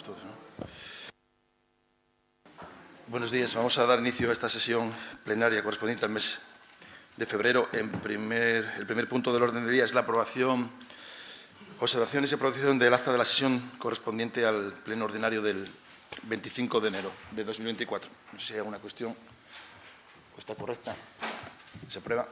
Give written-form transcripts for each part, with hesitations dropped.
todos, ¿no? Buenos días. Vamos a dar inicio a esta sesión plenaria correspondiente al mes de febrero. El primer punto del orden del día es la aprobación, observaciones y aprobación del acta de la sesión correspondiente al pleno ordinario del 25 de enero de 2024. No sé si hay alguna cuestión. ¿Está correcta? Se aprueba.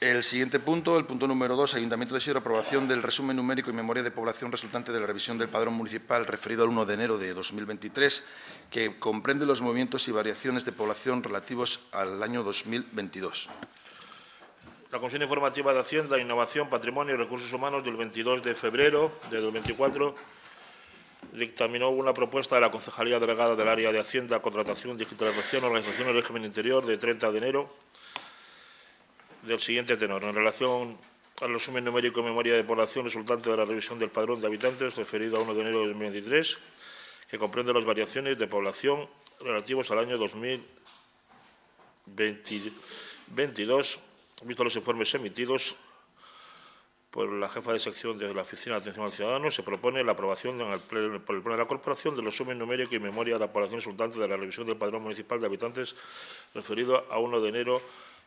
El siguiente punto, el punto número 2, Ayuntamiento de Siero, aprobación del resumen numérico y memoria de población resultante de la revisión del padrón municipal referido al 1 de enero de 2023, que comprende los movimientos y variaciones de población relativos al año 2022. La Comisión Informativa de Hacienda, Innovación, Patrimonio y Recursos Humanos del 22 de febrero de 2024 dictaminó una propuesta de la Concejalía Delegada del Área de Hacienda, Contratación, Digitalización, Organización y Régimen Interior de 30 de enero del siguiente tenor. En relación al resumen numérico y memoria de población resultante de la revisión del padrón de habitantes referido a 1 de enero de 2023, que comprende las variaciones de población relativos al año 2022, visto los informes emitidos por la jefa de sección de la Oficina de Atención al Ciudadano, se propone la aprobación por el Pleno de la Corporación del resumen numérico y memoria de la población resultante de la revisión del padrón municipal de habitantes referido a 1 de enero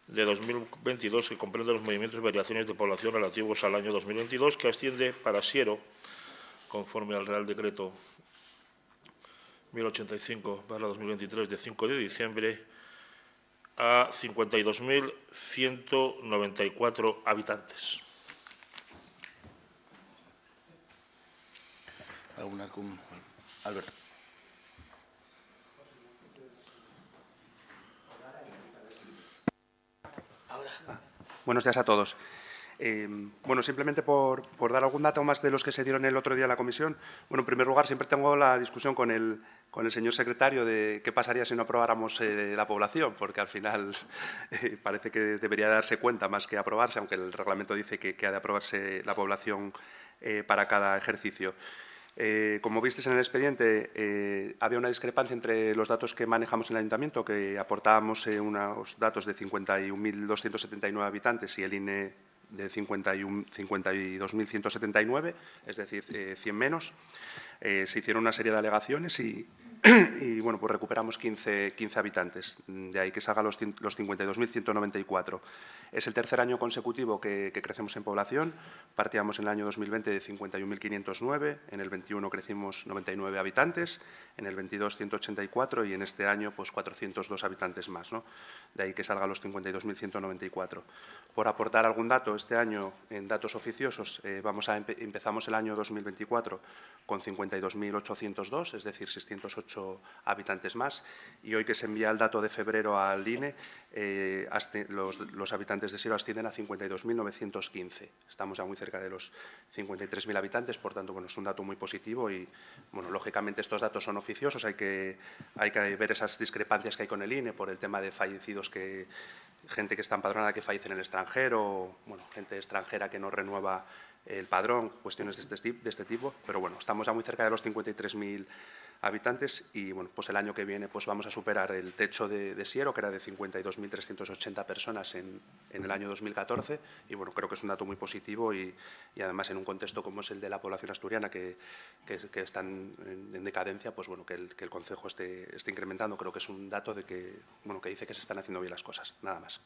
de 2022, que comprende los movimientos y variaciones de población relativos al año 2022, que asciende para Siero, conforme al Real Decreto 1085/2023 de 5 de diciembre, a 52.194 habitantes. ¿Alguna? Alberto. Buenos días a todos. Bueno, simplemente por dar algún dato más de los que se dieron el otro día en la comisión. Bueno, en primer lugar, siempre tengo la discusión con el señor secretario de qué pasaría si no aprobáramos la población, porque al final parece que debería darse cuenta más que aprobarse, aunque el reglamento dice que ha de aprobarse la población para cada ejercicio. Como visteis en el expediente, había una discrepancia entre los datos que manejamos en el Ayuntamiento, que aportábamos unos datos de 51.279 habitantes y el INE de 52.179, es decir, 100 menos. Se hicieron una serie de alegaciones y bueno, pues recuperamos 15 habitantes, de ahí que salgan los 52.194. Es el tercer año consecutivo que crecemos en población. Partíamos en el año 2020 de 51.509, en el 21 crecimos 99 habitantes, en el 22 184 y en este año pues 402 habitantes más, ¿no? De ahí que salgan los 52.194. Por aportar algún dato, este año en datos oficiosos empezamos el año 2024 con 52.802, es decir, 608 habitantes más, y hoy que se envía el dato de febrero al INE, los habitantes de Siero ascienden a 52.915. Estamos ya muy cerca de los 53.000 habitantes, por tanto, bueno, es un dato muy positivo y, bueno, lógicamente estos datos son oficiosos, hay que ver esas discrepancias que hay con el INE por el tema de fallecidos, gente que está empadronada que fallece en el extranjero, bueno, gente extranjera que no renueva el padrón, cuestiones de este tipo, pero bueno, estamos ya muy cerca de los 53.000 habitantes y bueno, pues el año que viene pues vamos a superar el techo de Siero, que era de 52.380 personas en el año 2014 y bueno, creo que es un dato muy positivo y además en un contexto como es el de la población asturiana que están en decadencia, pues bueno, que el concejo esté incrementando, creo que es un dato de que, bueno, que dice que se están haciendo bien las cosas, nada más.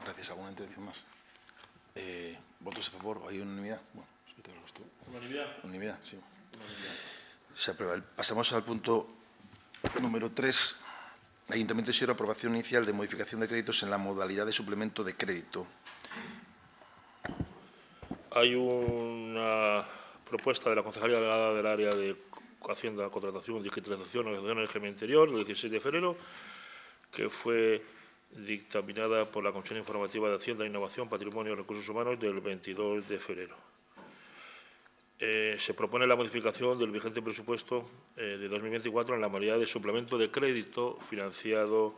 Gracias. ¿Alguna intervención más? ¿Votos a favor? ¿Hay unanimidad? Bueno, ¿Unanimidad? Unanimidad, sí. Unanimidad. Se aprueba. Pasamos al punto número 3. Ayuntamiento de Siero, aprobación inicial de modificación de créditos en la modalidad de suplemento de crédito. Hay una propuesta de la Concejalía Delegada del Área de Hacienda, Contratación, Digitalización, Organización y Régimen Interior, del 16 de febrero, que fue dictaminada por la Comisión Informativa de Hacienda, Innovación, Patrimonio y Recursos Humanos del 22 de febrero. Se propone la modificación del vigente presupuesto de 2024 en la modalidad de suplemento de crédito financiado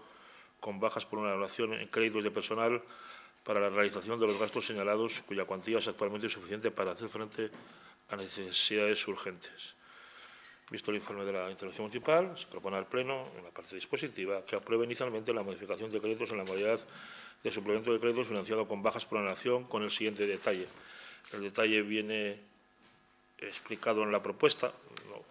con bajas por una evaluación en créditos de personal para la realización de los gastos señalados, cuya cuantía es actualmente suficiente para hacer frente a necesidades urgentes. Visto el informe de la intervención municipal, se propone al Pleno, en la parte dispositiva, que apruebe inicialmente la modificación de créditos en la modalidad de suplemento de créditos financiado con bajas por una evaluación con el siguiente detalle. El detalle viene explicado en la propuesta,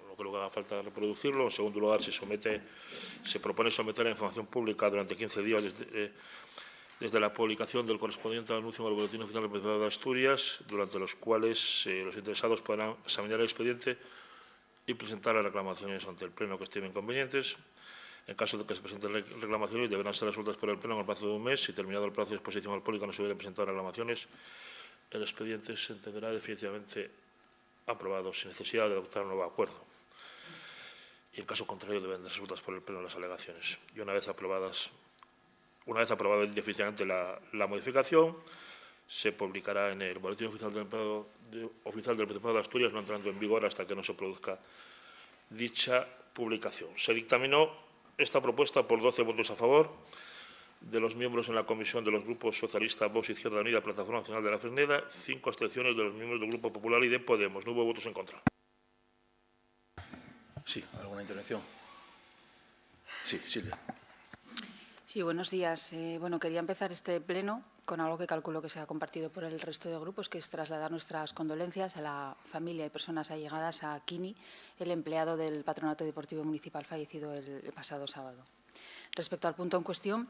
no creo que haga falta reproducirlo. En segundo lugar, se propone someter la información pública durante 15 días desde la publicación del correspondiente anuncio en el Boletín Oficial del Principado de Asturias, durante los cuales los interesados podrán examinar el expediente y presentar las reclamaciones ante el Pleno que estimen convenientes. En caso de que se presenten reclamaciones, deberán ser resueltas por el Pleno en el plazo de un mes. Si terminado el plazo de exposición al público no se hubieran presentado reclamaciones, el expediente se entenderá definitivamente aprobado sin necesidad de adoptar un nuevo acuerdo. Y en caso contrario, deben ser resueltas por el Pleno las alegaciones. Y una vez aprobada definitivamente la modificación, se publicará en el Boletín Oficial del Principado de Asturias, no entrando en vigor hasta que no se produzca dicha publicación. Se dictaminó esta propuesta por 12 votos a favor de los miembros en la comisión de los grupos Socialista, Vox, Izquierda Unida, Plataforma Nacional de la Fresneda, 5 abstenciones de los miembros del Grupo Popular y de Podemos. No hubo votos en contra. Sí, ¿alguna intervención? Sí, Silvia. Sí, buenos días. Quería empezar este pleno con algo que calculo que se ha compartido por el resto de grupos, que es trasladar nuestras condolencias a la familia y personas allegadas a Kini, el empleado del Patronato Deportivo Municipal fallecido el pasado sábado. Respecto al punto en cuestión,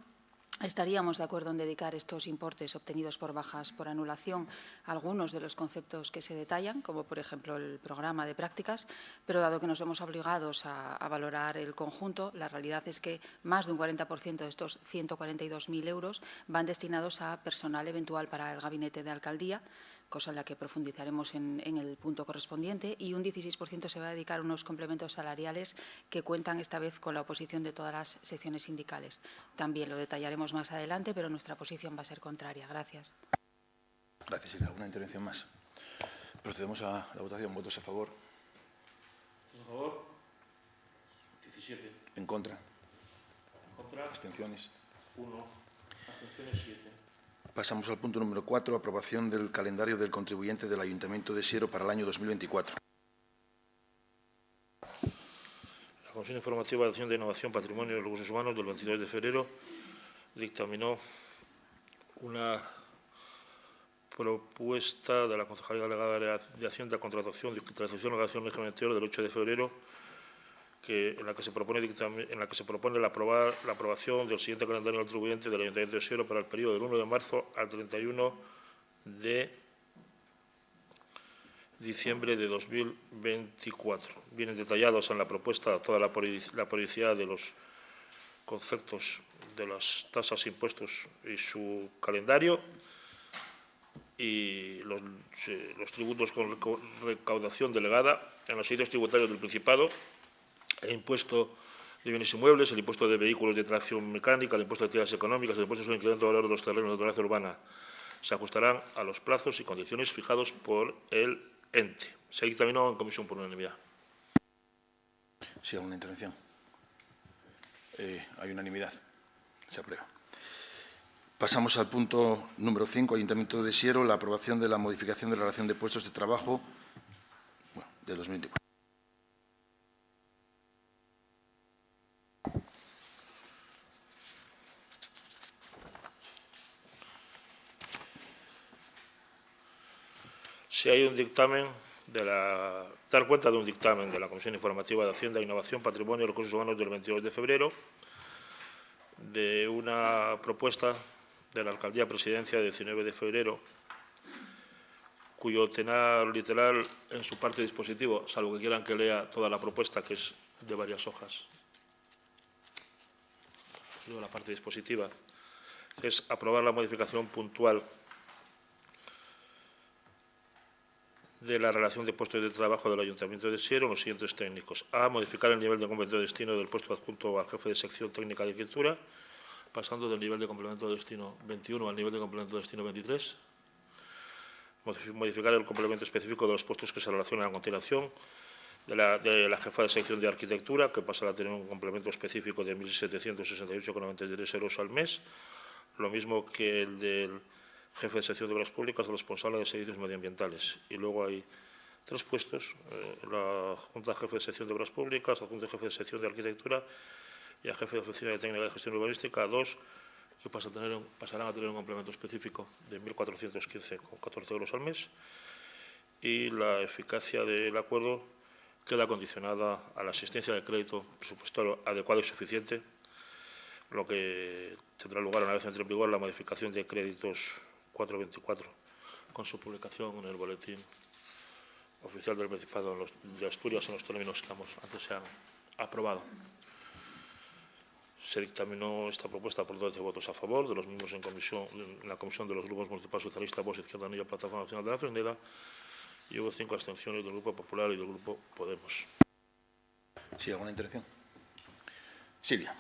estaríamos de acuerdo en dedicar estos importes obtenidos por bajas por anulación a algunos de los conceptos que se detallan, como por ejemplo el programa de prácticas, pero dado que nos vemos obligados a valorar el conjunto, la realidad es que más de un 40% de estos 142.000 euros van destinados a personal eventual para el gabinete de alcaldía, cosa en la que profundizaremos en el punto correspondiente, y un 16% se va a dedicar a unos complementos salariales que cuentan esta vez con la oposición de todas las secciones sindicales. También lo detallaremos más adelante, pero nuestra posición va a ser contraria. Gracias. Gracias, Silvia. ¿Alguna intervención más? Procedemos a la votación. ¿Votos a favor? ¿A favor? 17. ¿En contra? ¿En contra? ¿Abstenciones? 1. Abstenciones 7. Pasamos al punto número 4, aprobación del calendario del contribuyente del Ayuntamiento de Siero para el año 2024. La Comisión Informativa de Hacienda, Innovación, Patrimonio y Recursos Humanos del 22 de febrero dictaminó una propuesta de la Concejalía Delegada de Hacienda, Contratación, Digitalización y Organización del Régimen Interior del 8 de febrero, en la que se propone la aprobación del siguiente calendario del contribuyente del Ayuntamiento de Siero para el periodo del 1 de marzo al 31 de diciembre de 2024. Vienen detallados en la propuesta toda la periodicidad de los conceptos de las tasas, impuestos y su calendario, y los tributos con recaudación delegada en los sitios tributarios del Principado, el impuesto de bienes inmuebles, el impuesto de vehículos de tracción mecánica, el impuesto de actividades económicas, el impuesto sobre el incremento de valor de los terrenos de naturaleza urbana, se ajustarán a los plazos y condiciones fijados por el ente. Se dictaminó en comisión por unanimidad. Sí, alguna intervención. Hay unanimidad. Se aprueba. Pasamos al punto número 5, Ayuntamiento de Siero, la aprobación de la modificación de la relación de puestos de trabajo de 2024. Si hay un dictamen dar cuenta de un dictamen de la Comisión Informativa de Hacienda, Innovación, Patrimonio y Recursos Humanos del 22 de febrero, de una propuesta de la Alcaldía Presidencia de 19 de febrero, cuyo tenar literal en su parte dispositivo, salvo que quieran que lea toda la propuesta, que es de varias hojas, luego la parte dispositiva, que es aprobar la modificación puntual de la relación de puestos de trabajo del Ayuntamiento de Siero en los siguientes técnicos. A, modificar el nivel de complemento de destino del puesto adjunto al jefe de sección técnica de arquitectura, pasando del nivel de complemento de destino 21 al nivel de complemento de destino 23. Modificar el complemento específico de los puestos que se relacionan a continuación de la jefa de sección de arquitectura, que pasará a tener un complemento específico de 1.768,93 euros al mes, lo mismo que el del jefe de sección de obras públicas, responsable de servicios medioambientales. Y luego hay 3 puestos, la Junta Jefe de Sección de Obras Públicas, la Junta Jefe de Sección de Arquitectura y el Jefe de Oficina de Técnica de Gestión Urbanística, 2 que pasarán a tener un complemento específico de 1.415,14 euros al mes. y la eficacia del acuerdo queda condicionada a la existencia de crédito presupuestario adecuado y suficiente, lo que tendrá lugar una vez entre en vigor la modificación de créditos 424, con su publicación en el boletín oficial del Principado de Asturias en los términos que antes se han aprobado. Se dictaminó esta propuesta por 12 votos a favor de los mismos en la comisión de los grupos municipales socialistas, Vox, Izquierda Unida y Plataforma Nacional de la Frontera, y hubo 5 abstenciones del Grupo Popular y del Grupo Podemos. ¿Sí, alguna intervención? Silvia.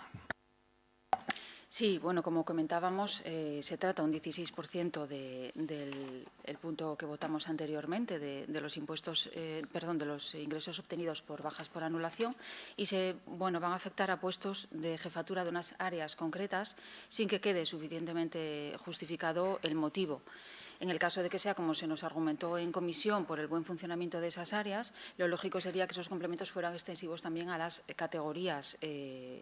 Sí, bueno, como comentábamos, se trata un 16% del punto que votamos anteriormente de los impuestos, de los ingresos obtenidos por bajas por anulación y van a afectar a puestos de jefatura de unas áreas concretas sin que quede suficientemente justificado el motivo. En el caso de que sea, como se nos argumentó en comisión, por el buen funcionamiento de esas áreas, lo lógico sería que esos complementos fueran extensivos también a las categorías,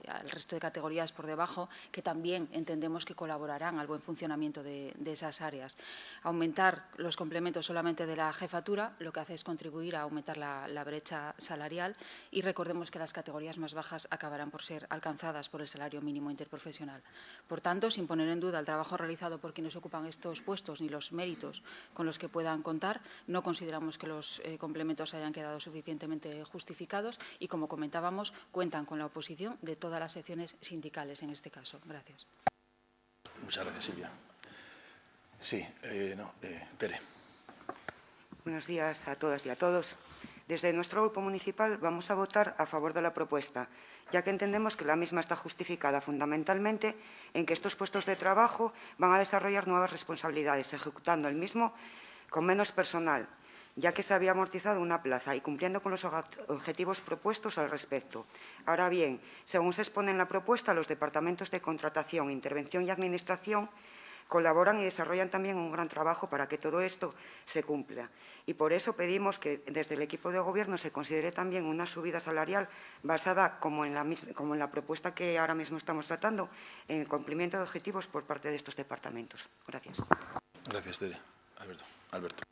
al resto de categorías por debajo, que también entendemos que colaborarán al buen funcionamiento de esas áreas. Aumentar los complementos solamente de la jefatura lo que hace es contribuir a aumentar la brecha salarial y recordemos que las categorías más bajas acabarán por ser alcanzadas por el salario mínimo interprofesional. Por tanto, sin poner en duda el trabajo realizado por quienes ocupan estos puestos ni los méritos con los que puedan contar, no consideramos que los complementos hayan quedado suficientemente justificados y, como comentábamos, cuentan con la oposición de todas las secciones sindicales en este caso. Gracias. Muchas gracias, Silvia. Sí, Tere. Buenos días a todas y a todos. Desde nuestro grupo municipal vamos a votar a favor de la propuesta, ya que entendemos que la misma está justificada fundamentalmente en que estos puestos de trabajo van a desarrollar nuevas responsabilidades, ejecutando el mismo con menos personal, ya que se había amortizado una plaza y cumpliendo con los objetivos propuestos al respecto. Ahora bien, según se expone en la propuesta, los departamentos de contratación, intervención y administración colaboran y desarrollan también un gran trabajo para que todo esto se cumpla. Y por eso pedimos que desde el equipo de Gobierno se considere también una subida salarial basada, como en la propuesta que ahora mismo estamos tratando, en el cumplimiento de objetivos por parte de estos departamentos. Gracias. Gracias, Tere. Alberto.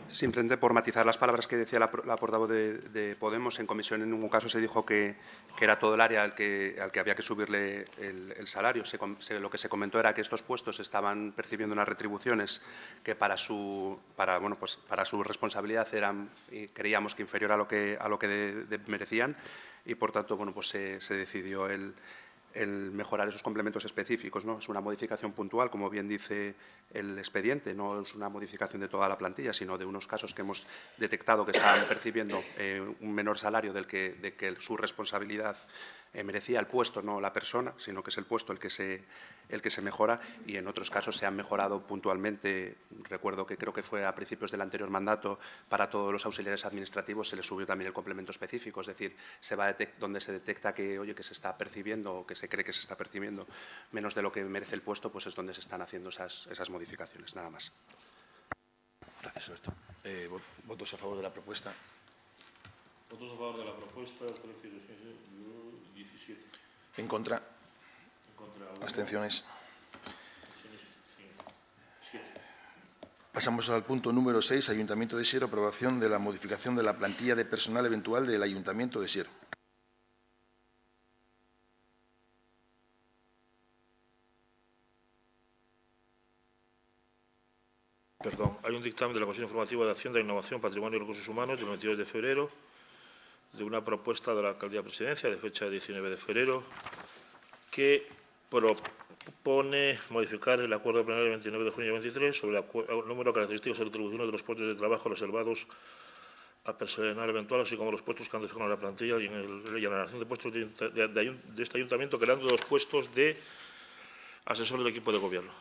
Simplemente por matizar las palabras que decía la portavoz de Podemos, en comisión en ningún caso se dijo que era todo el área al que había que subirle el salario. Lo que se comentó era que estos puestos estaban percibiendo unas retribuciones que para su responsabilidad eran, creíamos que inferior a lo que merecían y, por tanto, se decidió el mejorar esos complementos específicos, ¿no? Es una modificación puntual, como bien dice el expediente, no es una modificación de toda la plantilla, sino de unos casos que hemos detectado que estaban percibiendo un menor salario de que su responsabilidad merecía el puesto, no la persona, sino que es el puesto el que se mejora, y en otros casos se han mejorado puntualmente. Recuerdo que creo que fue a principios del anterior mandato, para todos los auxiliares administrativos se les subió también el complemento específico, es decir, donde se detecta que se está percibiendo o que se cree que se está percibiendo menos de lo que merece el puesto, pues es donde se están haciendo esas modificaciones, nada más. Gracias, Alberto. ¿Votos a favor de la propuesta? Votos a favor de la propuesta, 17. ¿En contra? ¿Abstenciones? Pasamos al punto número 6, Ayuntamiento de Siero, aprobación de la modificación de la plantilla de personal eventual del Ayuntamiento de Siero. Hay un dictamen de la Comisión Informativa de Hacienda, Innovación, Patrimonio y Recursos Humanos del 22 de febrero de una propuesta de la Alcaldía de Presidencia de fecha 19 de febrero que propone modificar el acuerdo plenario del 29 de junio de 23 sobre el número, características y retribuciones de los puestos de trabajo reservados a personal eventual, así como los puestos que han dejado en la plantilla y en la relación de puestos de este ayuntamiento, creando 2 puestos de asesor del equipo de gobierno.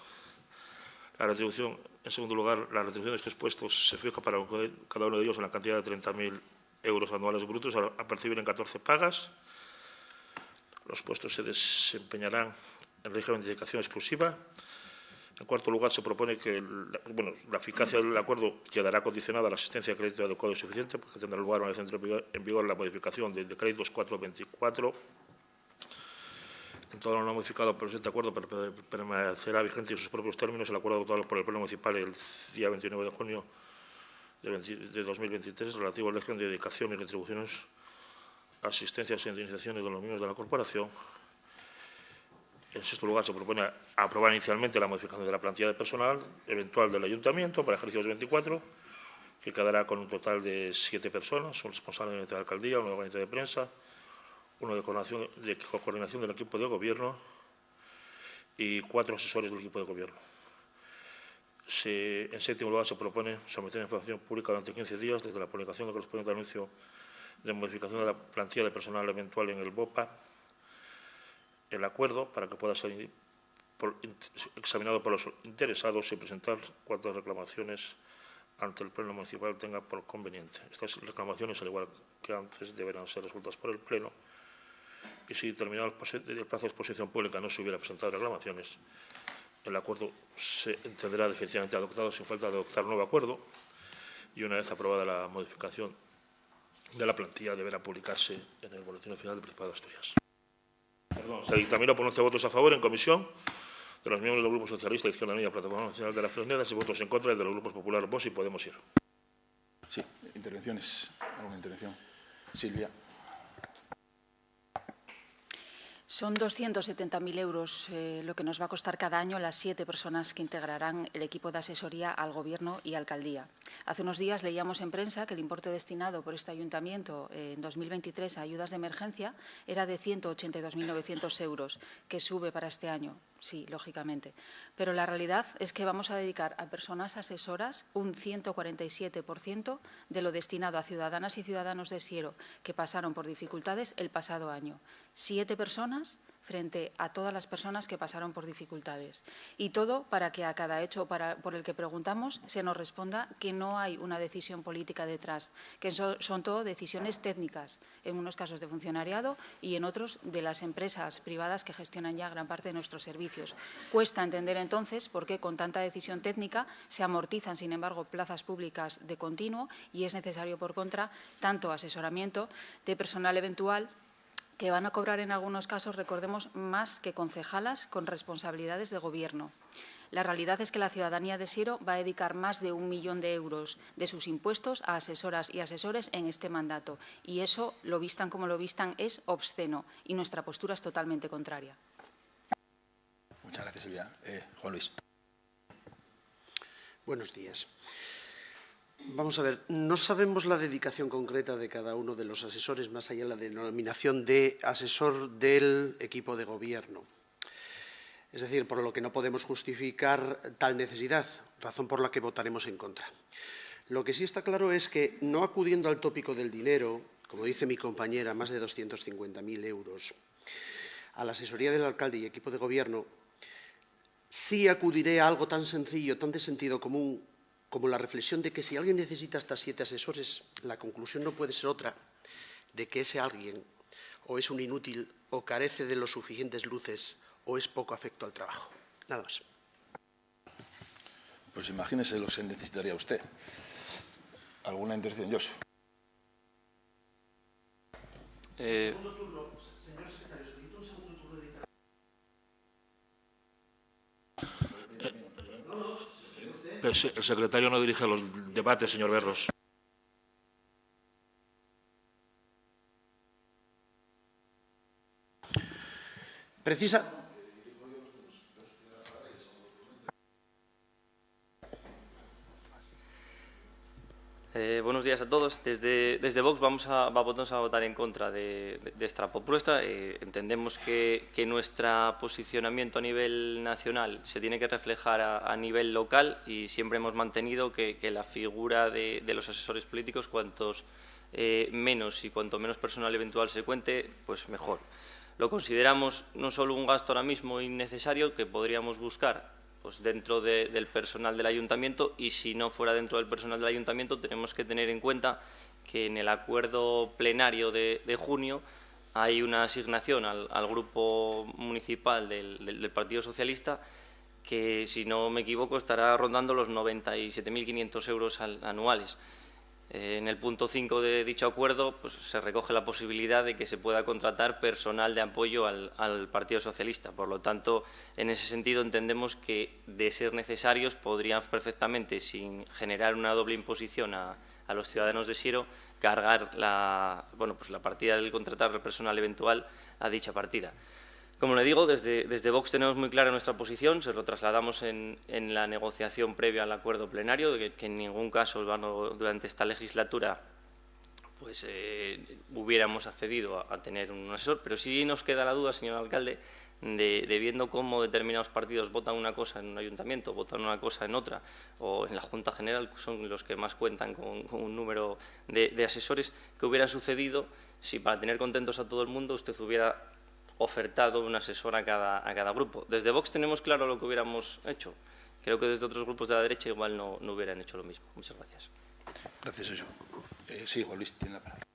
La retribución, en segundo lugar, la retribución de estos puestos se fija para cada uno de ellos en la cantidad de 30.000 euros anuales brutos a percibir en 14 pagas. Los puestos se desempeñarán en régimen de dedicación exclusiva. En cuarto lugar, se propone que la eficacia del acuerdo quedará condicionada a la asistencia de crédito adecuado y suficiente, porque tendrá lugar una vez entre en vigor la modificación de créditos 424. En todo lo no modificado por el presente acuerdo permanecerá vigente en sus propios términos el acuerdo adoptado por el Pleno Municipal el día 29 de junio de 2023 relativo a la elección de dedicación y retribuciones, asistencias e indemnizaciones de los miembros de la corporación. En sexto lugar, se propone aprobar inicialmente la modificación de la plantilla de personal eventual del Ayuntamiento para el ejercicio 2024, que quedará con un total de 7 personas, un responsable de la alcaldía, uno de gabinete de prensa, uno de coordinación del equipo de gobierno y 4 asesores del equipo de gobierno. En séptimo lugar, se propone someter a información pública durante 15 días desde la publicación del correspondiente anuncio de modificación de la plantilla de personal eventual en el BOPA el acuerdo para que pueda ser examinado por los interesados y presentar cuantas reclamaciones ante el Pleno Municipal tenga por conveniente. Estas reclamaciones, al igual que antes, deberán ser resueltas por el Pleno y si terminado el plazo de exposición pública no se hubiera presentado reclamaciones, el acuerdo se entenderá definitivamente adoptado sin falta de adoptar nuevo acuerdo y una vez aprobada la modificación de la plantilla deberá publicarse en el Boletín Oficial del Principado de Asturias. Se dictaminó por 11 votos a favor en comisión de los miembros del Grupo Socialista, Izquierda Unida, Plataforma Nacional de las Fresnedas y votos en contra de los grupos Popular, Vox y Podemos Ir. Sí, intervenciones. ¿Alguna intervención? Silvia. Son 270.000 euros lo que nos va a costar cada año las 7 personas que integrarán el equipo de asesoría al Gobierno y alcaldía. Hace unos días leíamos en prensa que el importe destinado por este ayuntamiento en 2023 a ayudas de emergencia era de 182.900 euros, que sube para este año. Sí, lógicamente. Pero la realidad es que vamos a dedicar a personas asesoras un 147% de lo destinado a ciudadanas y ciudadanos de Siero que pasaron por dificultades el pasado año. 7 personas frente a todas las personas que pasaron por dificultades. Y todo para que a cada hecho por el que preguntamos se nos responda que no hay una decisión política detrás, que son todo decisiones técnicas, en unos casos de funcionariado y en otros de las empresas privadas que gestionan ya gran parte de nuestros servicios. Cuesta entender entonces por qué con tanta decisión técnica se amortizan, sin embargo, plazas públicas de continuo y es necesario, por contra, tanto asesoramiento de personal eventual que van a cobrar en algunos casos, recordemos, más que concejalas con responsabilidades de gobierno. La realidad es que la ciudadanía de Siero va a dedicar más de 1 millón de euros de sus impuestos a asesoras y asesores en este mandato. Y eso, lo vistan como lo vistan, es obsceno y nuestra postura es totalmente contraria. Muchas gracias, Silvia. Juan Luis. Buenos días. Vamos a ver, no sabemos la dedicación concreta de cada uno de los asesores, más allá de la denominación de asesor del equipo de gobierno. Es decir, por lo que no podemos justificar tal necesidad, razón por la que votaremos en contra. Lo que sí está claro es que, no acudiendo al tópico del dinero, como dice mi compañera, más de 250.000 euros, a la asesoría del alcalde y equipo de gobierno, sí acudiré a algo tan sencillo, tan de sentido común, como la reflexión de que si alguien necesita hasta 7 asesores, la conclusión no puede ser otra de que ese alguien o es un inútil o carece de los suficientes luces o es poco afecto al trabajo. Nada más. Pues imagínese lo que necesitaría usted. ¿Alguna intervención, Josu? Segundo turno, señor secretario, solicito un segundo turno de intervención. El secretario no dirige los debates, señor Berros. Buenos días a todos. Desde Vox vamos a votar en contra de esta propuesta. Entendemos que nuestro posicionamiento a nivel nacional se tiene que reflejar a nivel local y siempre hemos mantenido que la figura de los asesores políticos, cuantos menos y cuanto menos personal eventual se cuente, pues mejor. Lo consideramos no solo un gasto ahora mismo innecesario que podríamos buscar pues dentro del personal del ayuntamiento, y si no fuera dentro del personal del ayuntamiento tenemos que tener en cuenta que en el acuerdo plenario de junio hay una asignación al grupo municipal del Partido Socialista que, si no me equivoco, estará rondando los 97.500 euros anuales. En el punto 5 de dicho acuerdo pues, se recoge la posibilidad de que se pueda contratar personal de apoyo al Partido Socialista. Por lo tanto, en ese sentido entendemos que, de ser necesarios, podrían perfectamente, sin generar una doble imposición a los ciudadanos de Siero, cargar la partida del contratar personal eventual a dicha partida. Como le digo, desde Vox tenemos muy clara nuestra posición, se lo trasladamos en la negociación previa al acuerdo plenario, de que en ningún caso durante esta legislatura pues, hubiéramos accedido a tener un asesor, pero sí nos queda la duda, señor alcalde, de viendo cómo determinados partidos votan una cosa en un ayuntamiento, votan una cosa en otra, o en la Junta General, que son los que más cuentan con un número de asesores, que hubiera sucedido si para tener contentos a todo el mundo usted hubiera ofertado un asesor a cada grupo. Desde Vox tenemos claro lo que hubiéramos hecho. Creo que desde otros grupos de la derecha igual no hubieran hecho lo mismo. Muchas gracias. Gracias, Josu. Sí, Juan Luis, tiene la palabra.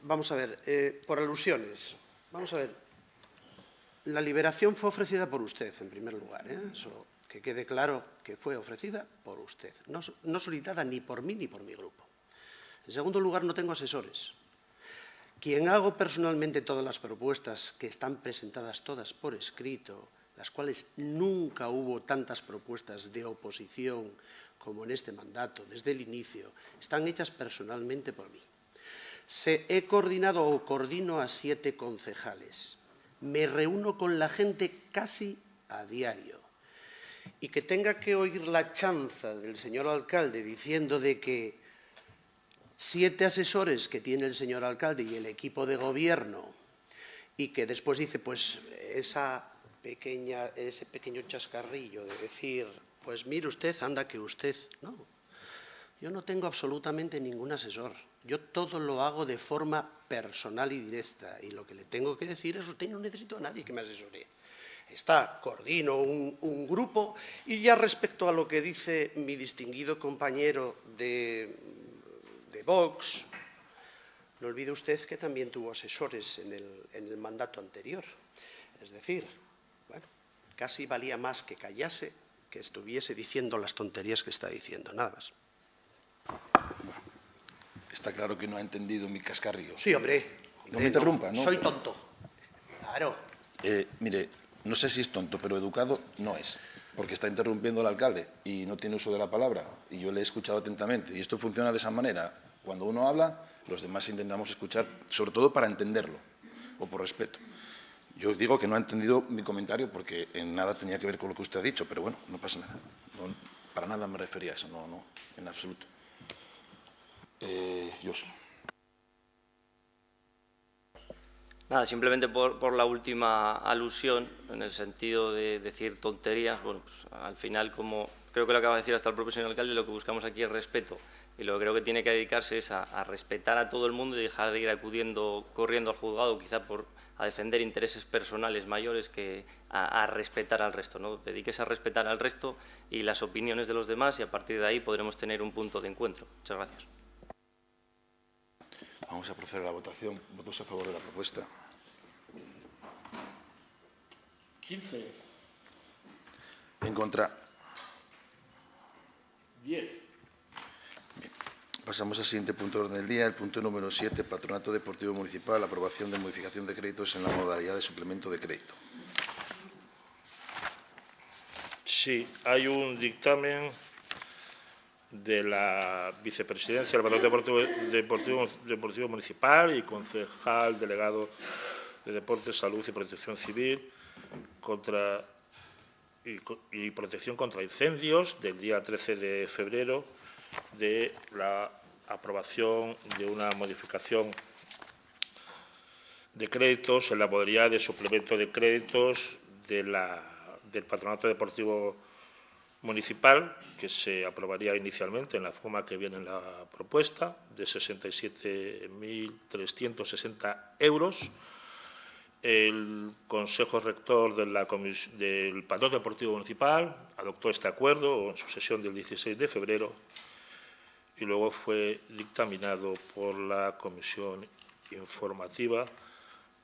Vamos a ver, por alusiones. Vamos a ver, la liberación fue ofrecida por usted, en primer lugar. Eso, que quede claro que fue ofrecida por usted, no solicitada ni por mí ni por mi grupo. En segundo lugar, no tengo asesores. Quien hago personalmente todas las propuestas, que están presentadas todas por escrito, las cuales nunca hubo tantas propuestas de oposición como en este mandato, desde el inicio, están hechas personalmente por mí. He coordinado o coordino a 7 concejales. Me reúno con la gente casi a diario. Y que tenga que oír la chanza del señor alcalde diciendo de que 7 asesores que tiene el señor alcalde y el equipo de gobierno, y que después dice, pues, ese pequeño chascarrillo de decir, pues mire usted, anda que usted... No, yo no tengo absolutamente ningún asesor. Yo todo lo hago de forma personal y directa. Y lo que le tengo que decir es, usted no necesito a nadie que me asesore. Coordino un grupo. Y ya respecto a lo que dice mi distinguido compañero de Vox, no olvide usted que también tuvo asesores en el mandato anterior. Es decir, bueno, casi valía más que callase que estuviese diciendo las tonterías que está diciendo, nada más. Está claro que no ha entendido mi cascarrillo. Sí, hombre. No me interrumpa, ¿no? Soy tonto. Claro. Mire, no sé si es tonto, pero educado no es, porque está interrumpiendo al alcalde y no tiene uso de la palabra, y yo le he escuchado atentamente. Y esto funciona de esa manera. Cuando uno habla, los demás intentamos escuchar, sobre todo para entenderlo, o por respeto. Yo digo que no ha entendido mi comentario porque en nada tenía que ver con lo que usted ha dicho, pero bueno, no pasa nada. No, para nada me refería a eso, no, en absoluto. Josu. Nada, simplemente por la última alusión, en el sentido de decir tonterías, bueno, pues al final, como creo que lo acaba de decir hasta el propio señor alcalde, lo que buscamos aquí es respeto. Y lo que creo que tiene que dedicarse es a respetar a todo el mundo y dejar de ir corriendo al juzgado, quizá a defender intereses personales mayores que a respetar al resto, ¿no? Dedíquese a respetar al resto y las opiniones de los demás, y a partir de ahí podremos tener un punto de encuentro. Muchas gracias. Vamos a proceder a la votación. ¿Votos a favor de la propuesta? 15. En contra. 10. Bien. Pasamos al siguiente punto de orden del día, el punto número 7, Patronato Deportivo Municipal, aprobación de modificación de créditos en la modalidad de suplemento de crédito. Sí, hay un dictamen de la vicepresidencia del Patronato Deportivo Municipal y concejal delegado de Deportes, Salud y Protección Civil y protección contra incendios del día 13 de febrero de la aprobación de una modificación de créditos en la modalidad de suplemento de créditos del Patronato Deportivo Municipal, que se aprobaría inicialmente en la forma que viene en la propuesta, de 67.360 euros. El Consejo Rector del Patronato Deportivo Municipal adoptó este acuerdo en su sesión del 16 de febrero y luego fue dictaminado por la Comisión Informativa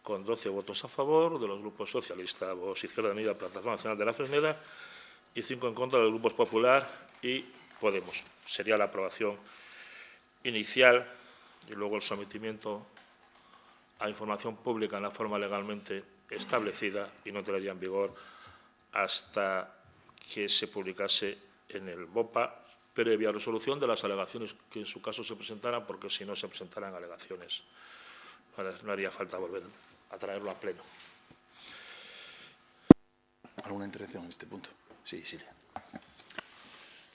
con 12 votos a favor de los grupos Socialista, Vox, Izquierda Unida, Plataforma Nacional de la Fresneda, y 5 en contra de los grupos Popular y Podemos. Sería la aprobación inicial y luego el sometimiento a información pública en la forma legalmente establecida y no entraría en vigor hasta que se publicase en el BOPA, previa resolución de las alegaciones que en su caso se presentaran, porque si no se presentaran alegaciones no haría falta volver a traerlo a pleno. ¿Alguna intervención en este punto? Sí, Silvia.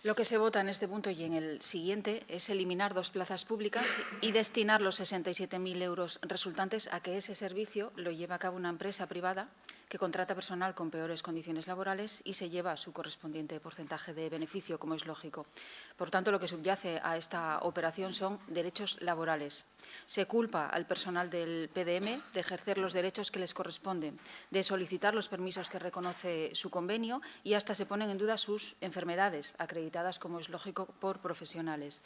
Lo que se vota en este punto y en el siguiente es eliminar 2 plazas públicas y destinar los 67.000 euros resultantes a que ese servicio lo lleve a cabo una empresa privada que contrata personal con peores condiciones laborales y se lleva su correspondiente porcentaje de beneficio, como es lógico. Por tanto, lo que subyace a esta operación son derechos laborales. Se culpa al personal del PDM de ejercer los derechos que les corresponden, de solicitar los permisos que reconoce su convenio y hasta se ponen en duda sus enfermedades, acreditadas, como es lógico, por profesionales.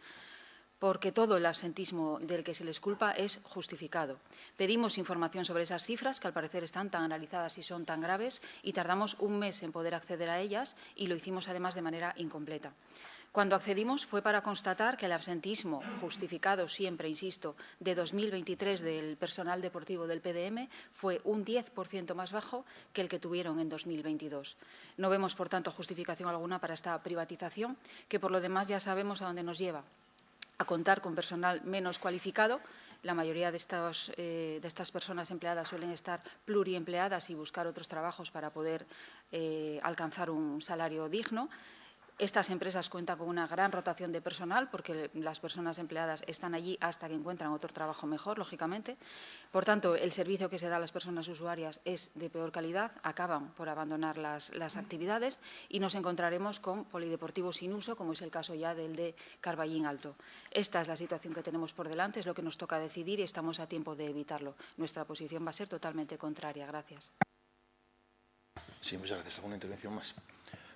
Porque todo el absentismo del que se les culpa es justificado. Pedimos información sobre esas cifras, que al parecer están tan analizadas y son tan graves, y tardamos un mes en poder acceder a ellas y lo hicimos además de manera incompleta. Cuando accedimos fue para constatar que el absentismo justificado siempre, insisto, de 2023 del personal deportivo del PDM fue un 10% más bajo que el que tuvieron en 2022. No vemos, por tanto, justificación alguna para esta privatización, que por lo demás ya sabemos a dónde nos lleva. A contar con personal menos cualificado. La mayoría de estas personas empleadas suelen estar pluriempleadas y buscar otros trabajos para poder alcanzar un salario digno. Estas empresas cuentan con una gran rotación de personal porque las personas empleadas están allí hasta que encuentran otro trabajo mejor, lógicamente. Por tanto, el servicio que se da a las personas usuarias es de peor calidad, acaban por abandonar las actividades y nos encontraremos con polideportivos sin uso, como es el caso ya del de Carballín Alto. Esta es la situación que tenemos por delante, es lo que nos toca decidir y estamos a tiempo de evitarlo. Nuestra posición va a ser totalmente contraria. Gracias. Sí, muchas gracias. ¿Alguna intervención más?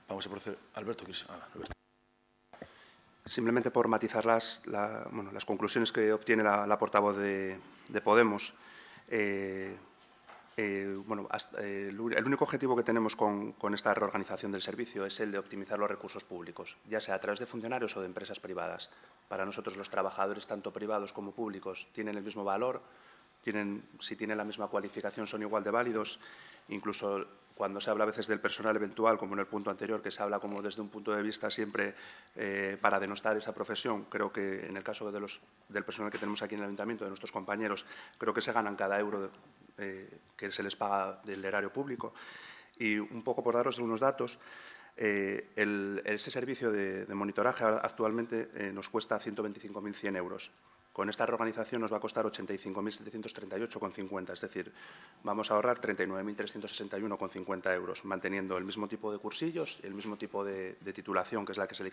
Vamos a proceder. Alberto, ¿quieres? Alberto. Simplemente por matizar las conclusiones que obtiene la portavoz de Podemos. El único objetivo que tenemos con esta reorganización del servicio es el de optimizar los recursos públicos, ya sea a través de funcionarios o de empresas privadas. Para nosotros, los trabajadores, tanto privados como públicos, tienen el mismo valor, si tienen la misma cualificación, son igual de válidos. Incluso cuando se habla a veces del personal eventual, como en el punto anterior, que se habla como desde un punto de vista siempre para denostar esa profesión, creo que en el caso del personal que tenemos aquí en el Ayuntamiento, de nuestros compañeros, creo que se ganan cada euro que se les paga del erario público. Y un poco por daros unos datos, ese servicio de monitoraje actualmente nos cuesta 125.100 euros. Con esta reorganización nos va a costar 85.738,50, es decir, vamos a ahorrar 39.361,50 euros, manteniendo el mismo tipo de cursillos, el mismo tipo de titulación, que es la que se le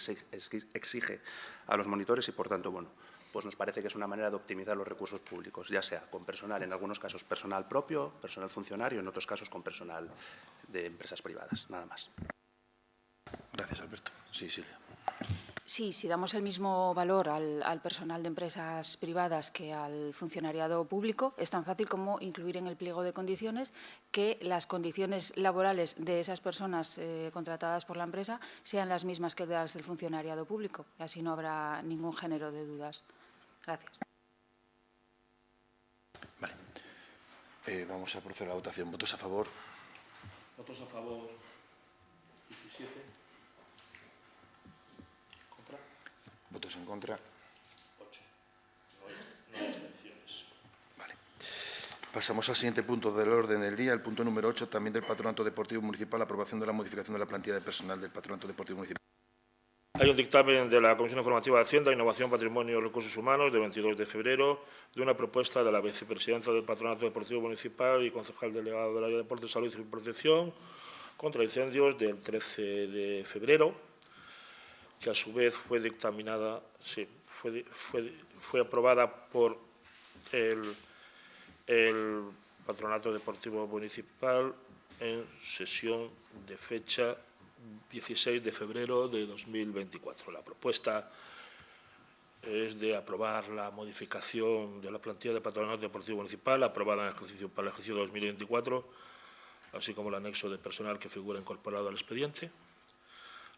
exige a los monitores y, por tanto, pues nos parece que es una manera de optimizar los recursos públicos, ya sea con personal, en algunos casos personal propio, personal funcionario, en otros casos con personal de empresas privadas. Nada más. Gracias, Alberto. Sí, Silvia. Sí, si damos el mismo valor al personal de empresas privadas que al funcionariado público, es tan fácil como incluir en el pliego de condiciones que las condiciones laborales de esas personas contratadas por la empresa sean las mismas que las del funcionariado público. Y así no habrá ningún género de dudas. Gracias. Vale. Vamos a proceder a la votación. ¿Votos a favor? Votos a favor, 17. ¿Contra? ¿Votos en contra? 8. No hay abstenciones. Vale. Pasamos al siguiente punto del orden del día, el punto número 8, también del Patronato Deportivo Municipal, aprobación de la modificación de la plantilla de personal del Patronato Deportivo Municipal. Hay un dictamen de la Comisión Informativa de Hacienda, Innovación, Patrimonio y Recursos Humanos de 22 de febrero de una propuesta de la vicepresidenta del Patronato Deportivo Municipal y concejal delegado del área de Deporte, Salud y Protección contra incendios del 13 de febrero, que a su vez fue dictaminada, sí, fue aprobada por el Patronato Deportivo Municipal en sesión de fecha 16 de febrero de 2024. La propuesta es de aprobar la modificación de la plantilla de Patronato Deportivo Municipal aprobada para el ejercicio 2024, así como el anexo de personal que figura incorporado al expediente,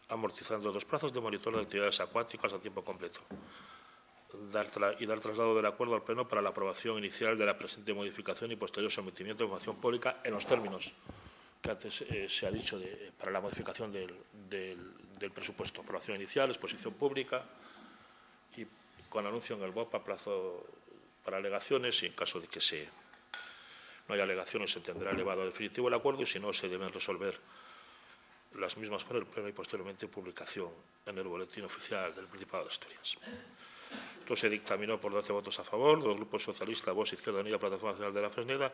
amortizando 2 plazas de monitor de actividades acuáticas a tiempo completo. Dar traslado del acuerdo al Pleno para la aprobación inicial de la presente modificación y posterior sometimiento de información pública en los términos que antes se ha dicho para la modificación del presupuesto. Aprobación inicial, exposición pública y con anuncio en el BOP a plazo para alegaciones, y en caso de que no haya alegaciones se tendrá elevado a definitivo el acuerdo, y si no se deben resolver las mismas por el Pleno y posteriormente publicación en el Boletín Oficial del Principado de Asturias. Esto se dictaminó por 12 votos a favor de los grupos socialista, Vox, Izquierda Unida, Plataforma Nacional de la Fresneda,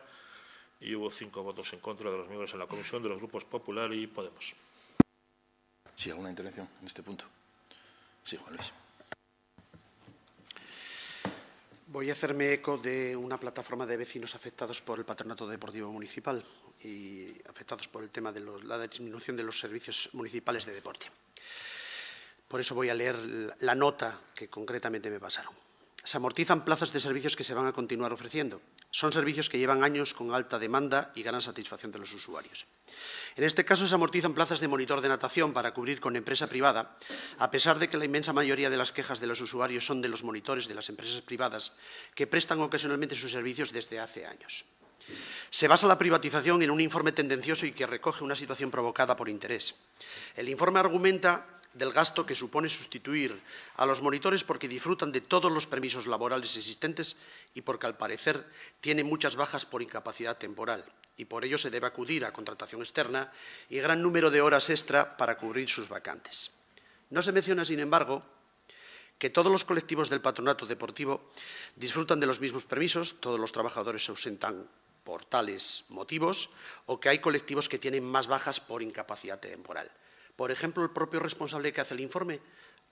y hubo 5 votos en contra de los miembros en la comisión de los grupos Popular y Podemos. ¿Sí, alguna intervención en este punto? Sí, Juan Luis. Voy a hacerme eco de una plataforma de vecinos afectados por el Patronato Deportivo Municipal y afectados por el tema de la disminución de los servicios municipales de deporte. Por eso voy a leer la nota que concretamente me pasaron. Se amortizan plazas de servicios que se van a continuar ofreciendo. Son servicios que llevan años con alta demanda y gran satisfacción de los usuarios. En este caso, se amortizan plazas de monitor de natación para cubrir con empresa privada, a pesar de que la inmensa mayoría de las quejas de los usuarios son de los monitores de las empresas privadas que prestan ocasionalmente sus servicios desde hace años. Se basa la privatización en un informe tendencioso y que recoge una situación provocada por interés. El informe argumenta del gasto que supone sustituir a los monitores porque disfrutan de todos los permisos laborales existentes y porque, al parecer, tienen muchas bajas por incapacidad temporal y por ello se debe acudir a contratación externa y gran número de horas extra para cubrir sus vacantes. No se menciona, sin embargo, que todos los colectivos del patronato deportivo disfrutan de los mismos permisos, todos los trabajadores se ausentan por tales motivos o que hay colectivos que tienen más bajas por incapacidad temporal. Por ejemplo, el propio responsable que hace el informe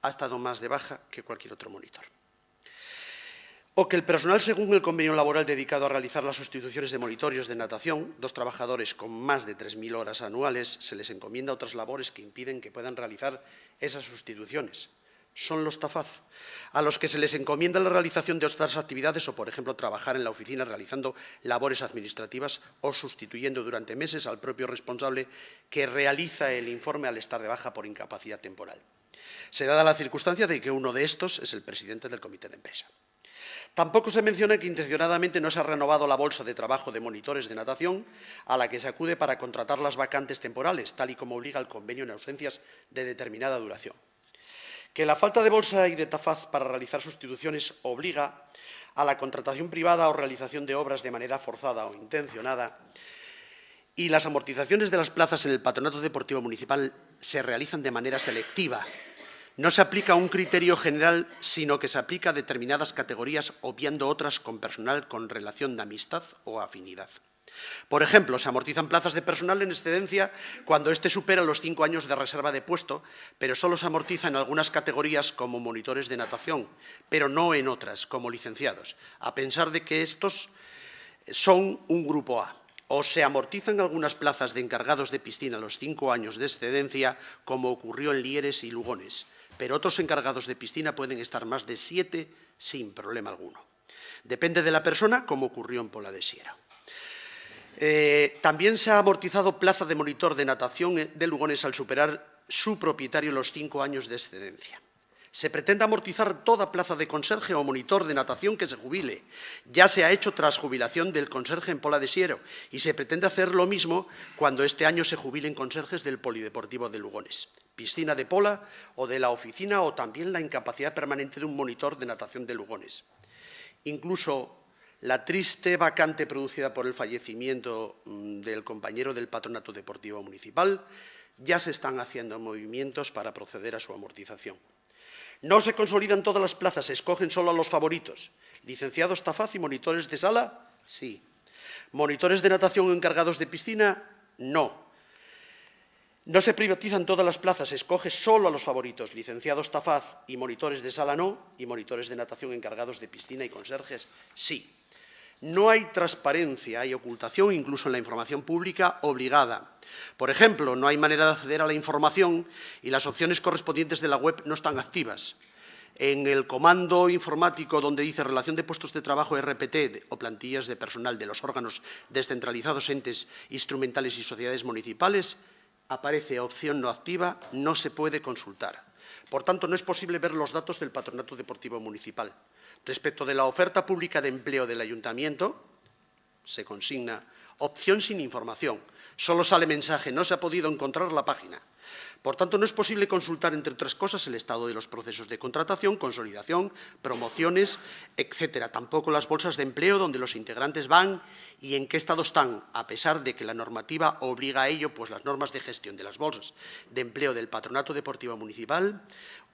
ha estado más de baja que cualquier otro monitor. O que el personal, según el convenio laboral dedicado a realizar las sustituciones de monitorios de natación, 2 trabajadores con más de 3.000 horas anuales, se les encomienda otras labores que impiden que puedan realizar esas sustituciones. Son los TAFAZ, a los que se les encomienda la realización de otras actividades o, por ejemplo, trabajar en la oficina realizando labores administrativas o sustituyendo durante meses al propio responsable que realiza el informe al estar de baja por incapacidad temporal. Se da la circunstancia de que uno de estos es el presidente del comité de empresa. Tampoco se menciona que intencionadamente no se ha renovado la bolsa de trabajo de monitores de natación a la que se acude para contratar las vacantes temporales, tal y como obliga el convenio en ausencias de determinada duración. Que la falta de bolsa y de TAFAZ para realizar sustituciones obliga a la contratación privada o realización de obras de manera forzada o intencionada, y las amortizaciones de las plazas en el Patronato Deportivo Municipal se realizan de manera selectiva. No se aplica un criterio general, sino que se aplica a determinadas categorías, obviando otras con personal con relación de amistad o afinidad. Por ejemplo, se amortizan plazas de personal en excedencia cuando éste supera los 5 años de reserva de puesto, pero solo se amortiza en algunas categorías como monitores de natación, pero no en otras, como licenciados, a pesar de que estos son un grupo A. O se amortizan algunas plazas de encargados de piscina a los 5 años de excedencia, como ocurrió en Lieres y Lugones, pero otros encargados de piscina pueden estar más de 7 sin problema alguno. Depende de la persona, como ocurrió en Pola de Siero. También se ha amortizado plaza de monitor de natación de Lugones al superar su propietario los 5 años de excedencia. Se pretende amortizar toda plaza de conserje o monitor de natación que se jubile. Ya se ha hecho tras jubilación del conserje en Pola de Siero y se pretende hacer lo mismo cuando este año se jubilen conserjes del Polideportivo de Lugones, piscina de Pola o de la oficina, o también la incapacidad permanente de un monitor de natación de Lugones. Incluso la triste vacante producida por el fallecimiento del compañero del Patronato Deportivo Municipal, ya se están haciendo movimientos para proceder a su amortización. No se consolidan todas las plazas, se escogen solo a los favoritos. Licenciados TAFAZ y monitores de sala, sí. Monitores de natación o encargados de piscina, no. No se privatizan todas las plazas, se escoge solo a los favoritos. Licenciados TAFAZ y monitores de sala, no. Y monitores de natación encargados de piscina y conserjes, sí. No hay transparencia, hay ocultación incluso en la información pública obligada. Por ejemplo, no hay manera de acceder a la información y las opciones correspondientes de la web no están activas. En el comando informático donde dice relación de puestos de trabajo RPT o plantillas de personal de los órganos descentralizados, entes instrumentales y sociedades municipales, aparece opción no activa, no se puede consultar. Por tanto, no es posible ver los datos del Patronato Deportivo Municipal. Respecto de la oferta pública de empleo del Ayuntamiento, se consigna opción sin información. Solo sale mensaje, no se ha podido encontrar la página. Por tanto, no es posible consultar, entre otras cosas, el estado de los procesos de contratación, consolidación, promociones, etcétera. Tampoco las bolsas de empleo donde los integrantes van y en qué estado están, a pesar de que la normativa obliga a ello, pues las normas de gestión de las bolsas de empleo del Patronato Deportivo Municipal,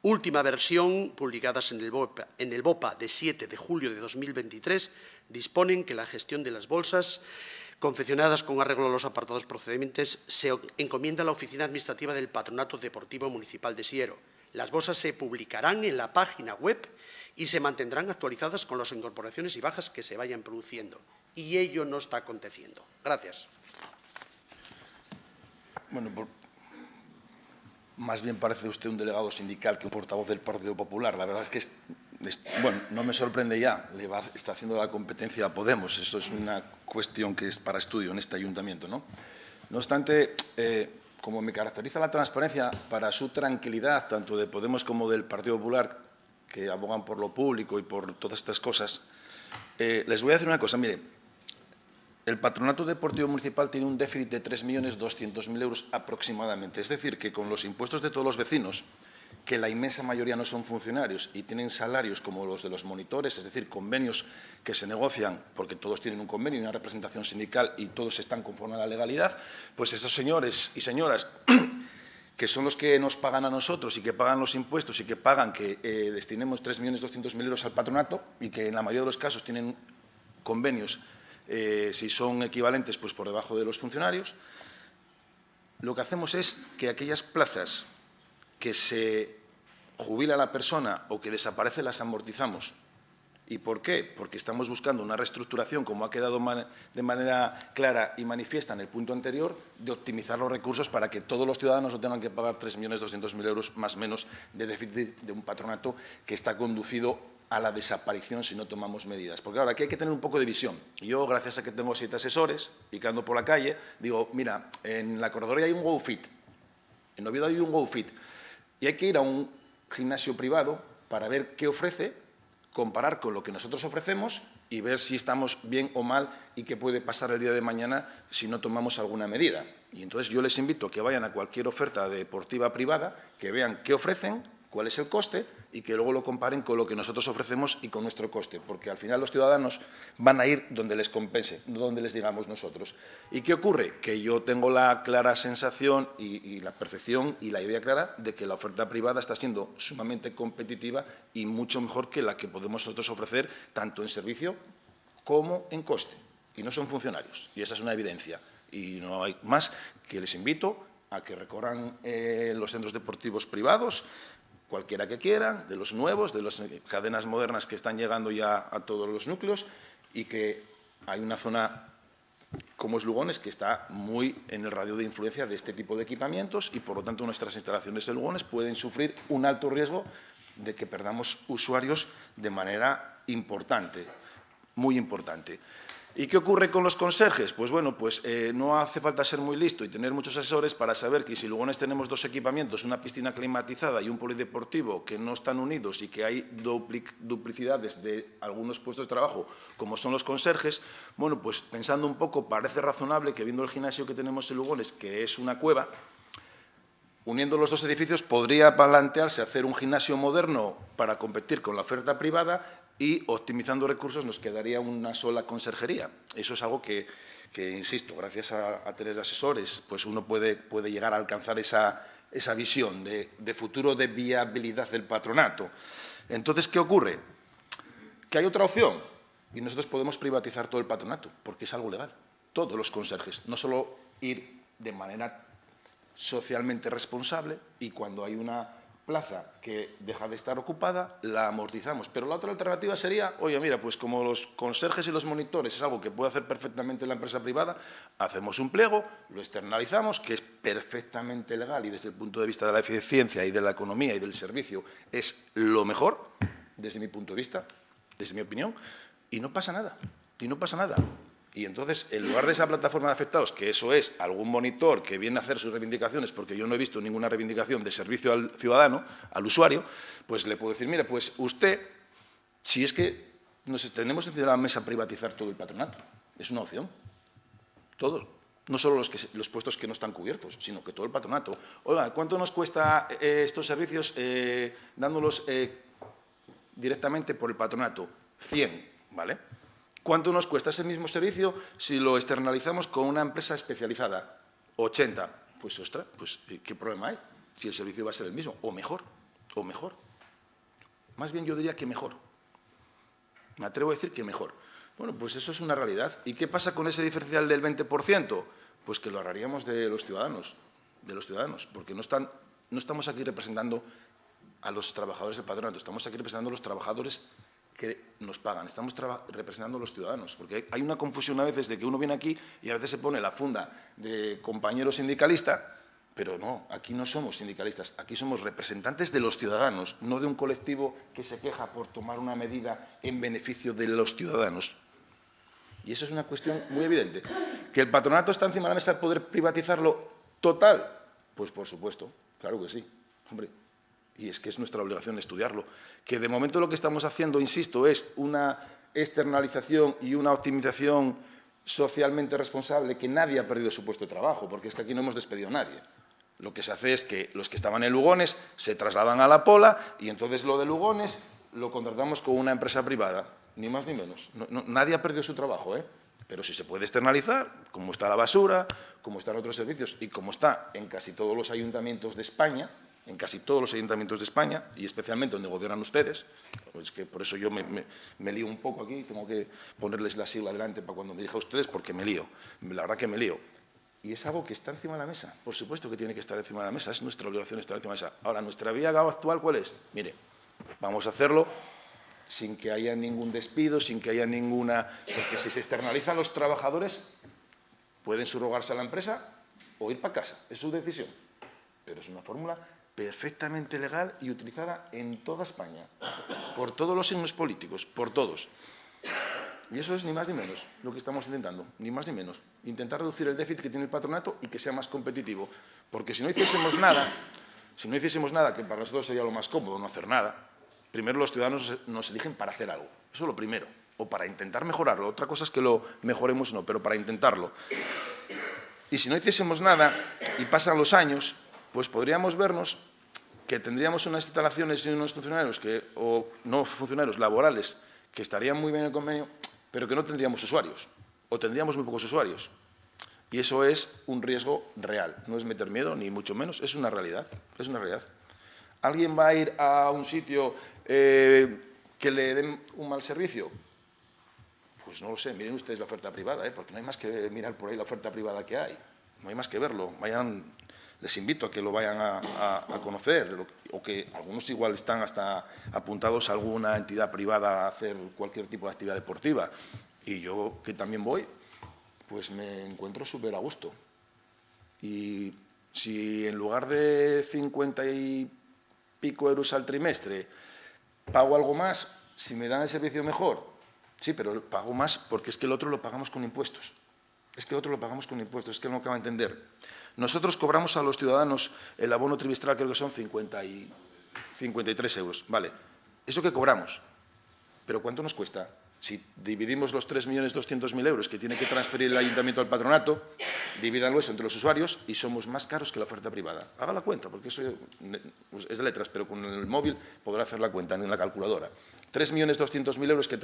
última versión, publicadas en el BOPA de 7 de julio de 2023, disponen que la gestión de las bolsas confeccionadas con arreglo a los apartados procedentes se encomienda a la Oficina Administrativa del Patronato Deportivo Municipal de Siero. Las bolsas se publicarán en la página web y se mantendrán actualizadas con las incorporaciones y bajas que se vayan produciendo. Y ello no está aconteciendo. Gracias. Bueno, más bien parece usted un delegado sindical que un portavoz del Partido Popular. La verdad es que bueno, no me sorprende ya, está haciendo la competencia a Podemos. Eso es una cuestión que es para estudio en este ayuntamiento, ¿no? No obstante, como me caracteriza la transparencia, para su tranquilidad, tanto de Podemos como del Partido Popular, que abogan por lo público y por todas estas cosas, les voy a decir una cosa. Mire, el Patronato Deportivo Municipal tiene un déficit de 3.200.000 euros aproximadamente. Es decir, que con los impuestos de todos los vecinos, que la inmensa mayoría no son funcionarios y tienen salarios como los de los monitores, es decir, convenios que se negocian porque todos tienen un convenio y una representación sindical y todos están conforme a la legalidad, pues esos señores y señoras que son los que nos pagan a nosotros y que pagan los impuestos y que pagan que destinemos 3.200.000 euros al patronato y que en la mayoría de los casos tienen convenios, si son equivalentes, pues por debajo de los funcionarios, lo que hacemos es que aquellas plazas que se jubila la persona o que desaparece las amortizamos. ¿Y por qué? Porque estamos buscando una reestructuración, como ha quedado de manera clara y manifiesta en el punto anterior, de optimizar los recursos para que todos los ciudadanos no tengan que pagar 3.200.000 euros más o menos de déficit de un patronato que está conducido a la desaparición si no tomamos medidas. Porque ahora aquí hay que tener un poco de visión. Yo, gracias a que tengo 7 asesores y que ando por la calle, digo, mira, en la corredoria hay un GoFit, en Oviedo hay un GoFit, y hay que ir a un gimnasio privado para ver qué ofrece, comparar con lo que nosotros ofrecemos y ver si estamos bien o mal y qué puede pasar el día de mañana si no tomamos alguna medida. Y entonces yo les invito a que vayan a cualquier oferta deportiva privada, que vean qué ofrecen, cuál es el coste y que luego lo comparen con lo que nosotros ofrecemos y con nuestro coste, porque al final los ciudadanos van a ir donde les compense, no donde les digamos nosotros. ¿Y qué ocurre? Que yo tengo la clara sensación y la percepción y la idea clara de que la oferta privada está siendo sumamente competitiva y mucho mejor que la que podemos nosotros ofrecer tanto en servicio como en coste. Y no son funcionarios, y esa es una evidencia. Y no hay más que les invito a que recorran los centros deportivos privados, cualquiera que quieran, de los nuevos, de las cadenas modernas que están llegando ya a todos los núcleos y que hay una zona como es Lugones que está muy en el radio de influencia de este tipo de equipamientos y, por lo tanto, nuestras instalaciones de Lugones pueden sufrir un alto riesgo de que perdamos usuarios de manera importante, muy importante. ¿Y qué ocurre con los conserjes? Pues bueno, no hace falta ser muy listo y tener muchos asesores para saber que si en Lugones tenemos 2 equipamientos, una piscina climatizada y un polideportivo que no están unidos y que hay duplicidades de algunos puestos de trabajo, como son los conserjes, bueno, pues pensando un poco, parece razonable que viendo el gimnasio que tenemos en Lugones, que es una cueva, uniendo los 2 edificios podría plantearse hacer un gimnasio moderno para competir con la oferta privada y optimizando recursos nos quedaría una sola conserjería. Eso es algo que insisto, gracias a tener asesores, pues uno puede llegar a alcanzar esa visión de futuro de viabilidad del patronato. Entonces, ¿qué ocurre? Que hay otra opción y nosotros podemos privatizar todo el patronato, porque es algo legal. Todos los conserjes, no solo ir de manera socialmente responsable y cuando hay una plaza que deja de estar ocupada, la amortizamos. Pero la otra alternativa sería, oye, mira, pues como los conserjes y los monitores es algo que puede hacer perfectamente la empresa privada, hacemos un pliego, lo externalizamos, que es perfectamente legal y desde el punto de vista de la eficiencia y de la economía y del servicio es lo mejor, desde mi punto de vista, desde mi opinión, y no pasa nada, y no pasa nada. Y entonces, en lugar de esa plataforma de afectados, que eso es algún monitor que viene a hacer sus reivindicaciones, porque yo no he visto ninguna reivindicación de servicio al ciudadano, al usuario, pues le puedo decir, mira, pues usted, si es que nos tenemos encima de la mesa privatizar todo el patronato, es una opción, todo, no solo los puestos que no están cubiertos, sino que todo el patronato. Oiga, ¿cuánto nos cuesta estos servicios dándolos directamente por el patronato? 100, ¿vale? ¿Cuánto nos cuesta ese mismo servicio si lo externalizamos con una empresa especializada? 80. Pues, ostras, pues, ¿qué problema hay? Si el servicio va a ser el mismo, o mejor, o mejor. Más bien yo diría que mejor. Me atrevo a decir que mejor. Bueno, pues eso es una realidad. ¿Y qué pasa con ese diferencial del 20%? Pues que lo ahorraríamos de los ciudadanos, porque no estamos aquí representando a los trabajadores del patronato, estamos aquí representando a los trabajadores que nos pagan, estamos representando a los ciudadanos, porque hay una confusión a veces de que uno viene aquí y a veces se pone la funda de compañero sindicalista, pero no, aquí no somos sindicalistas, aquí somos representantes de los ciudadanos, no de un colectivo que se queja por tomar una medida en beneficio de los ciudadanos. Y eso es una cuestión muy evidente. ¿Que el patronato está encima de la mesa de poder privatizarlo total? Pues por supuesto, claro que sí, hombre. Y es que es nuestra obligación estudiarlo, que de momento lo que estamos haciendo, insisto, es una externalización y una optimización socialmente responsable, que nadie ha perdido su puesto de trabajo, porque es que aquí no hemos despedido a nadie. Lo que se hace es que los que estaban en Lugones se trasladan a La Pola y entonces lo de Lugones lo contratamos con una empresa privada, ni más ni menos. Nadie ha perdido su trabajo, ¿eh? Pero si se puede externalizar, como está la basura, como están otros servicios y como está en casi todos los ayuntamientos de España, y especialmente donde gobiernan ustedes, es que por eso yo me lío un poco aquí, tengo que ponerles la sigla delante para cuando me dirija a ustedes, porque me lío, la verdad que me lío. Y es algo que está encima de la mesa, por supuesto que tiene que estar encima de la mesa, es nuestra obligación estar encima de la mesa. Ahora, ¿nuestra vía actual cuál es? Mire, vamos a hacerlo sin que haya ningún despido, sin que haya ninguna... Porque si se externalizan los trabajadores, pueden subrogarse a la empresa o ir para casa, es su decisión. Pero es una fórmula perfectamente legal y utilizada en toda España, por todos los signos políticos, por todos. Y eso es ni más ni menos lo que estamos intentando, ni más ni menos. Intentar reducir el déficit que tiene el patronato y que sea más competitivo. Porque si no hiciésemos nada, que para nosotros sería lo más cómodo, no hacer nada, primero los ciudadanos nos eligen para hacer algo. Eso es lo primero. O para intentar mejorarlo. Otra cosa es que lo mejoremos no, pero para intentarlo. Y si no hiciésemos nada y pasan los años, pues podríamos vernos que tendríamos unas instalaciones y unos funcionarios o no funcionarios laborales que estarían muy bien en el convenio, pero que no tendríamos usuarios, o tendríamos muy pocos usuarios. Y eso es un riesgo real, no es meter miedo, ni mucho menos, es una realidad, es una realidad. ¿Alguien va a ir a un sitio que le den un mal servicio? Pues no lo sé, miren ustedes la oferta privada, porque no hay más que mirar por ahí la oferta privada que hay, no hay más que verlo, les invito a que lo vayan a conocer, o que algunos igual están hasta apuntados a alguna entidad privada a hacer cualquier tipo de actividad deportiva. Y yo, que también voy, pues me encuentro súper a gusto. Y si en lugar de 50 y pico euros al trimestre pago algo más, si me dan el servicio mejor, sí, pero pago más porque es que el otro lo pagamos con impuestos. Es que no acaba de entender. Nosotros cobramos a los ciudadanos el abono trimestral, creo que son 53 euros. Vale, eso que cobramos, pero ¿cuánto nos cuesta? Si dividimos los 3.200.000 euros que tiene que transferir el ayuntamiento al patronato, divídanlo eso entre los usuarios y somos más caros que la oferta privada. Haga la cuenta, porque eso es de letras, pero con el móvil podrá hacer la cuenta en la calculadora. 3.200.000 euros que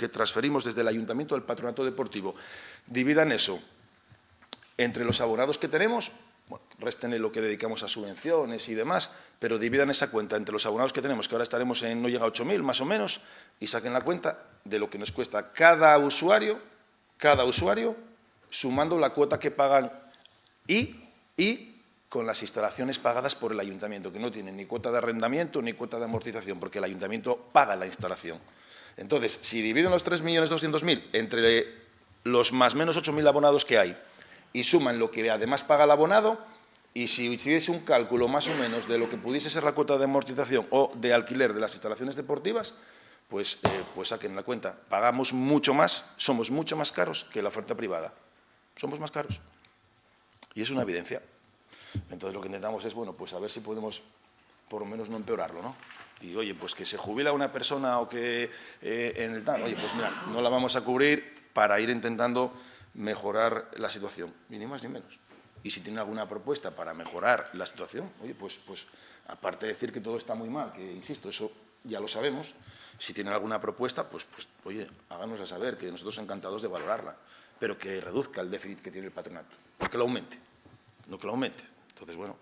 transferimos desde el ayuntamiento al patronato deportivo. Dividan eso entre los abonados que tenemos, bueno, resten lo que dedicamos a subvenciones y demás, pero dividan esa cuenta entre los abonados que tenemos, que ahora estaremos en, no llega a 8.000 más o menos, y saquen la cuenta de lo que nos cuesta cada usuario, sumando la cuota que pagan y con las instalaciones pagadas por el ayuntamiento, que no tienen ni cuota de arrendamiento ni cuota de amortización, porque el ayuntamiento paga la instalación. Entonces, si dividen los 3.200.000 entre los más menos 8.000 abonados que hay y suman lo que además paga el abonado, y si hiciese un cálculo más o menos de lo que pudiese ser la cuota de amortización o de alquiler de las instalaciones deportivas, pues saquen la cuenta. Pagamos mucho más, somos mucho más caros que la oferta privada. Somos más caros. Y es una evidencia. Entonces, lo que intentamos es, bueno, pues a ver si podemos por lo menos no empeorarlo, ¿no? Y, oye, pues que se jubila una persona o que en el tal, oye, pues mira, no la vamos a cubrir para ir intentando mejorar la situación, ni más ni menos. Y si tiene alguna propuesta para mejorar la situación, oye, pues aparte de decir que todo está muy mal, que, insisto, eso ya lo sabemos, si tienen alguna propuesta, pues oye, háganosla saber, que nosotros encantados de valorarla, pero que reduzca el déficit que tiene el patronato, no que lo aumente, no que lo aumente. Entonces, bueno,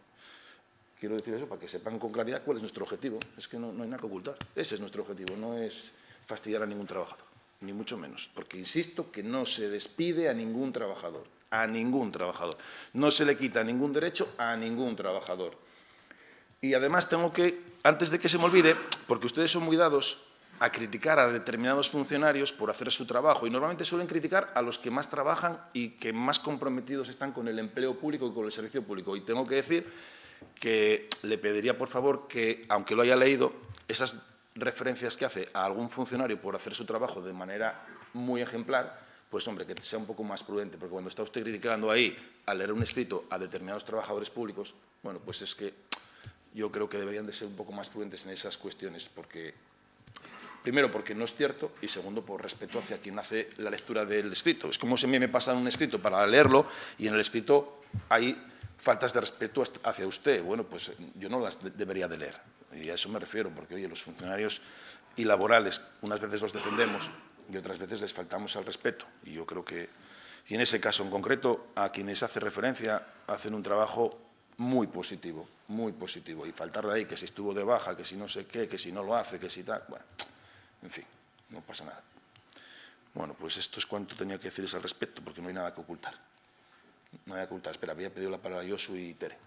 quiero decir eso para que sepan con claridad cuál es nuestro objetivo. Es que no hay nada que ocultar. Ese es nuestro objetivo, no es fastidiar a ningún trabajador, ni mucho menos. Porque insisto que no se despide a ningún trabajador, No se le quita ningún derecho a ningún trabajador. Y además tengo que, antes de que se me olvide, porque ustedes son muy dados a criticar a determinados funcionarios por hacer su trabajo, y normalmente suelen criticar a los que más trabajan y que más comprometidos están con el empleo público y con el servicio público. Y tengo que decir que le pediría, por favor, que, aunque lo haya leído, esas referencias que hace a algún funcionario por hacer su trabajo de manera muy ejemplar, pues, hombre, que sea un poco más prudente, porque cuando está usted criticando ahí, al leer un escrito a determinados trabajadores públicos, bueno, pues es que yo creo que deberían de ser un poco más prudentes en esas cuestiones, porque, primero, porque no es cierto, y segundo, por respeto hacia quien hace la lectura del escrito. Es como si a mí me pasan un escrito para leerlo y en el escrito hay faltas de respeto hacia usted. Bueno, pues yo no las debería de leer. Y a eso me refiero, porque, oye, los funcionarios y laborales unas veces los defendemos y otras veces les faltamos al respeto. Y yo creo que, y en ese caso en concreto, a quienes hace referencia hacen un trabajo muy positivo, muy positivo. Y faltar de ahí que si estuvo de baja, que si no sé qué, que si no lo hace, que si tal, bueno, en fin, no pasa nada. Bueno, pues esto es cuanto tenía que decirles al respecto, porque no hay nada que ocultar. No hay nada que ocultar. Espera, había pedido la palabra Josu y Tere.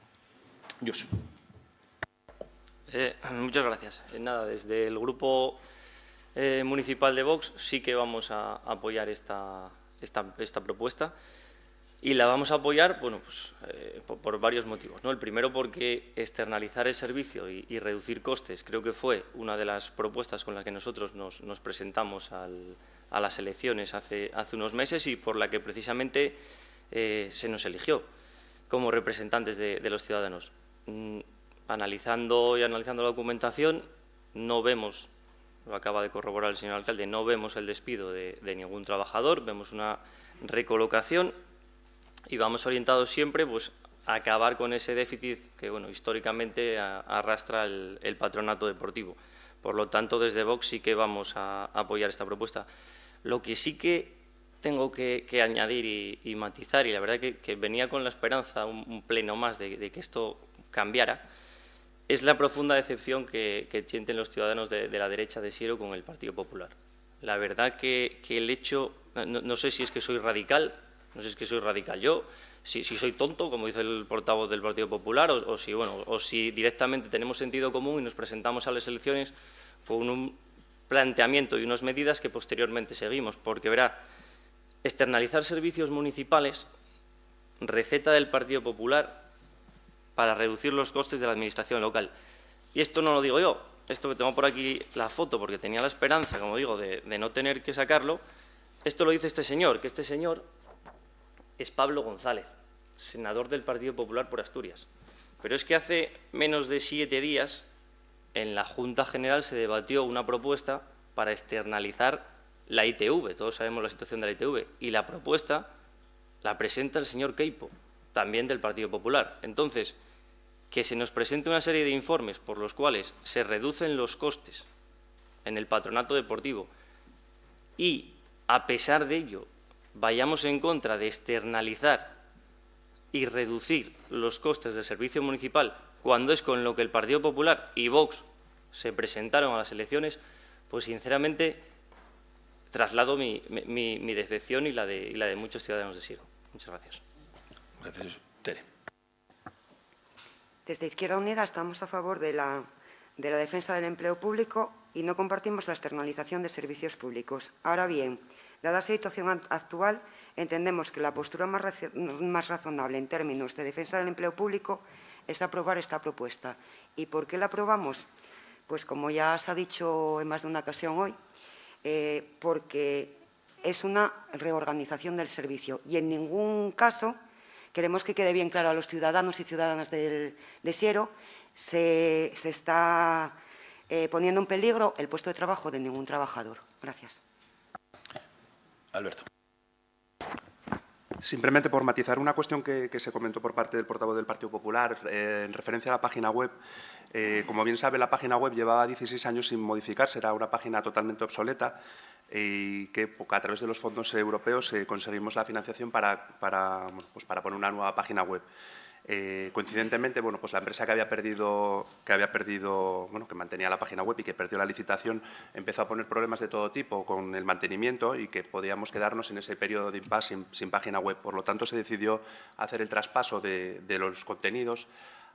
Josu. Muchas gracias. Nada, desde el Grupo Municipal de Vox sí que vamos a apoyar esta propuesta. Y la vamos a apoyar, bueno, pues, por varios motivos, ¿no? El primero, porque externalizar el servicio y reducir costes creo que fue una de las propuestas con las que nosotros nos presentamos a las elecciones hace unos meses y por la que precisamente se nos eligió como representantes de los ciudadanos. Analizando la documentación, no vemos, lo acaba de corroborar el señor alcalde, no vemos el despido de ningún trabajador, vemos una recolocación. Y vamos orientados siempre, pues, a acabar con ese déficit que, bueno, históricamente arrastra el patronato deportivo. Por lo tanto, desde Vox sí que vamos a apoyar esta propuesta. Lo que sí que tengo que añadir y matizar, y la verdad que venía con la esperanza un pleno más de que esto cambiara, es la profunda decepción que sienten los ciudadanos de la derecha de Siero con el Partido Popular. La verdad que el hecho, no sé si es que soy radical, no sé si es que soy radical yo, si soy tonto, como dice el portavoz del Partido Popular, o si directamente tenemos sentido común y nos presentamos a las elecciones con un planteamiento y unas medidas que posteriormente seguimos. Porque, verá, externalizar servicios municipales, receta del Partido Popular para reducir los costes de la administración local. Y esto no lo digo yo, esto que tengo por aquí la foto, porque tenía la esperanza, como digo, de no tener que sacarlo, esto lo dice este señor, que este señor es Pablo González, senador del Partido Popular por Asturias. Pero es que hace menos de 7 días en la Junta General se debatió una propuesta para externalizar la ITV. Todos sabemos la situación de la ITV. Y la propuesta la presenta el señor Queipo, también del Partido Popular. Entonces, que se nos presente una serie de informes por los cuales se reducen los costes en el patronato deportivo y, a pesar de ello, vayamos en contra de externalizar y reducir los costes del servicio municipal, cuando es con lo que el Partido Popular y Vox se presentaron a las elecciones, pues sinceramente traslado mi decepción y la de muchos ciudadanos de Siero. Muchas gracias. Gracias. Tere. Desde Izquierda Unida estamos a favor de la defensa del empleo público y no compartimos la externalización de servicios públicos. Ahora bien, dada la situación actual, entendemos que la postura más razonable en términos de defensa del empleo público es aprobar esta propuesta. ¿Y por qué la aprobamos? Pues como ya se ha dicho en más de una ocasión hoy, porque es una reorganización del servicio y en ningún caso, queremos que quede bien claro a los ciudadanos y ciudadanas de Siero, se está poniendo en peligro el puesto de trabajo de ningún trabajador. Gracias. Alberto. Simplemente por matizar una cuestión que se comentó por parte del portavoz del Partido Popular en referencia a la página web. Como bien sabe, la página web llevaba 16 años sin modificarse, era una página totalmente obsoleta y que a través de los fondos europeos conseguimos la financiación para poner una nueva página web. Coincidentemente, pues la empresa que mantenía la página web y que perdió la licitación empezó a poner problemas de todo tipo con el mantenimiento y que podíamos quedarnos en ese periodo de impasse sin página web. Por lo tanto, se decidió hacer el traspaso de los contenidos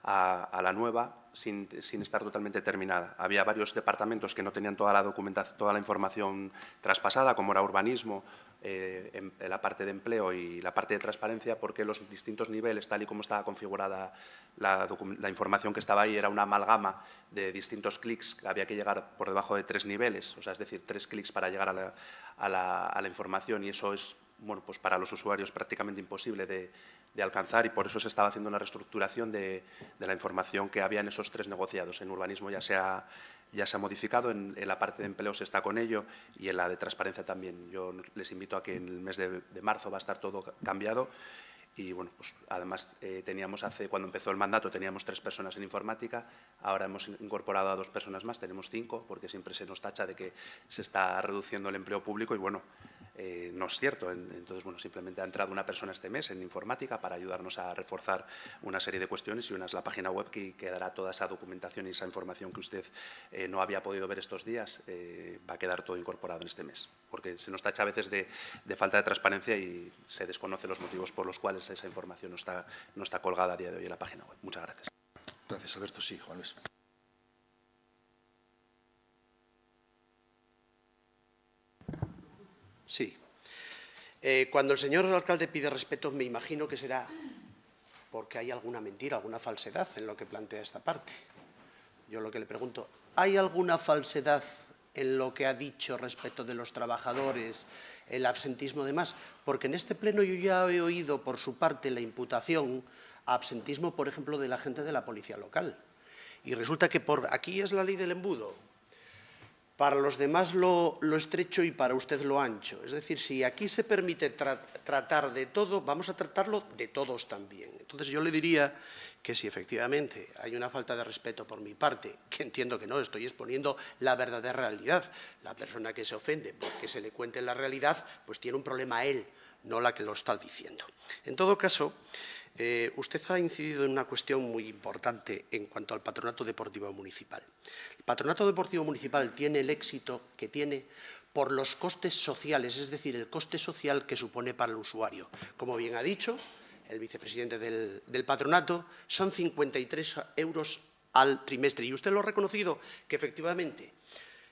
a la nueva sin estar totalmente terminada. Había varios departamentos que no tenían toda la documentación, toda la información traspasada, como era urbanismo, en la parte de empleo y la parte de transparencia, porque los distintos niveles, tal y como estaba configurada la información que estaba ahí, era una amalgama de distintos clics, había que llegar por debajo de 3 niveles, o sea, es decir, 3 clics para llegar a la información, y eso es, pues para los usuarios prácticamente imposible de alcanzar, y por eso se estaba haciendo una reestructuración de la información que había en esos 3 negociados. En urbanismo ya se ha modificado, en la parte de empleo se está con ello y en la de transparencia también. Yo les invito a que en el mes de marzo va a estar todo cambiado. Y bueno, pues además cuando empezó el mandato teníamos 3 personas en informática, ahora hemos incorporado a 2 personas más, tenemos 5, porque siempre se nos tacha de que se está reduciendo el empleo público y bueno, no es cierto. Entonces, bueno, simplemente ha entrado una persona este mes en informática para ayudarnos a reforzar una serie de cuestiones, y una es la página web, que dará toda esa documentación y esa información que usted no había podido ver estos días, va a quedar todo incorporado en este mes, porque se nos tacha a veces de falta de transparencia y se desconocen los motivos por los cuales esa información no está colgada a día de hoy en la página web. Muchas gracias. Gracias, Alberto. Sí, Juan Luis. Sí. Cuando el señor alcalde pide respeto, me imagino que será porque hay alguna mentira, alguna falsedad en lo que plantea esta parte. Yo lo que le pregunto, ¿hay alguna falsedad en lo que ha dicho respecto de los trabajadores, el absentismo y demás? Porque en este pleno yo ya he oído por su parte la imputación a absentismo, por ejemplo, de la gente de la policía local. Y resulta que aquí es la ley del embudo. Para los demás lo estrecho y para usted lo ancho. Es decir, si aquí se permite tratar de todo, vamos a tratarlo de todos también. Entonces yo le diría que si efectivamente hay una falta de respeto por mi parte, que entiendo que no, estoy exponiendo la verdadera realidad. La persona que se ofende porque se le cuente la realidad, pues tiene un problema él, no la que lo está diciendo. En todo caso, usted ha incidido en una cuestión muy importante en cuanto al Patronato Deportivo Municipal. El Patronato Deportivo Municipal tiene el éxito que tiene por los costes sociales, es decir, el coste social que supone para el usuario. Como bien ha dicho el vicepresidente del patronato, son 53 euros al trimestre. Y usted lo ha reconocido que efectivamente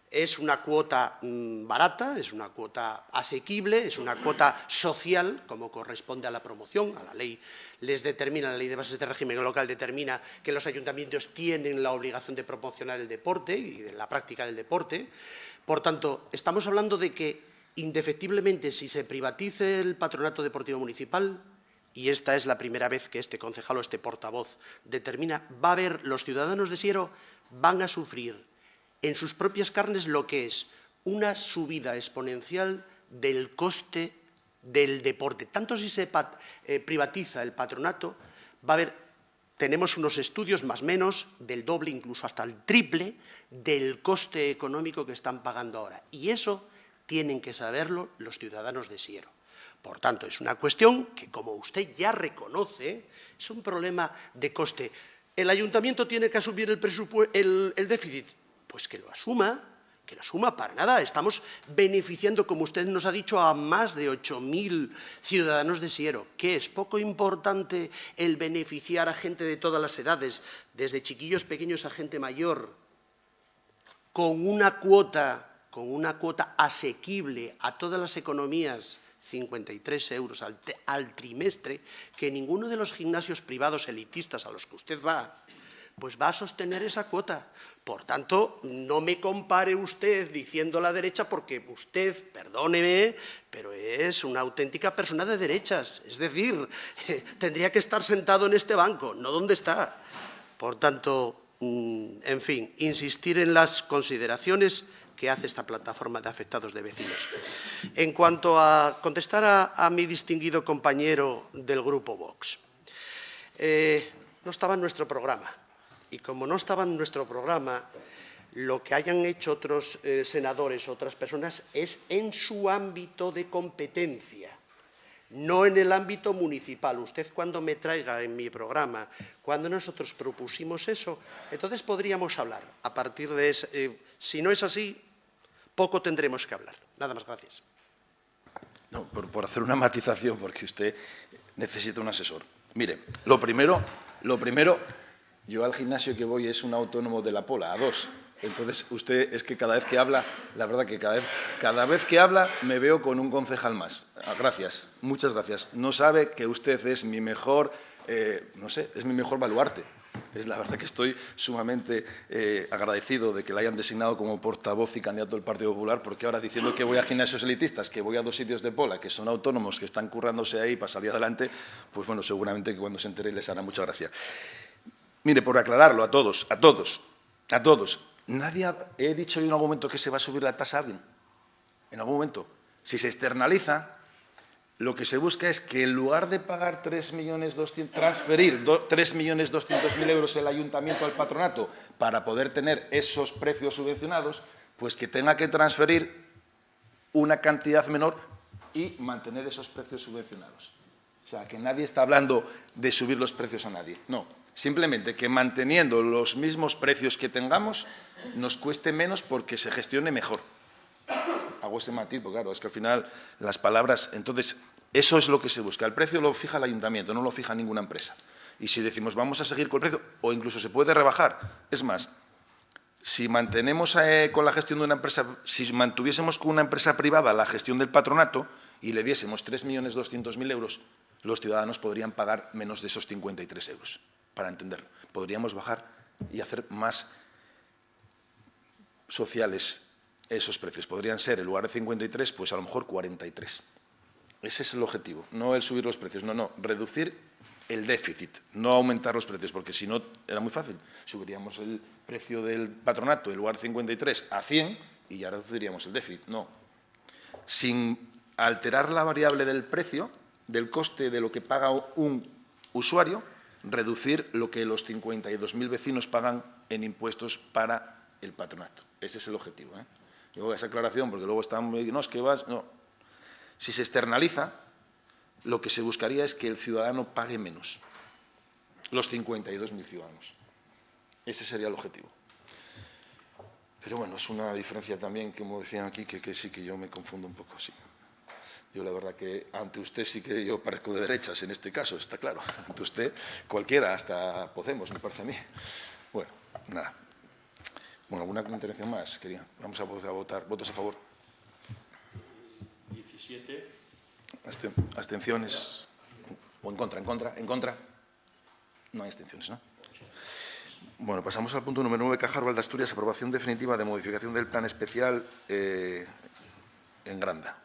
es una cuota barata, es una cuota asequible, es una cuota social, como corresponde a la promoción, a la ley. La ley de bases de régimen local determina que los ayuntamientos tienen la obligación de promocionar el deporte y de la práctica del deporte. Por tanto, estamos hablando de que, indefectiblemente, si se privatice el Patronato Deportivo Municipal, y esta es la primera vez que este concejal o este portavoz determina, los ciudadanos de Siero van a sufrir en sus propias carnes lo que es una subida exponencial del coste del deporte. Tanto si se privatiza el patronato, tenemos unos estudios más o menos del doble, incluso hasta el triple, del coste económico que están pagando ahora. Y eso tienen que saberlo los ciudadanos de Siero. Por tanto, es una cuestión que, como usted ya reconoce, es un problema de coste. ¿El ayuntamiento tiene que asumir el déficit? Pues que lo asuma que no suma para nada. Estamos beneficiando, como usted nos ha dicho, a más de 8.000 ciudadanos de Siero. ¿Qué es? Poco importante el beneficiar a gente de todas las edades, desde chiquillos pequeños a gente mayor, con una cuota asequible a todas las economías, 53 euros al trimestre, que ninguno de los gimnasios privados elitistas a los que usted va, pues va a sostener esa cuota. Por tanto, no me compare usted diciendo la derecha, porque usted, perdóneme, pero es una auténtica persona de derechas. Es decir, tendría que estar sentado en este banco, no donde está. Por tanto, en fin, insistir en las consideraciones que hace esta plataforma de afectados de vecinos. En cuanto a contestar a mi distinguido compañero del Grupo Vox, no estaba en nuestro programa. Y como no estaba en nuestro programa, lo que hayan hecho otros senadores, otras personas, es en su ámbito de competencia, no en el ámbito municipal. Usted, cuando me traiga en mi programa, cuando nosotros propusimos eso, entonces podríamos hablar. A partir de ese, si no es así, poco tendremos que hablar. Nada más, gracias. No, por hacer una matización, porque usted necesita un asesor. Mire, lo primero, yo al gimnasio que voy es un autónomo de la Pola, a 2. Entonces, usted es que cada vez que habla, la verdad que cada vez que habla me veo con un concejal más. Gracias, muchas gracias. No sabe que usted es mi mejor, no sé, es mi mejor baluarte. Es la verdad que estoy sumamente agradecido de que la hayan designado como portavoz y candidato del Partido Popular, porque ahora diciendo que voy a gimnasios elitistas, que voy a 2 sitios de Pola, que son autónomos, que están currándose ahí para salir adelante, pues bueno, seguramente que cuando se entere les hará mucha gracia. Mire, por aclararlo a todos, nadie he dicho yo en algún momento que se va a subir la tasa a alguien. En algún momento. Si se externaliza, lo que se busca es que en lugar de pagar transferir 3.200.000 euros el ayuntamiento al patronato para poder tener esos precios subvencionados, pues que tenga que transferir una cantidad menor y mantener esos precios subvencionados. O sea, que nadie está hablando de subir los precios a nadie. No, simplemente que manteniendo los mismos precios que tengamos nos cueste menos porque se gestione mejor. Hago ese matiz, porque claro, es que al final las palabras... Entonces, eso es lo que se busca. El precio lo fija el ayuntamiento, no lo fija ninguna empresa. Y si decimos vamos a seguir con el precio, o incluso se puede rebajar. Es más, si mantenemos con la gestión de una empresa, si mantuviésemos con una empresa privada la gestión del patronato y le diésemos 3.200.000 euros, los ciudadanos podrían pagar menos de esos 53 euros, para entenderlo. Podríamos bajar y hacer más sociales esos precios. Podrían ser, en lugar de 53, pues a lo mejor 43. Ese es el objetivo, no el subir los precios, no, reducir el déficit, no aumentar los precios, porque si no, era muy fácil. Subiríamos el precio del patronato, en lugar de 53, a 100 y ya reduciríamos el déficit. No. Sin alterar la variable del precio, del coste de lo que paga un usuario, reducir lo que los 52.000 vecinos pagan en impuestos para el patronato. Ese es el objetivo. Digo esa aclaración, porque luego están muy... No, es que vas... No. Si se externaliza, lo que se buscaría es que el ciudadano pague menos. Los 52.000 ciudadanos. Ese sería el objetivo. Pero bueno, es una diferencia también, como decían aquí, que sí que yo me confundo un poco, sí. Yo la verdad que ante usted sí que yo parezco de derechas en este caso, está claro. Ante usted, cualquiera, hasta Podemos, me parece a mí. Bueno, nada. Bueno, ¿alguna intervención más? Vamos a votar. ¿Votos a favor? 17. Abstenciones. ¿O en contra? ¿En contra? No hay abstenciones, ¿no? Bueno, pasamos al punto número 9, Cajar Val de Asturias, aprobación definitiva de modificación del plan especial en Granda.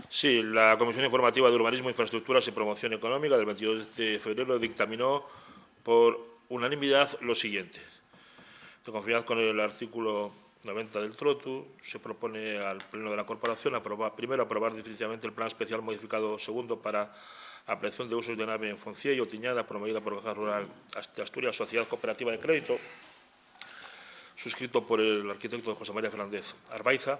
Sí, la Comisión Informativa de Urbanismo, Infraestructuras y Promoción Económica del 22 de febrero dictaminó por unanimidad lo siguiente. De conformidad con el artículo 90 del TROTU, se propone al Pleno de la Corporación primero aprobar definitivamente el plan especial modificado segundo para ampliación de usos de nave en Foncía y Otiñada, promovida por Caja Rural de Asturias, Sociedad Cooperativa de Crédito, suscrito por el arquitecto José María Fernández Arbaiza.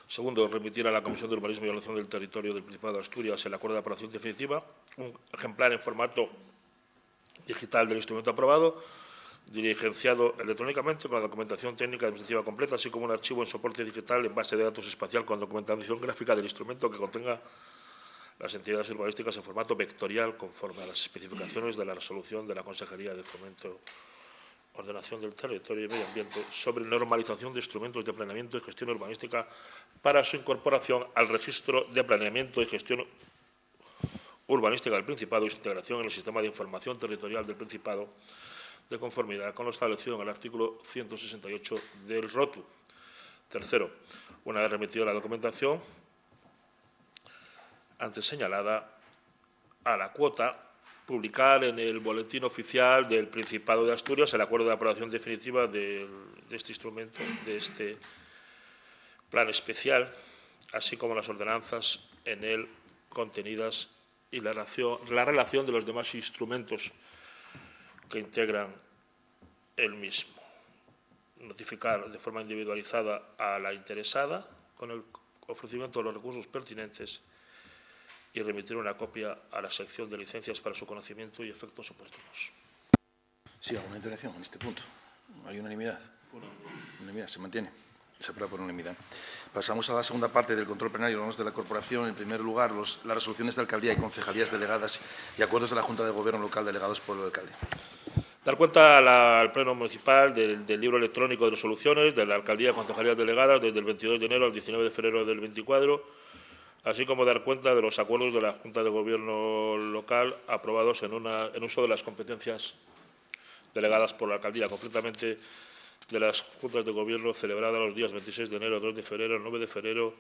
Segundo, remitir a la Comisión de Urbanismo y Ordenación del Territorio del Principado de Asturias el acuerdo de aprobación definitiva, un ejemplar en formato digital del instrumento aprobado. diligenciado electrónicamente con la documentación técnica administrativa completa, así como un archivo en soporte digital en base de datos espacial con documentación gráfica del instrumento que contenga las entidades urbanísticas en formato vectorial conforme a las especificaciones de la resolución de la Consejería de Fomento, Ordenación del Territorio y Medio Ambiente sobre normalización de instrumentos de planeamiento y gestión urbanística para su incorporación al registro de planeamiento y gestión urbanística del Principado y su integración en el sistema de información territorial del Principado de conformidad con lo establecido en el artículo 168 del ROTU. Tercero, una vez remitida la documentación antes señalada, a la cuota, publicar en el Boletín Oficial del Principado de Asturias el acuerdo de aprobación definitiva de este instrumento, de este plan especial, así como las ordenanzas en él contenidas y la relación de los demás instrumentos que integran el mismo. Notificar de forma individualizada a la interesada con el ofrecimiento de los recursos pertinentes y remitir una copia a la sección de licencias para su conocimiento y efectos oportunos. Sí, alguna intervención en este punto. ¿Hay unanimidad? Unanimidad, se mantiene. Se aprueba por unanimidad. Pasamos a la segunda parte del control plenario de la Corporación. En primer lugar, las resoluciones de alcaldía y concejalías delegadas y acuerdos de la Junta de Gobierno local delegados por el alcalde. Dar cuenta al Pleno Municipal del libro electrónico de resoluciones de la alcaldía y concejalías delegadas desde el 22 de enero al 19 de febrero del 24, así como dar cuenta de los acuerdos de la Junta de Gobierno local aprobados en uso de las competencias delegadas por la alcaldía, concretamente de las Juntas de Gobierno celebradas los días 26 de enero, 2 de febrero, 9 de febrero,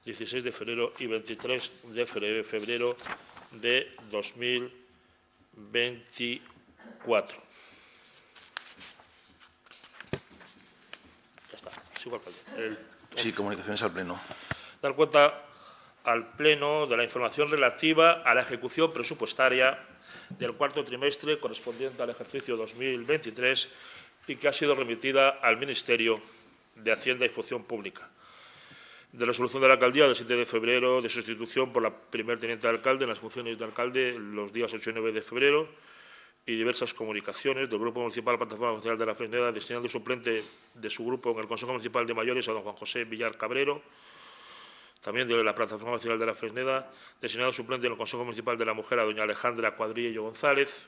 16 de febrero y 23 de febrero de 2024. Ya está. Sigo, alcalde. Sí, comunicaciones al Pleno. Dar cuenta al Pleno de la información relativa a la ejecución presupuestaria del cuarto trimestre correspondiente al ejercicio 2023 y que ha sido remitida al Ministerio de Hacienda y Función Pública. De resolución de la alcaldía del 7 de febrero de sustitución por la primer teniente de alcalde en las funciones de alcalde los días 8 y 9 de febrero y diversas comunicaciones del Grupo Municipal Plataforma Nacional de la Fresneda destinando suplente de su grupo en el Consejo Municipal de Mayores a don Juan José Villar Cabrero. También de la Plataforma Nacional de la Fresneda, designado suplente en el Consejo Municipal de la Mujer a doña Alejandra Cuadrillo González,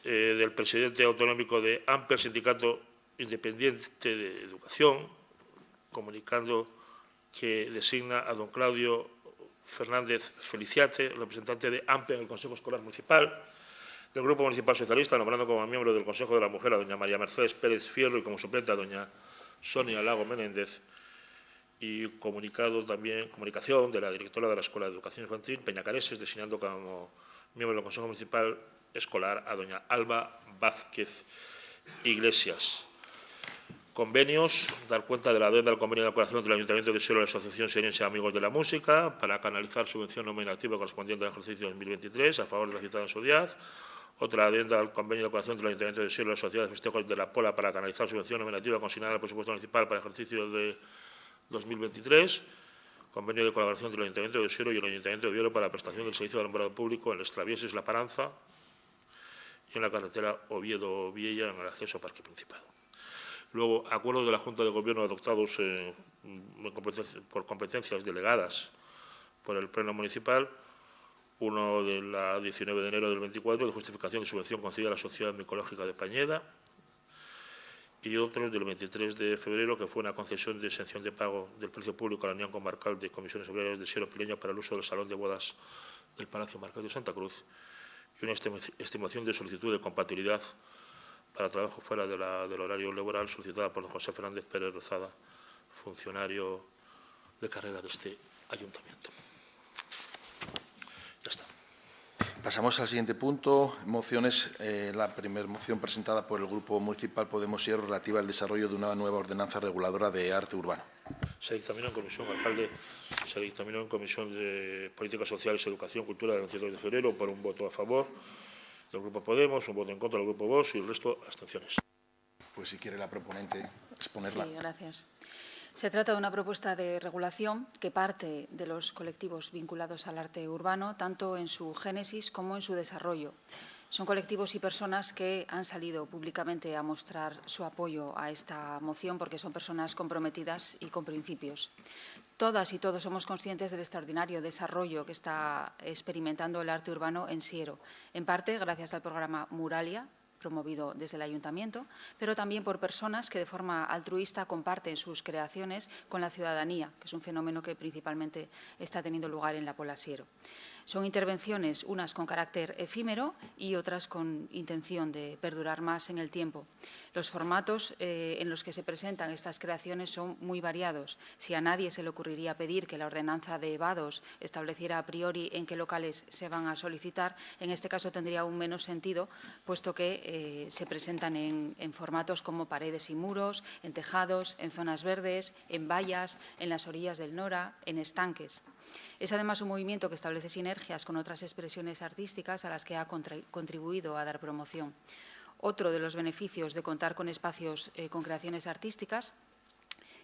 del presidente autonómico de AMPE, el Sindicato Independiente de Educación, comunicando que designa a don Claudio Fernández Feliciate, representante de AMPE en el Consejo Escolar Municipal, del Grupo Municipal Socialista, nombrando como miembro del Consejo de la Mujer a doña María Mercedes Pérez Fierro y como suplente a doña Sonia Lago Menéndez, y comunicación de la directora de la Escuela de Educación Infantil, Peñacareses, designando como miembro del Consejo Municipal Escolar a doña Alba Vázquez Iglesias. Convenios, dar cuenta de la adenda al convenio de colaboración entre el Ayuntamiento de Siero y la Asociación Sierense Amigos de la Música para canalizar subvención nominativa correspondiente al ejercicio 2023 a favor de la citada en su día. Otra adenda al convenio de colaboración entre el Ayuntamiento de Siero y la Sociedad de Festejos de la Pola para canalizar subvención nominativa consignada al presupuesto municipal para el ejercicio de 2023, convenio de colaboración entre el Ayuntamiento de Siero y el Ayuntamiento de Oviedo para la prestación del servicio de alumbrado público en el Estravieses La Paranza y en la carretera Oviedo-Viella en el acceso a Parque Principado. Luego, acuerdos de la Junta de Gobierno adoptados por competencias delegadas por el Pleno Municipal, uno de la 19 de enero del 24, de justificación de subvención concedida a la Sociedad Micológica de Pañeda, y otros del 23 de febrero, que fue una concesión de exención de pago del precio público a la Unión Comarcal de Comisiones Obreradas de Siero Pileño para el uso del Salón de Bodas del Palacio Marqués de Santa Cruz y una estimación de solicitud de compatibilidad para trabajo fuera del horario laboral solicitada por don José Fernández Pérez Rozada, funcionario de carrera de este ayuntamiento. Ya está. Pasamos al siguiente punto. Mociones. La primera moción presentada por el Grupo Municipal Podemos Siero relativa al desarrollo de una nueva ordenanza reguladora de arte urbano. Se dictaminó en comisión, alcalde, se dictaminó en comisión de Políticas Sociales, Educación, Cultura, del 22 de febrero por un voto a favor del Grupo Podemos, un voto en contra del Grupo Vox y el resto abstenciones. Pues si quiere la proponente exponerla. Sí, gracias. Se trata de una propuesta de regulación que parte de los colectivos vinculados al arte urbano, tanto en su génesis como en su desarrollo. Son colectivos y personas que han salido públicamente a mostrar su apoyo a esta moción porque son personas comprometidas y con principios. Todas y todos somos conscientes del extraordinario desarrollo que está experimentando el arte urbano en Siero, en parte gracias al programa Muralia, promovido desde el Ayuntamiento, pero también por personas que de forma altruista comparten sus creaciones con la ciudadanía, que es un fenómeno que principalmente está teniendo lugar en la Pola Siero. Son intervenciones, unas con carácter efímero y otras con intención de perdurar más en el tiempo. Los formatos en los que se presentan estas creaciones son muy variados. Si a nadie se le ocurriría pedir que la ordenanza de Vados estableciera a priori en qué locales se van a solicitar, en este caso tendría aún menos sentido, puesto que se presentan en formatos como paredes y muros, en tejados, en zonas verdes, en vallas, en las orillas del Nora, en estanques. Es además un movimiento que establece sinergias con otras expresiones artísticas a las que ha contribuido a dar promoción. Otro de los beneficios de contar con espacios con creaciones artísticas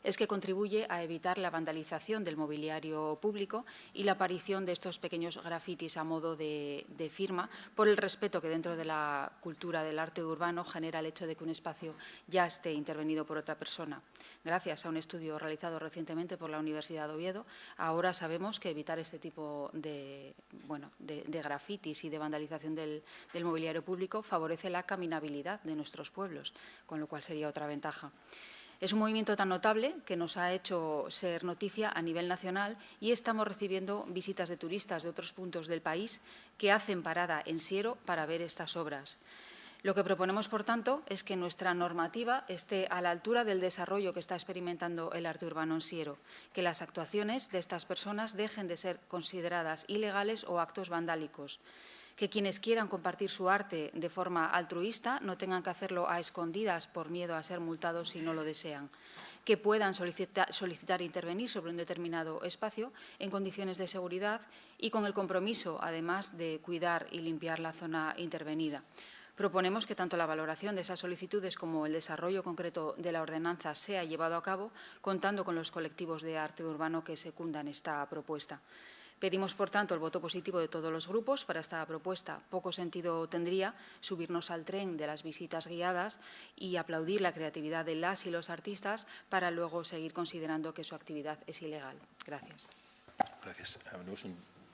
es que contribuye a evitar la vandalización del mobiliario público y la aparición de estos pequeños grafitis a modo de firma por el respeto que dentro de la cultura del arte urbano genera el hecho de que un espacio ya esté intervenido por otra persona. Gracias a un estudio realizado recientemente por la Universidad de Oviedo, ahora sabemos que evitar este tipo de grafitis y de vandalización del mobiliario público favorece la caminabilidad de nuestros pueblos, con lo cual sería otra ventaja. Es un movimiento tan notable que nos ha hecho ser noticia a nivel nacional y estamos recibiendo visitas de turistas de otros puntos del país que hacen parada en Siero para ver estas obras. Lo que proponemos, por tanto, es que nuestra normativa esté a la altura del desarrollo que está experimentando el arte urbano en Siero, que las actuaciones de estas personas dejen de ser consideradas ilegales o actos vandálicos, que quienes quieran compartir su arte de forma altruista no tengan que hacerlo a escondidas por miedo a ser multados si no lo desean, que puedan solicitar intervenir sobre un determinado espacio en condiciones de seguridad y con el compromiso, además, de cuidar y limpiar la zona intervenida. Proponemos que tanto la valoración de esas solicitudes como el desarrollo concreto de la ordenanza sea llevado a cabo contando con los colectivos de arte urbano que secundan esta propuesta. Pedimos, por tanto, el voto positivo de todos los grupos para esta propuesta. Poco sentido tendría subirnos al tren de las visitas guiadas y aplaudir la creatividad de las y los artistas para luego seguir considerando que su actividad es ilegal. Gracias. Gracias. Abrimos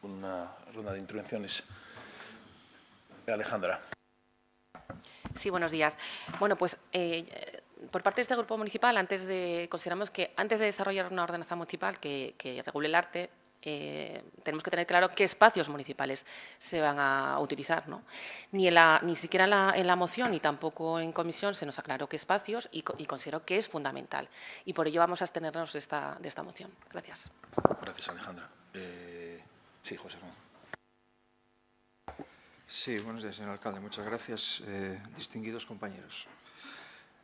una ronda de intervenciones. Alejandra. Sí, buenos días. Bueno, pues por parte de este grupo municipal, consideramos que antes de desarrollar una ordenanza municipal que regule el arte, tenemos que tener claro qué espacios municipales se van a utilizar, ¿no? Ni siquiera en la moción ni tampoco en comisión se nos aclaró qué espacios y considero que es fundamental. Y por ello vamos a abstenernos de esta moción. Gracias. Gracias, Alejandra. Sí, José Ramón. Sí, buenos días, señor alcalde. Muchas gracias, distinguidos compañeros.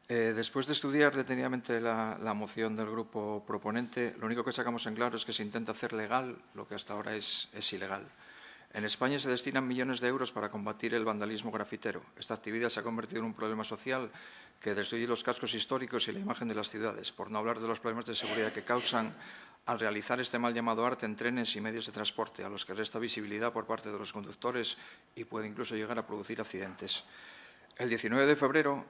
Después de estudiar detenidamente la moción del grupo proponente, lo único que sacamos en claro es que se intenta hacer legal lo que hasta ahora es ilegal. En España se destinan millones de euros para combatir el vandalismo grafitero. Esta actividad se ha convertido en un problema social que destruye los cascos históricos y la imagen de las ciudades, por no hablar de los problemas de seguridad que causan al realizar este mal llamado arte en trenes y medios de transporte, a los que resta visibilidad por parte de los conductores y puede incluso llegar a producir accidentes. El 19 de febrero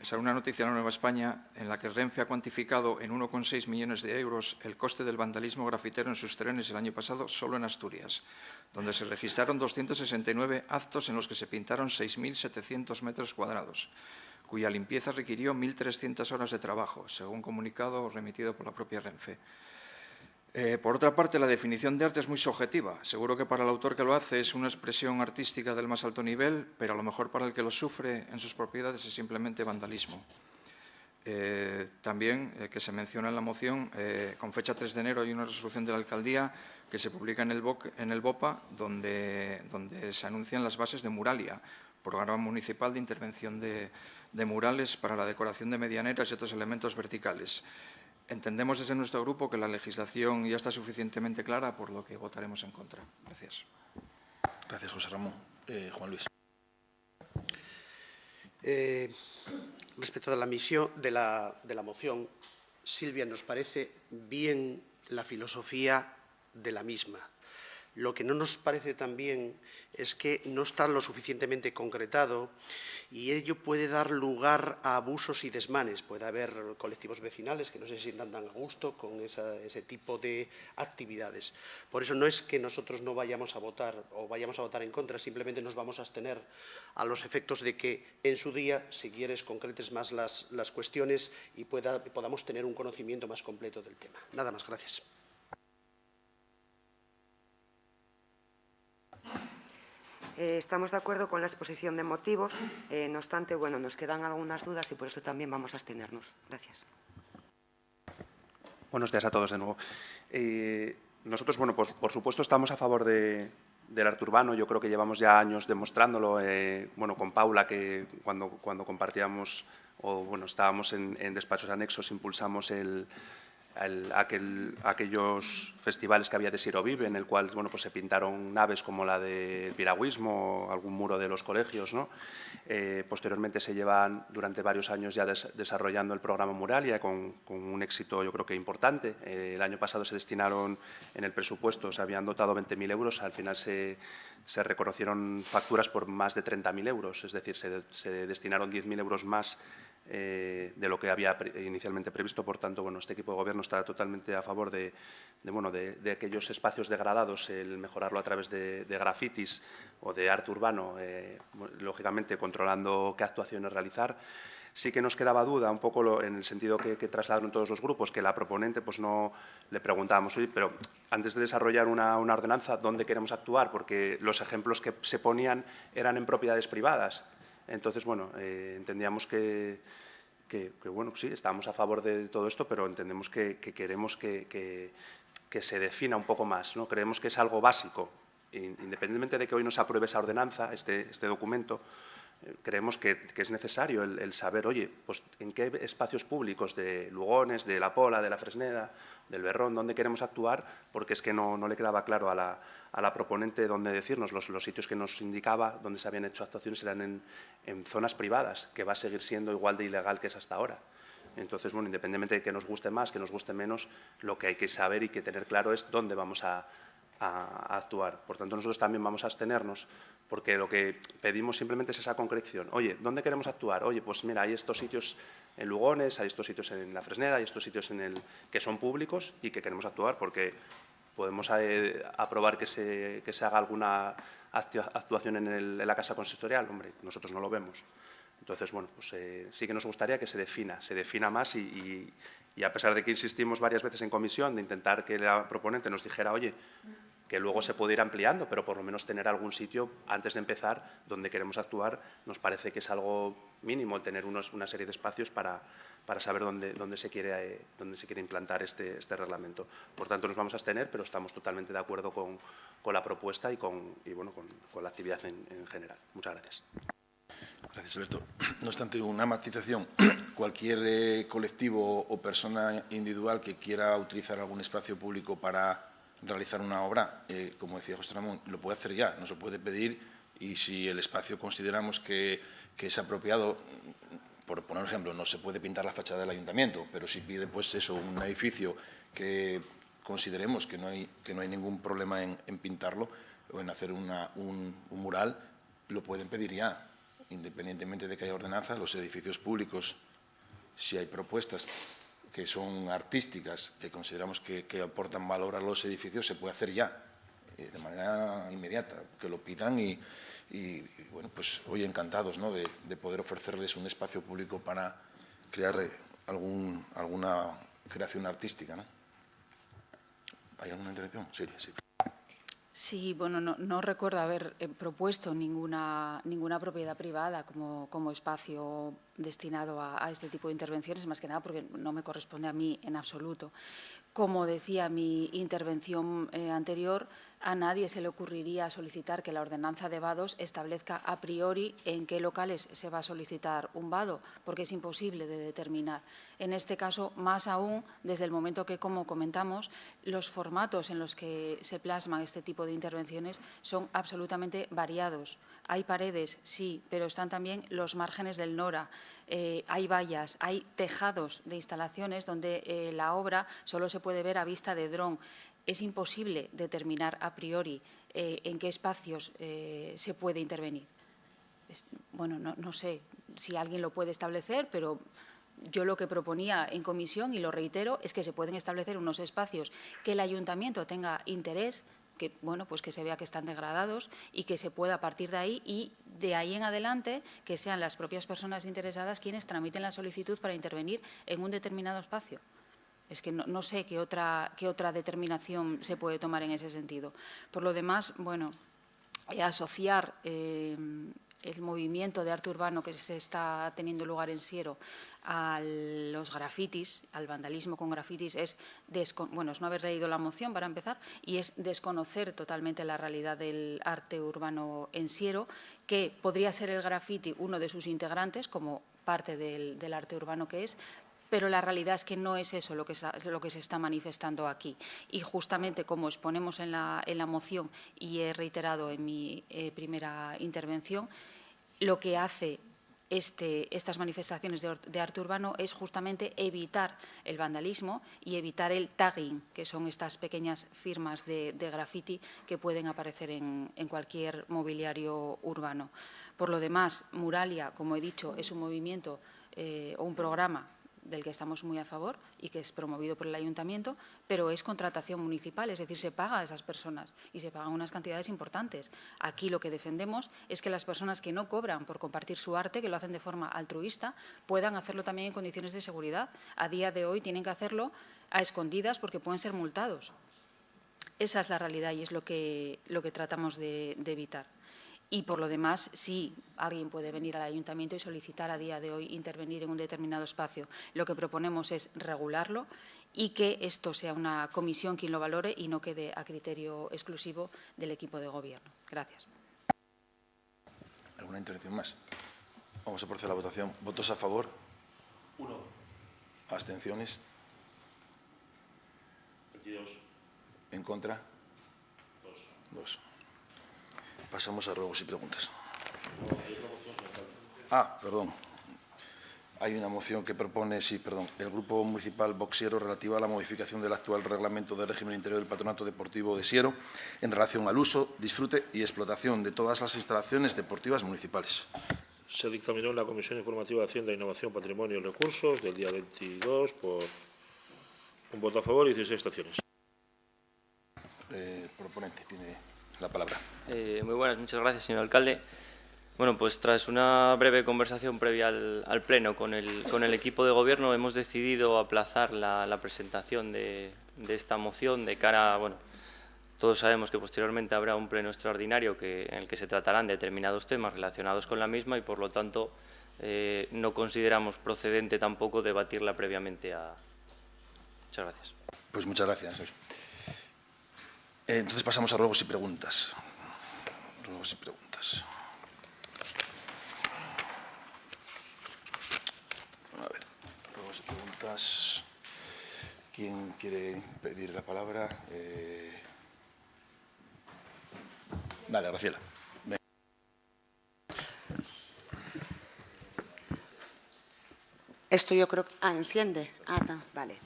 sale una noticia en la Nueva España en la que Renfe ha cuantificado en 1,6 millones de euros el coste del vandalismo grafitero en sus trenes el año pasado solo en Asturias, donde se registraron 269 actos en los que se pintaron 6.700 metros cuadrados, cuya limpieza requirió 1.300 horas de trabajo, según comunicado remitido por la propia Renfe. Por otra parte, la definición de arte es muy subjetiva. Seguro que para el autor que lo hace es una expresión artística del más alto nivel, pero a lo mejor para el que lo sufre en sus propiedades es simplemente vandalismo. También, que se menciona en la moción, con fecha 3 de enero hay una resolución de la alcaldía que se publica en el BOPA, donde se anuncian las bases de Muralia, programa municipal de intervención de murales para la decoración de medianeras y otros elementos verticales. Entendemos desde nuestro grupo que la legislación ya está suficientemente clara, por lo que votaremos en contra. Gracias. Gracias, José Ramón. Juan Luis. Respecto a la misión de la moción, Silvia, nos parece bien la filosofía de la misma. Lo que no nos parece tan bien es que no está lo suficientemente concretado y ello puede dar lugar a abusos y desmanes. Puede haber colectivos vecinales que no se sientan tan a gusto con ese tipo de actividades. Por eso no es que nosotros no vayamos a votar o vayamos a votar en contra, simplemente nos vamos a abstener a los efectos de que en su día, si quieres, concretes más las cuestiones y podamos tener un conocimiento más completo del tema. Nada más, gracias. Estamos de acuerdo con la exposición de motivos, no obstante, bueno, nos quedan algunas dudas y por eso también vamos a abstenernos. Gracias. Buenos días a todos de nuevo. Nosotros, bueno, pues, por supuesto, estamos a favor del arte urbano. Yo creo que llevamos ya años demostrándolo. Bueno, con Paula, que cuando compartíamos o bueno, estábamos en despachos anexos, impulsamos aquellos festivales que había de Sirovive, en el cual bueno, pues se pintaron naves como la del piragüismo, algún muro de los colegios, ¿no? Posteriormente se llevan durante varios años ya desarrollando el programa Muralia con un éxito yo creo que importante. El año pasado se destinaron en el presupuesto, se habían dotado 20.000 euros, al final se reconocieron facturas por más de 30.000 euros, es decir, se destinaron 10.000 euros más de lo que había inicialmente previsto. Por tanto, bueno, este equipo de gobierno está totalmente a favor de aquellos espacios degradados, el mejorarlo a través de grafitis o de arte urbano, lógicamente controlando qué actuaciones realizar. Sí que nos quedaba duda, un poco en el sentido que trasladaron todos los grupos, que la proponente pues no le preguntábamos, oye, pero antes de desarrollar una ordenanza, ¿dónde queremos actuar? Porque los ejemplos que se ponían eran en propiedades privadas. Entonces, bueno, entendíamos que bueno, sí, estábamos a favor de todo esto, pero entendemos que queremos que se defina un poco más, ¿no? Creemos que es algo básico. Independientemente de que hoy no se apruebe esa ordenanza, este documento, creemos que es necesario el saber, oye, pues en qué espacios públicos de Lugones, de La Pola, de la Fresneda, del Berrón, dónde queremos actuar, porque es que no le quedaba claro a la proponente dónde decirnos. Los sitios que nos indicaba dónde se habían hecho actuaciones eran en zonas privadas, que va a seguir siendo igual de ilegal que es hasta ahora. Entonces, bueno, independientemente de que nos guste más, que nos guste menos, lo que hay que saber y que tener claro es dónde vamos a actuar. Por tanto, nosotros también vamos a abstenernos, porque lo que pedimos simplemente es esa concreción. Oye, ¿dónde queremos actuar? Oye, pues mira, hay estos sitios en Lugones, hay estos sitios en la Fresneda, hay estos sitios que son públicos y que queremos actuar, porque podemos aprobar que se haga alguna actuación en la casa consistorial. Hombre, nosotros no lo vemos. Entonces, bueno, pues sí que nos gustaría que se defina más y a pesar de que insistimos varias veces en comisión de intentar que la proponente nos dijera, oye, que luego se puede ir ampliando, pero por lo menos tener algún sitio antes de empezar donde queremos actuar, nos parece que es algo mínimo el tener una serie de espacios para saber dónde se quiere implantar este reglamento. Por tanto, nos vamos a abstener, pero estamos totalmente de acuerdo con la propuesta y con la actividad en general. Muchas gracias. Gracias, Alberto. No obstante, una matización. Cualquier colectivo o persona individual que quiera utilizar algún espacio público para realizar una obra, como decía José Ramón, lo puede hacer ya, no se puede pedir, y si el espacio consideramos que es apropiado, por poner un ejemplo, no se puede pintar la fachada del ayuntamiento, pero si pide pues eso, un edificio que consideremos que no hay ningún problema en pintarlo o en hacer un mural, lo pueden pedir ya. Independientemente de que haya ordenanza, los edificios públicos, si hay propuestas que son artísticas, que consideramos que aportan valor a los edificios, se puede hacer ya, de manera inmediata, que lo pidan y bueno, pues hoy encantados, ¿no?, de poder ofrecerles un espacio público para crear alguna creación artística, ¿no? ¿Hay alguna intervención? Sí, sí. Sí, bueno, no recuerdo haber propuesto ninguna propiedad privada como espacio destinado a este tipo de intervenciones, más que nada porque no me corresponde a mí en absoluto. Como decía mi intervención anterior, a nadie se le ocurriría solicitar que la ordenanza de vados establezca a priori en qué locales se va a solicitar un vado, porque es imposible de determinar. En este caso, más aún, desde el momento que, como comentamos, los formatos en los que se plasman este tipo de intervenciones son absolutamente variados. Hay paredes, sí, pero están también los márgenes del Nora. Hay vallas, hay tejados de instalaciones donde la obra solo se puede ver a vista de dron. es imposible determinar a priori en qué espacios se puede intervenir. Bueno, no sé si alguien lo puede establecer, pero yo lo que proponía en comisión, y lo reitero, es que se pueden establecer unos espacios que el ayuntamiento tenga interés, que, bueno, pues que se vea que están degradados y que se pueda partir de ahí y de ahí en adelante que sean las propias personas interesadas quienes tramiten la solicitud para intervenir en un determinado espacio. Es que no sé qué otra determinación se puede tomar en ese sentido. Por lo demás, bueno, asociar el movimiento de arte urbano que se está teniendo lugar en Siero a los grafitis, al vandalismo con grafitis, es no haber leído la moción para empezar y es desconocer totalmente la realidad del arte urbano en Siero, que podría ser el grafiti uno de sus integrantes como parte del arte urbano que es, pero la realidad es que no es eso lo que se está manifestando aquí. Y justamente como exponemos en la moción y he reiterado en mi primera intervención, lo que hace estas manifestaciones de arte urbano es justamente evitar el vandalismo y evitar el tagging, que son estas pequeñas firmas de graffiti que pueden aparecer en cualquier mobiliario urbano. Por lo demás, Muralia, como he dicho, es un movimiento o un programa del que estamos muy a favor y que es promovido por el ayuntamiento, pero es contratación municipal, es decir, se paga a esas personas y se pagan unas cantidades importantes. Aquí lo que defendemos es que las personas que no cobran por compartir su arte, que lo hacen de forma altruista, puedan hacerlo también en condiciones de seguridad. A día de hoy tienen que hacerlo a escondidas porque pueden ser multados. Esa es la realidad y es lo que tratamos de evitar. Y, por lo demás, sí, alguien puede venir al ayuntamiento y solicitar a día de hoy intervenir en un determinado espacio. Lo que proponemos es regularlo y que esto sea una comisión quien lo valore y no quede a criterio exclusivo del equipo de gobierno. Gracias. ¿Alguna intervención más? Vamos a proceder a la votación. ¿Votos a favor? 1. ¿Abstenciones? 22. ¿En contra? 2. Pasamos a ruegos y preguntas. Perdón. Hay una moción que propone, el Grupo Municipal Vox Siero relativa a la modificación del actual reglamento de régimen interior del Patronato Deportivo de Siero en relación al uso, disfrute y explotación de todas las instalaciones deportivas municipales. Se dictaminó en la Comisión Informativa de Hacienda, Innovación, Patrimonio y Recursos del día 22 por un voto a favor y 16 abstenciones. Proponente tiene la palabra. Muy buenas, muchas gracias, señor alcalde. Bueno, pues tras una breve conversación previa al Pleno con el equipo de Gobierno, hemos decidido aplazar la presentación de esta moción de cara a, bueno, todos sabemos que posteriormente habrá un Pleno extraordinario en el que se tratarán determinados temas relacionados con la misma y, por lo tanto, no consideramos procedente tampoco debatirla previamente a... Muchas gracias. Pues muchas gracias. Entonces pasamos a ruegos y preguntas. Ruegos y preguntas. A ver, ruegos y preguntas. ¿Quién quiere pedir la palabra? Vale, Graciela. Esto yo creo que... enciende. No, vale.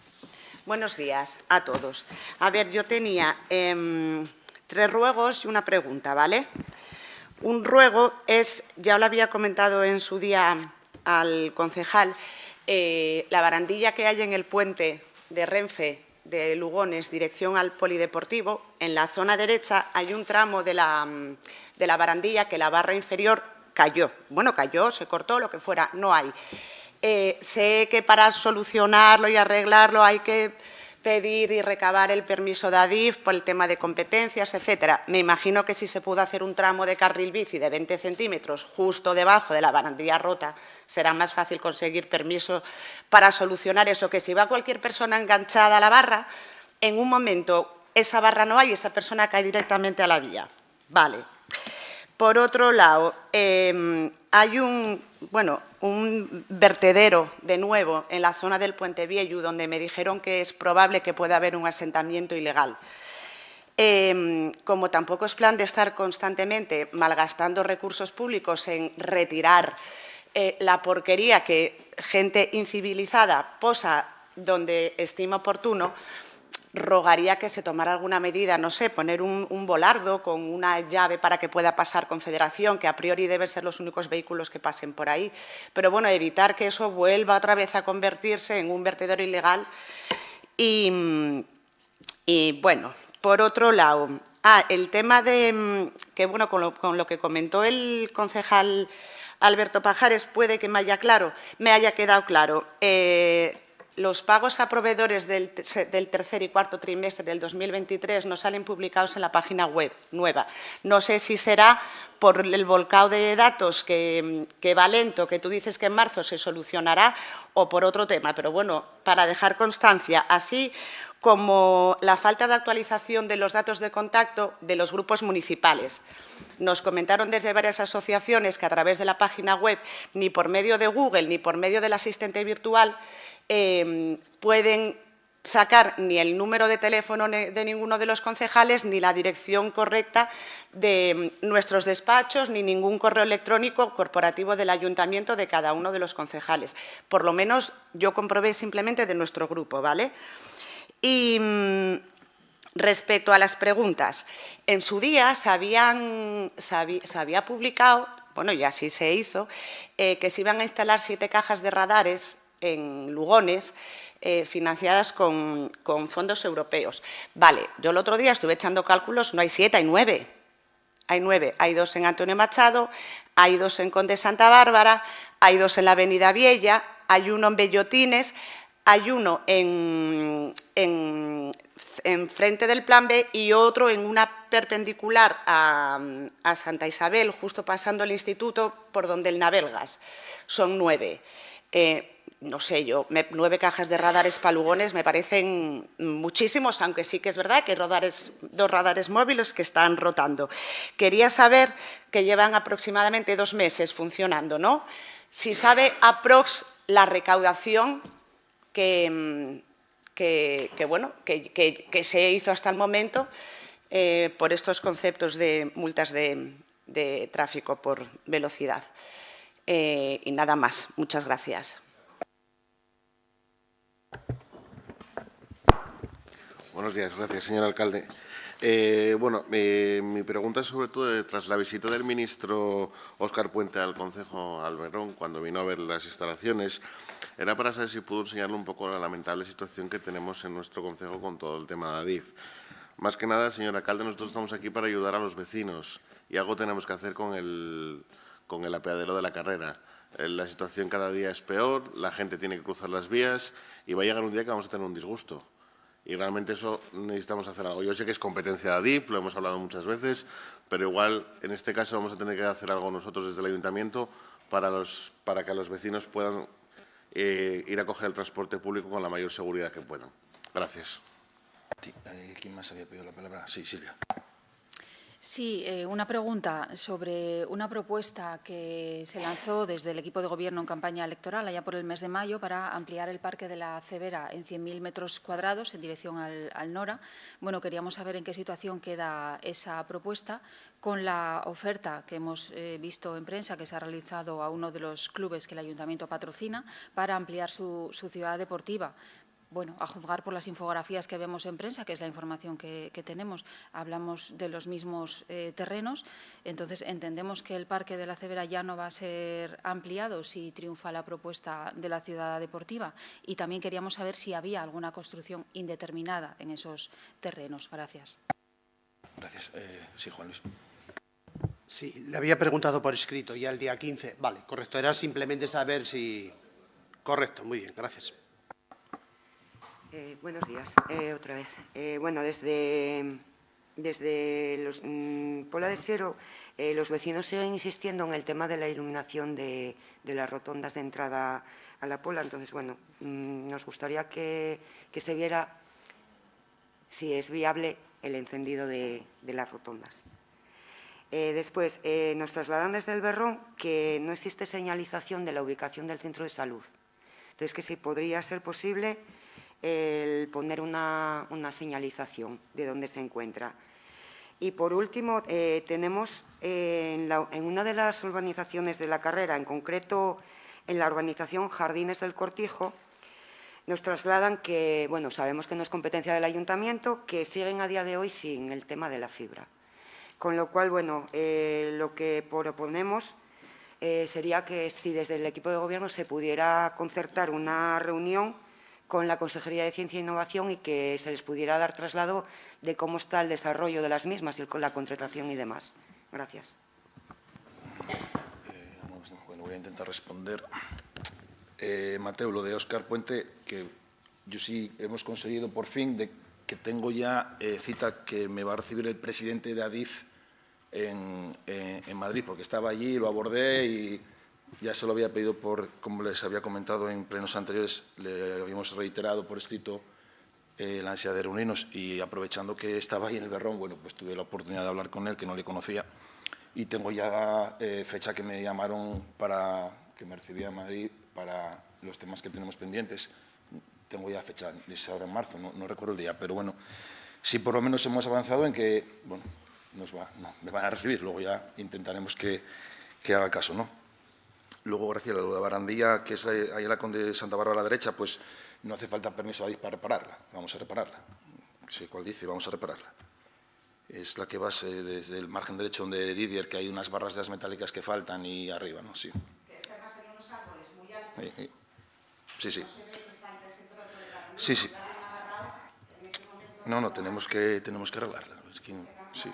Buenos días a todos. A ver, yo tenía 3 ruegos y una pregunta, ¿vale? Un ruego es, ya lo había comentado en su día al concejal, la barandilla que hay en el puente de Renfe de Lugones, dirección al polideportivo, en la zona derecha hay un tramo de la barandilla que la barra inferior cayó. Bueno, cayó, se cortó, lo que fuera, no hay. Sé que para solucionarlo y arreglarlo hay que pedir y recabar el permiso de Adif por el tema de competencias, etcétera. Me imagino que si se pudo hacer un tramo de carril bici de 20 centímetros justo debajo de la barandilla rota, será más fácil conseguir permiso para solucionar eso, que si va cualquier persona enganchada a la barra, en un momento esa barra no hay y esa persona cae directamente a la vía. Vale. Por otro lado, hay un vertedero, de nuevo, en la zona del Puente Viejo, donde me dijeron que es probable que pueda haber un asentamiento ilegal. Como tampoco es plan de estar constantemente malgastando recursos públicos en retirar la porquería que gente incivilizada posa donde estima oportuno, rogaría que se tomara alguna medida, no sé, poner un volardo con una llave para que pueda pasar Confederación, que a priori deben ser los únicos vehículos que pasen por ahí. Pero, bueno, evitar que eso vuelva otra vez a convertirse en un vertedero ilegal. Y bueno, por otro lado, el tema de que, bueno, con lo que comentó el concejal Alberto Pajares, puede que me haya quedado claro. Los pagos a proveedores del tercer y cuarto trimestre del 2023 no salen publicados en la página web nueva. No sé si será por el volcado de datos que va lento, que tú dices que en marzo se solucionará, o por otro tema. Pero, bueno, para dejar constancia, así como la falta de actualización de los datos de contacto de los grupos municipales. Nos comentaron desde varias asociaciones que a través de la página web, ni por medio de Google ni por medio del asistente virtual, pueden sacar ni el número de teléfono de ninguno de los concejales, ni la dirección correcta de nuestros despachos, ni ningún correo electrónico corporativo del ayuntamiento de cada uno de los concejales. Por lo menos yo comprobé simplemente de nuestro grupo, ¿vale? Y respecto a las preguntas, en su día se había publicado, bueno, y así se hizo, que se iban a instalar 7 cajas de radares en Lugones, financiadas con fondos europeos. Vale, yo el otro día estuve echando cálculos, no hay 7, hay 9. Hay 9, hay 2 en Antonio Machado, hay 2 en Conde Santa Bárbara, hay 2 en la Avenida Viella, hay 1 en Bellotines, hay 1 en frente del Plan B y otro en una perpendicular a Santa Isabel, justo pasando el instituto por donde el Navelgas. Son 9. No sé yo, 9 cajas de radares para Lugones me parecen muchísimos, aunque sí que es verdad que hay 2 radares móviles que están rotando. Quería saber, que llevan aproximadamente 2 meses funcionando, ¿no? Si sabe aprox la recaudación que se hizo hasta el momento por estos conceptos de multas de tráfico por velocidad. Y nada más. Muchas gracias. Buenos días. Gracias, señor alcalde. Mi pregunta es sobre todo tras la visita del ministro Óscar Puente al concejo Alberrón, cuando vino a ver las instalaciones, era para saber si pudo enseñarle un poco la lamentable situación que tenemos en nuestro concejo con todo el tema de Adif. Más que nada, señor alcalde, nosotros estamos aquí para ayudar a los vecinos y algo tenemos que hacer con el apeadero de la Carrera. La situación cada día es peor, la gente tiene que cruzar las vías y va a llegar un día que vamos a tener un disgusto. Y realmente eso necesitamos hacer algo. Yo sé que es competencia de Adif, lo hemos hablado muchas veces, pero igual en este caso vamos a tener que hacer algo nosotros desde el ayuntamiento para que los vecinos puedan ir a coger el transporte público con la mayor seguridad que puedan. Gracias. ¿Quién más había pedido la palabra? Sí, Silvia. Sí, una pregunta sobre una propuesta que se lanzó desde el equipo de Gobierno en campaña electoral allá por el mes de mayo para ampliar el Parque de la Cebera en 100.000 metros cuadrados en dirección al Nora. Bueno, queríamos saber en qué situación queda esa propuesta con la oferta que hemos visto en prensa que se ha realizado a uno de los clubes que el Ayuntamiento patrocina para ampliar su ciudad deportiva. Bueno, a juzgar por las infografías que vemos en prensa, que es la información que tenemos, hablamos de los mismos terrenos. Entonces, entendemos que el Parque de la Cebera ya no va a ser ampliado si triunfa la propuesta de la ciudad deportiva. Y también queríamos saber si había alguna construcción indeterminada en esos terrenos. Gracias. Gracias. Sí, Juan Luis. Sí, le había preguntado por escrito ya el día 15. Vale, correcto. Era simplemente saber si... Correcto, muy bien, gracias. Buenos días, otra vez. Bueno, desde los Pola de Sero, los vecinos siguen insistiendo en el tema de la iluminación de las rotondas de entrada a la Pola. Entonces, bueno, nos gustaría que se viera si es viable el encendido de las rotondas. Después, nos trasladan desde el Berrón que no existe señalización de la ubicación del centro de salud. Entonces, que si podría ser posible el poner una señalización de dónde se encuentra. Y por último, tenemos en una de las urbanizaciones de la Carrera, en concreto en la urbanización Jardines del Cortijo, nos trasladan que, bueno, sabemos que no es competencia del ayuntamiento, que siguen a día de hoy sin el tema de la fibra. Con lo cual, bueno, lo que proponemos sería que si desde el equipo de gobierno se pudiera concertar una reunión con la Consejería de Ciencia e Innovación y que se les pudiera dar traslado de cómo está el desarrollo de las mismas y con la contratación y demás. Gracias. Bueno, voy a intentar responder. Mateo, lo de Óscar Puente, que yo sí hemos conseguido por fin de que tengo ya cita que me va a recibir el presidente de Adif en Madrid, porque estaba allí, lo abordé y ya se lo había pedido como les había comentado en plenos anteriores, le habíamos reiterado por escrito la ansiedad de reunirnos y aprovechando que estaba ahí en el Berrón, bueno, pues tuve la oportunidad de hablar con él, que no le conocía, y tengo ya fecha que me llamaron para que me recibía en Madrid para los temas que tenemos pendientes. Tengo ya fecha, es ahora en marzo, no recuerdo el día, pero bueno, sí por lo menos hemos avanzado en que, bueno, me van a recibir, luego ya intentaremos que haga caso, ¿no? Luego, Graciela, lo de Barandilla, que es ahí en la Conde de Santa Bárbara a la derecha, pues no hace falta permiso a Adif para repararla, vamos a repararla. Sí, cual dice, vamos a repararla. Es la que va desde el margen derecho donde Didier, que hay unas barras de las metálicas que faltan y arriba, ¿no? Sí. Que es que además hay unos árboles muy altos. Sí, sí. No se ve que falta ese trozo de carril. Sí, sí. En ese momento No, tenemos que arreglarla. Es que, sí,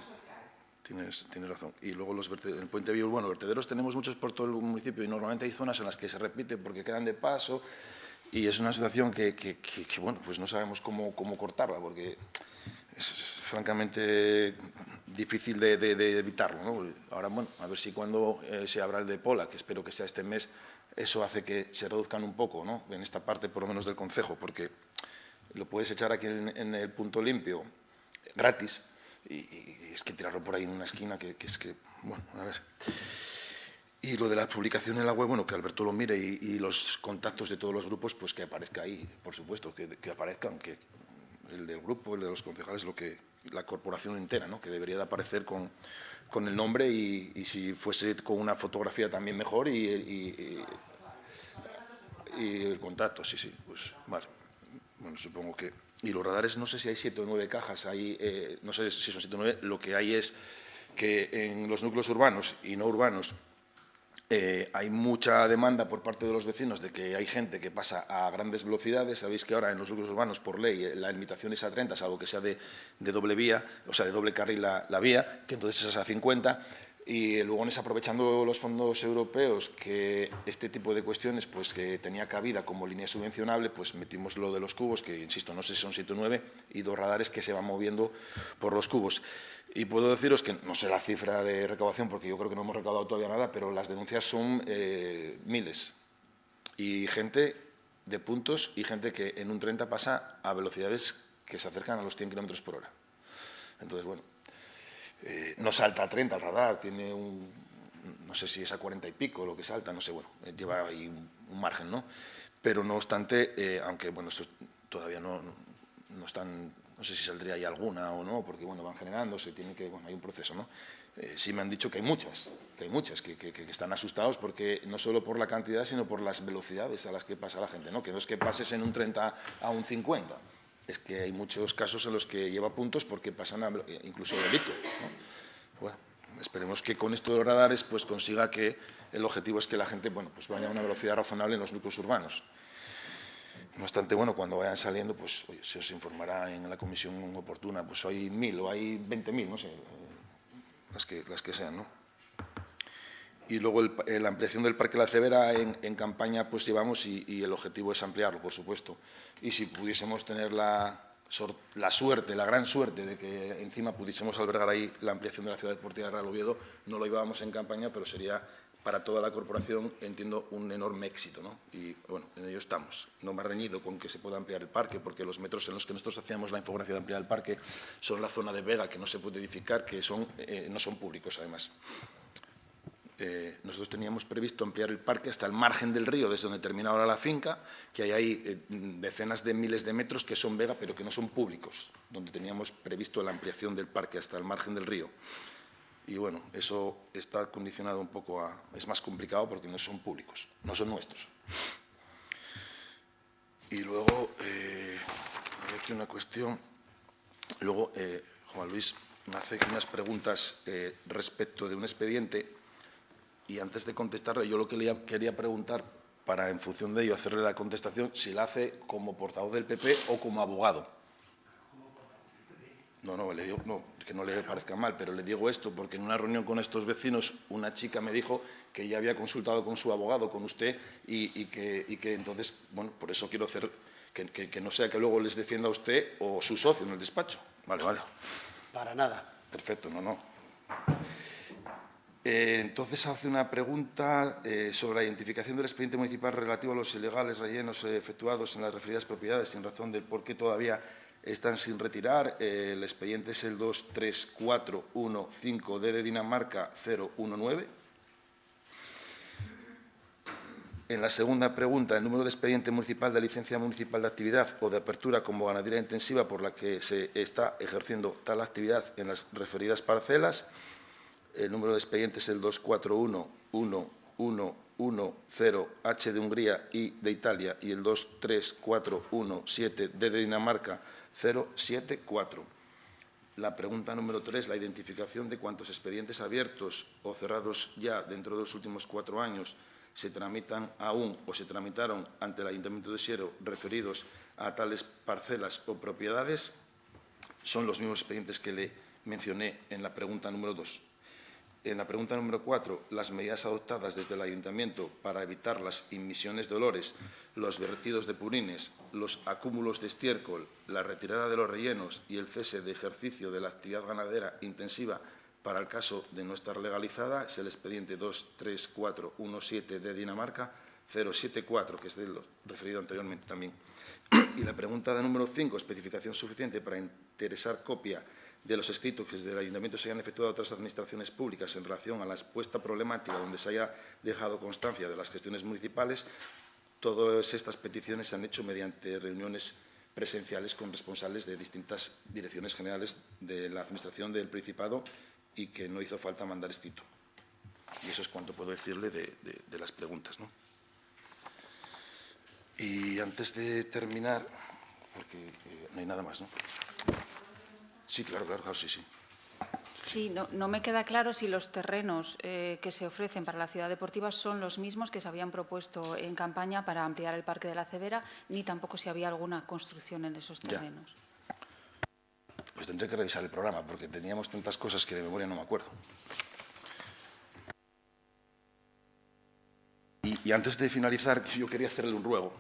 tienes razón. Y luego en el Puente Viejo Urbano, vertederos tenemos muchos por todo el municipio y normalmente hay zonas en las que se repite porque quedan de paso y es una situación que bueno, pues no sabemos cómo cortarla porque es francamente difícil de evitarlo, ¿no? Ahora, bueno, a ver si cuando se abra el de Pola, que espero que sea este mes, eso hace que se reduzcan un poco, ¿no? En esta parte, por lo menos, del concejo, porque lo puedes echar aquí en el punto limpio gratis y es que tirarlo por ahí en una esquina que es que, bueno, a ver. Y lo de la publicación en la web, bueno, que Alberto lo mire y los contactos de todos los grupos, pues que aparezca ahí, por supuesto, que aparezcan, que el del grupo, el de los concejales, la corporación entera, ¿no? Que debería de aparecer con el nombre y si fuese con una fotografía también mejor y el contacto, sí, pues vale. Bueno, supongo que... Y los radares, no sé si hay 7 o 9 cajas, no sé si son 7 o 9, lo que hay es que en los núcleos urbanos y no urbanos hay mucha demanda por parte de los vecinos de que hay gente que pasa a grandes velocidades. Sabéis que ahora en los núcleos urbanos, por ley, la limitación es a 30, salvo que sea de doble vía, o sea, de doble carril la vía, que entonces es a 50. Y luego, aprovechando los fondos europeos, que este tipo de cuestiones pues que tenía cabida como línea subvencionable, pues metimos lo de los cubos, que insisto, no sé si son 7 o 9, y 2 radares que se van moviendo por los cubos. Y puedo deciros que, no sé la cifra de recaudación, porque yo creo que no hemos recaudado todavía nada, pero las denuncias son miles. Y gente de puntos y gente que en un 30 pasa a velocidades que se acercan a los 100 km por hora. Entonces, bueno, no salta a 30 el radar, tiene no sé si es a 40 y pico lo que salta, no sé, bueno, lleva ahí un margen, ¿no? Pero no obstante, aunque, bueno, estos todavía no están... No sé si saldría ahí alguna o no, porque bueno, van generándose, bueno, hay un proceso, ¿no? Sí me han dicho que hay muchas, que están asustados porque no solo por la cantidad, sino por las velocidades a las que pasa la gente, ¿no? Que no es que pases en un 30 a un 50, es que hay muchos casos en los que lleva puntos porque pasan incluso delito, ¿no? Bueno, esperemos que con esto de los radares pues consiga que el objetivo es que la gente, bueno, pues vaya a una velocidad razonable en los núcleos urbanos. No obstante, bueno, cuando vayan saliendo, pues oye, se os informará en la comisión oportuna, pues hay 1000 o hay 20.000, no sé, las que sean, ¿no? Y luego la ampliación del Parque La Cebera en campaña pues llevamos y el objetivo es ampliarlo, por supuesto. Y si pudiésemos tener la suerte, la gran suerte de que encima pudiésemos albergar ahí la ampliación de la ciudad deportiva de Real Oviedo, no lo llevábamos en campaña, pero sería para toda la corporación, entiendo, un enorme éxito, ¿no? Y bueno, en ello estamos. No me ha reñido con que se pueda ampliar el parque, porque los metros en los que nosotros hacíamos la infografía de ampliar el parque son la zona de vega, que no se puede edificar, que no son públicos, además. Nosotros teníamos previsto ampliar el parque hasta el margen del río, desde donde termina ahora la finca, que hay ahí decenas de miles de metros que son vega, pero que no son públicos, donde teníamos previsto la ampliación del parque hasta el margen del río. Y bueno, eso está condicionado un poco es más complicado porque no son públicos, no son nuestros. Y luego, hay aquí una cuestión. Luego, Juan Luis me hace unas preguntas respecto de un expediente y antes de contestarle, yo lo que le quería preguntar, para en función de ello hacerle la contestación, si la hace como portavoz del PP o como abogado. No, le digo, no, que no le parezca mal, pero le digo esto porque en una reunión con estos vecinos una chica me dijo que ya había consultado con su abogado, con usted, y que entonces, bueno, por eso quiero hacer que no sea que luego les defienda a usted o su socio en el despacho. Vale. Para nada. Perfecto, no. Entonces hace una pregunta sobre la identificación del expediente municipal relativo a los ilegales rellenos efectuados en las referidas propiedades sin razón del por qué todavía están sin retirar. El expediente es el 234115D de Dinamarca 019. En la segunda pregunta, el número de expediente municipal de licencia municipal de actividad o de apertura como ganadería intensiva por la que se está ejerciendo tal actividad en las referidas parcelas. El número de expediente es el 241110H de Hungría, I de Italia y el 23417D de Dinamarca 074. La pregunta número 3, la identificación de cuántos expedientes abiertos o cerrados ya dentro de los últimos 4 años se tramitan aún o se tramitaron ante el Ayuntamiento de Siero referidos a tales parcelas o propiedades. Son los mismos expedientes que le mencioné en la pregunta número 2. En la pregunta número 4, las medidas adoptadas desde el Ayuntamiento para evitar las inmisiones de olores, los vertidos de purines, los acúmulos de estiércol, la retirada de los rellenos y el cese de ejercicio de la actividad ganadera intensiva para el caso de no estar legalizada es el expediente 23417 de Dinamarca 074, que es de lo referido anteriormente también. Y la pregunta número 5, especificación suficiente para interesar copia de los escritos que desde el Ayuntamiento se hayan efectuado a otras administraciones públicas en relación a la expuesta problemática donde se haya dejado constancia de las gestiones municipales. Todas estas peticiones se han hecho mediante reuniones presenciales con responsables de distintas direcciones generales de la Administración del Principado y que no hizo falta mandar escrito. Y eso es cuanto puedo decirle de las preguntas, ¿no? Y antes de terminar, porque no hay nada más, ¿no? Sí, claro, sí. Sí, no me queda claro si los terrenos que se ofrecen para la ciudad deportiva son los mismos que se habían propuesto en campaña para ampliar el Parque de la Cebera, ni tampoco si había alguna construcción en esos terrenos. Ya. Pues tendré que revisar el programa, porque teníamos tantas cosas que de memoria no me acuerdo. Y antes de finalizar, yo quería hacerle un ruego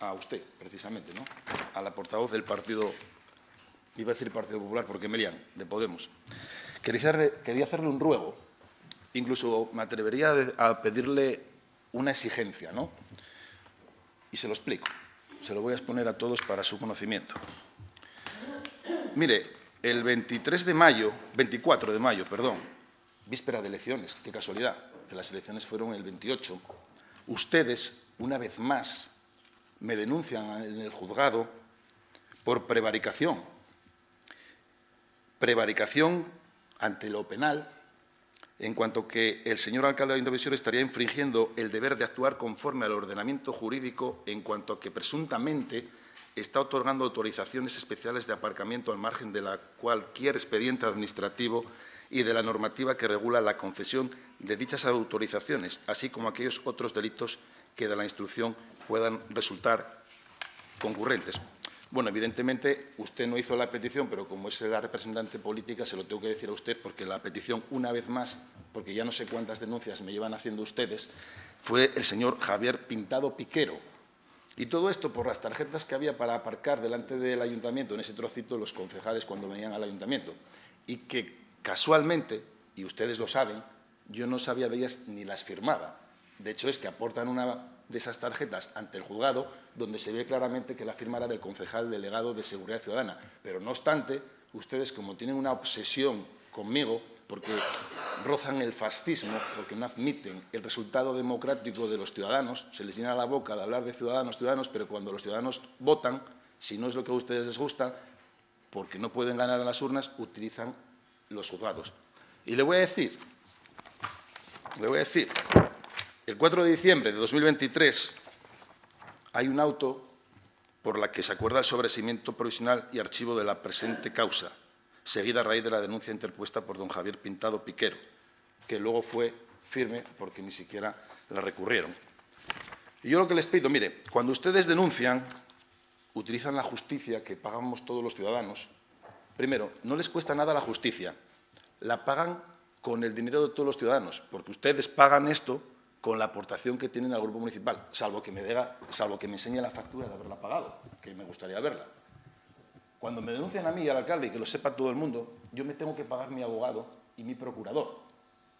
a usted, precisamente, ¿no? A la portavoz del partido. Iba a decir Partido Popular porque me lían, de Podemos. Quería hacerle un ruego, incluso me atrevería a pedirle una exigencia, ¿no? Y se lo explico, se lo voy a exponer a todos para su conocimiento. Mire, el 24 de mayo, víspera de elecciones, qué casualidad, que las elecciones fueron el 28, ustedes, una vez más, me denuncian en el juzgado por prevaricación. Prevaricación ante lo penal, en cuanto que el señor alcalde de Ayuntamiento de Siero estaría infringiendo el deber de actuar conforme al ordenamiento jurídico en cuanto a que presuntamente está otorgando autorizaciones especiales de aparcamiento al margen de cualquier expediente administrativo y de la normativa que regula la concesión de dichas autorizaciones, así como aquellos otros delitos que de la instrucción puedan resultar concurrentes. Bueno, evidentemente, usted no hizo la petición, pero como es la representante política, se lo tengo que decir a usted, porque la petición, una vez más, porque ya no sé cuántas denuncias me llevan haciendo ustedes, fue el señor Javier Pintado Piquero. Y todo esto por las tarjetas que había para aparcar delante del ayuntamiento, en ese trocito, los concejales cuando venían al ayuntamiento. Y que, casualmente, y ustedes lo saben, yo no sabía de ellas ni las firmaba. De hecho, es que aportan una de esas tarjetas ante el juzgado, donde se ve claramente que la firma era del concejal delegado de Seguridad Ciudadana. Pero, no obstante, ustedes, como tienen una obsesión conmigo, porque rozan el fascismo, porque no admiten el resultado democrático de los ciudadanos, se les llena la boca de hablar de ciudadanos, pero cuando los ciudadanos votan, si no es lo que a ustedes les gusta, porque no pueden ganar en las urnas, utilizan los juzgados. Y le voy a decir, el 4 de diciembre de 2023, hay un auto por la que se acuerda el sobreseimiento provisional y archivo de la presente causa, seguida a raíz de la denuncia interpuesta por don Javier Pintado Piquero, que luego fue firme porque ni siquiera la recurrieron. Y yo lo que les pido, mire, cuando ustedes denuncian, utilizan la justicia que pagamos todos los ciudadanos. Primero, no les cuesta nada la justicia, la pagan con el dinero de todos los ciudadanos, porque ustedes pagan esto con la aportación que tienen al grupo municipal, salvo que me enseñe la factura de haberla pagado, que me gustaría verla. Cuando me denuncian a mí y al alcalde, y que lo sepa todo el mundo, yo me tengo que pagar mi abogado y mi procurador.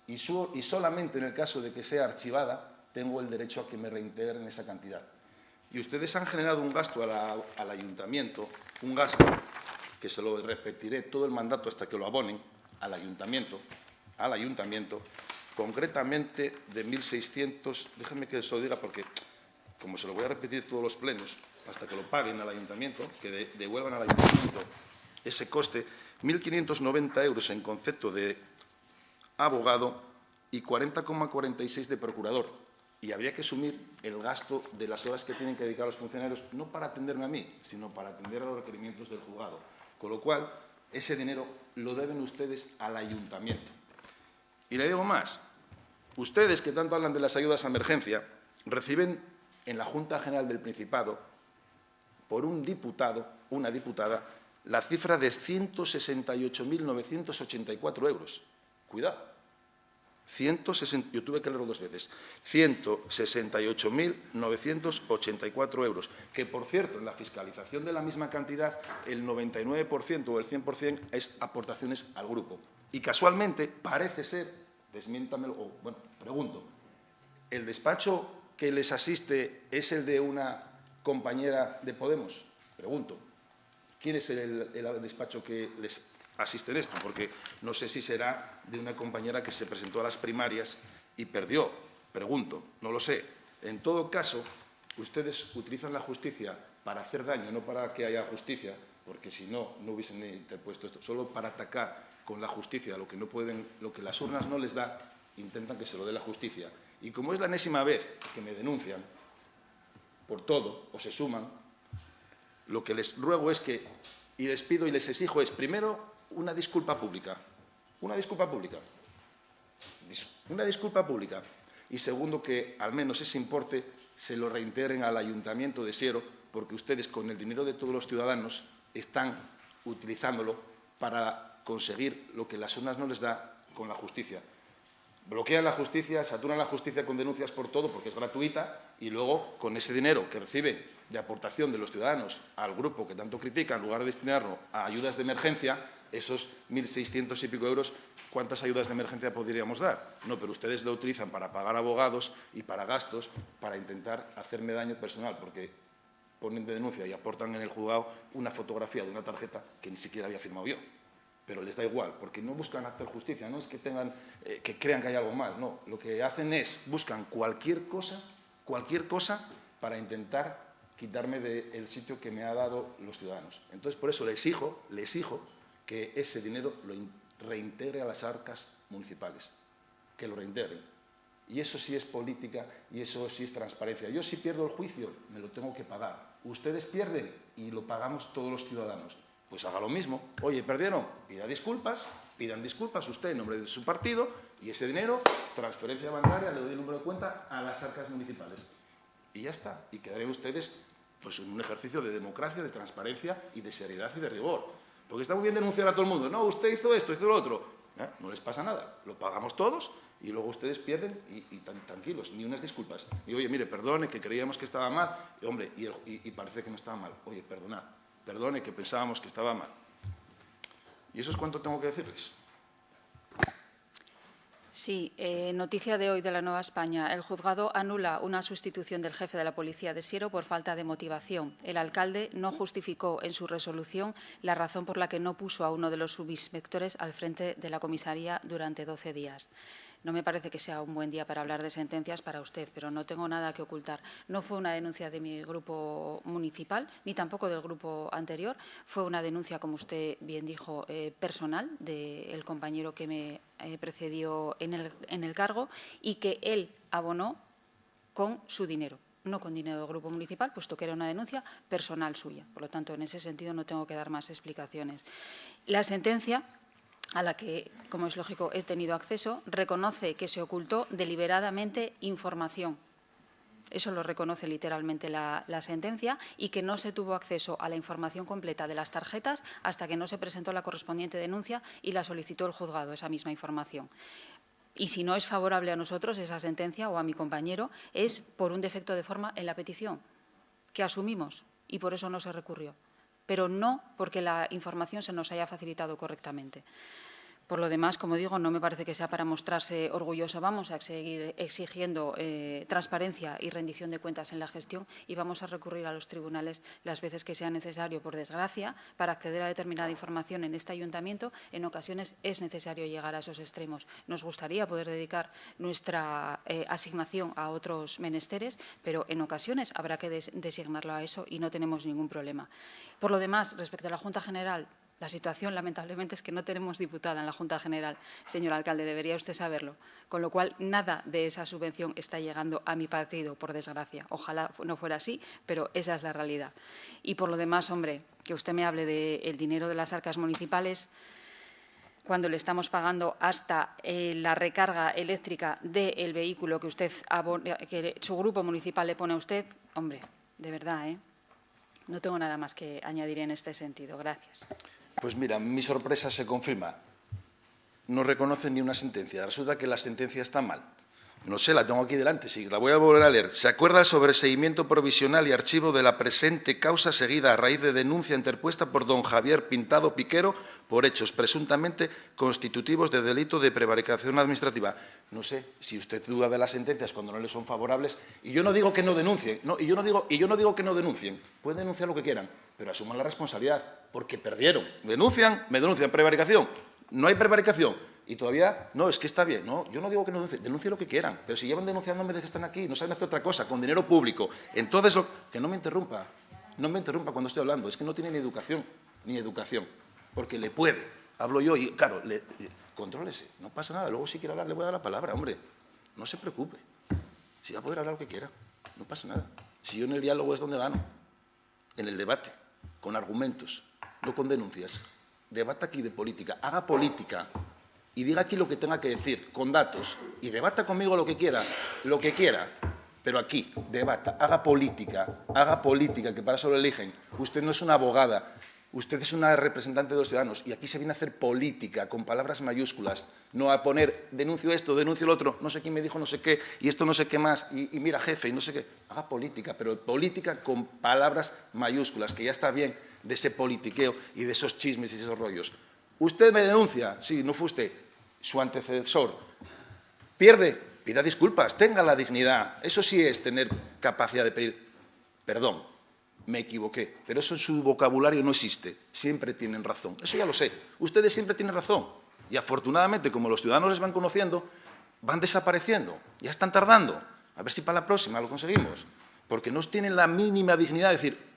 Y solamente en el caso de que sea archivada, tengo el derecho a que me reintegren esa cantidad. Y ustedes han generado un gasto al ayuntamiento, un gasto que se lo repetiré todo el mandato hasta que lo abonen al ayuntamiento, concretamente de 1.600, déjenme que se lo diga porque, como se lo voy a repetir todos los plenos, hasta que lo paguen al ayuntamiento, que devuelvan al ayuntamiento ese coste, 1.590 euros en concepto de abogado y 40,46 de procurador. Y habría que asumir el gasto de las horas que tienen que dedicar los funcionarios, no para atenderme a mí, sino para atender a los requerimientos del juzgado. Con lo cual, ese dinero lo deben ustedes al ayuntamiento. Y le digo más, ustedes que tanto hablan de las ayudas a emergencia, reciben en la Junta General del Principado, por un diputado, una diputada, la cifra de 168.984 euros. Cuidado. Yo tuve que leerlo 2 veces. 168.984 euros, que, por cierto, en la fiscalización de la misma cantidad, el 99% o el 100% es aportaciones al grupo. Y casualmente, parece ser, desmiéntamelo, o bueno, pregunto, ¿el despacho que les asiste es el de una compañera de Podemos? Pregunto. ¿Quién es el despacho que les asiste en esto? Porque no sé si será de una compañera que se presentó a las primarias y perdió. Pregunto, no lo sé. En todo caso, ustedes utilizan la justicia para hacer daño, no para que haya justicia, porque si no, no hubiesen interpuesto esto, solo para atacar con la justicia lo que no pueden, lo que las urnas no les da, intentan que se lo dé la justicia. Y como es la enésima vez que me denuncian por todo o se suman, lo que les ruego es que, y les pido y les exijo es, primero, una disculpa pública. Una disculpa pública. Una disculpa pública. Y segundo, que al menos ese importe se lo reintegren al Ayuntamiento de Siero, porque ustedes con el dinero de todos los ciudadanos están utilizándolo para conseguir lo que las urnas no les da con la justicia. Bloquean la justicia, saturan la justicia con denuncias por todo porque es gratuita y luego con ese dinero que reciben de aportación de los ciudadanos al grupo que tanto critican, en lugar de destinarlo a ayudas de emergencia, esos 1.600 y pico euros, ¿cuántas ayudas de emergencia podríamos dar? No, pero ustedes lo utilizan para pagar abogados y para gastos, para intentar hacerme daño personal, porque ponen de denuncia y aportan en el juzgado una fotografía de una tarjeta que ni siquiera había firmado yo. Pero les da igual, porque no buscan hacer justicia, no es que que crean que hay algo mal, no. Lo que hacen es, buscan cualquier cosa para intentar quitarme del sitio que me ha dado los ciudadanos. Entonces, por eso les exijo que ese dinero lo reintegre a las arcas municipales, que lo reintegren. Y eso sí es política y eso sí es transparencia. Yo si pierdo el juicio, me lo tengo que pagar. Ustedes pierden y lo pagamos todos los ciudadanos. Pues haga lo mismo. Oye, perdieron, pidan disculpas usted en nombre de su partido y ese dinero, transferencia bancaria, le doy el número de cuenta a las arcas municipales. Y ya está. Y quedarían ustedes pues, en un ejercicio de democracia, de transparencia y de seriedad y de rigor. Porque está muy bien denunciar a todo el mundo. No, usted hizo esto, hizo lo otro. No les pasa nada. Lo pagamos todos y luego ustedes pierden y tranquilos, ni unas disculpas. Y oye, mire, perdone, que creíamos que estaba mal. Y, hombre, y parece que no estaba mal. Oye, perdonad. Perdone, que pensábamos que estaba mal. ¿Y eso es cuánto tengo que decirles? Sí, noticia de hoy de la Nueva España. El juzgado anula una sustitución del jefe de la Policía de Siero por falta de motivación. El alcalde no justificó en su resolución la razón por la que no puso a uno de los subinspectores al frente de la comisaría durante 12 días. No me parece que sea un buen día para hablar de sentencias para usted, pero no tengo nada que ocultar. No fue una denuncia de mi grupo municipal, ni tampoco del grupo anterior. Fue una denuncia, como usted bien dijo, personal del compañero que me precedió en el cargo y que él abonó con su dinero. no con dinero del Grupo Municipal, puesto que era una denuncia personal suya. Por lo tanto, en ese sentido no tengo que dar más explicaciones. La sentencia, a la que, como es lógico, he tenido acceso, reconoce que se ocultó deliberadamente información. Eso lo reconoce literalmente la sentencia, y que no se tuvo acceso a la información completa de las tarjetas hasta que no se presentó la correspondiente denuncia y la solicitó el juzgado, esa misma información. Y si no es favorable a nosotros esa sentencia o a mi compañero, es por un defecto de forma en la petición, que asumimos, y por eso no se recurrió, pero no porque la información se nos haya facilitado correctamente. Por lo demás, como digo, no me parece que sea para mostrarse orgulloso. Vamos a seguir exigiendo transparencia y rendición de cuentas en la gestión, y vamos a recurrir a los tribunales las veces que sea necesario. Por desgracia, para acceder a determinada información en este ayuntamiento, en ocasiones es necesario llegar a esos extremos. Nos gustaría poder dedicar nuestra asignación a otros menesteres, pero en ocasiones habrá que designarlo a eso y no tenemos ningún problema. Por lo demás, respecto a la Junta General, la situación, lamentablemente, es que no tenemos diputada en la Junta General, señor alcalde, debería usted saberlo. Con lo cual, nada de esa subvención está llegando a mi partido, por desgracia. Ojalá no fuera así, pero esa es la realidad. Y por lo demás, hombre, que usted me hable del dinero de las arcas municipales, cuando le estamos pagando hasta la recarga eléctrica del vehículo que su grupo municipal le pone a usted, hombre, de verdad, no tengo nada más que añadir en este sentido. Gracias. Pues mira, mi sorpresa se confirma. No reconocen ni una sentencia. Resulta que la sentencia está mal. No sé, la tengo aquí delante, sí, la voy a volver a leer. Se acuerda el sobreseimiento provisional y archivo de la presente causa seguida a raíz de denuncia interpuesta por don Javier Pintado Piquero por hechos presuntamente constitutivos de delito de prevaricación administrativa. No sé si usted duda de las sentencias cuando no le son favorables. Y yo no digo que no denuncien, y yo no digo que no denuncien. Pueden denunciar lo que quieran, pero asuman la responsabilidad, porque perdieron. Denuncian, me denuncian. Prevaricación. No hay prevaricación. Y todavía, no, es que está bien. No, yo no digo que no denuncie lo que quieran, pero si llevan denunciándome desde que están aquí, no saben hacer otra cosa, con dinero público. Entonces, que no me interrumpa cuando estoy hablando. Es que no tiene ni educación, porque le puede. Hablo yo y, claro, contrólese, no pasa nada. Luego, si quiere hablar, le voy a dar la palabra, hombre. No se preocupe. Si va a poder hablar lo que quiera, no pasa nada. Si yo en el diálogo es donde gano, en el debate, con argumentos, no con denuncias. Debata aquí de política, haga política. Y diga aquí lo que tenga que decir, con datos, y debata conmigo lo que quiera, pero aquí, debata, haga política, que para eso lo eligen. Usted no es una abogada, usted es una representante de los ciudadanos, y aquí se viene a hacer política, con palabras mayúsculas, no a poner, denuncio esto, denuncio lo otro, no sé quién me dijo no sé qué, y esto no sé qué más, y mira, jefe, y no sé qué. Haga política, pero política con palabras mayúsculas, que ya está bien de ese politiqueo y de esos chismes y esos rollos. Usted me denuncia, sí, no fue usted, su antecesor. Pierde, pida disculpas, tenga la dignidad. Eso sí es tener capacidad de pedir perdón, me equivoqué, pero eso en su vocabulario no existe. Siempre tienen razón, eso ya lo sé. Ustedes siempre tienen razón. Y afortunadamente, como los ciudadanos les van conociendo, van desapareciendo, ya están tardando. A ver si para la próxima lo conseguimos. Porque no tienen la mínima dignidad de decir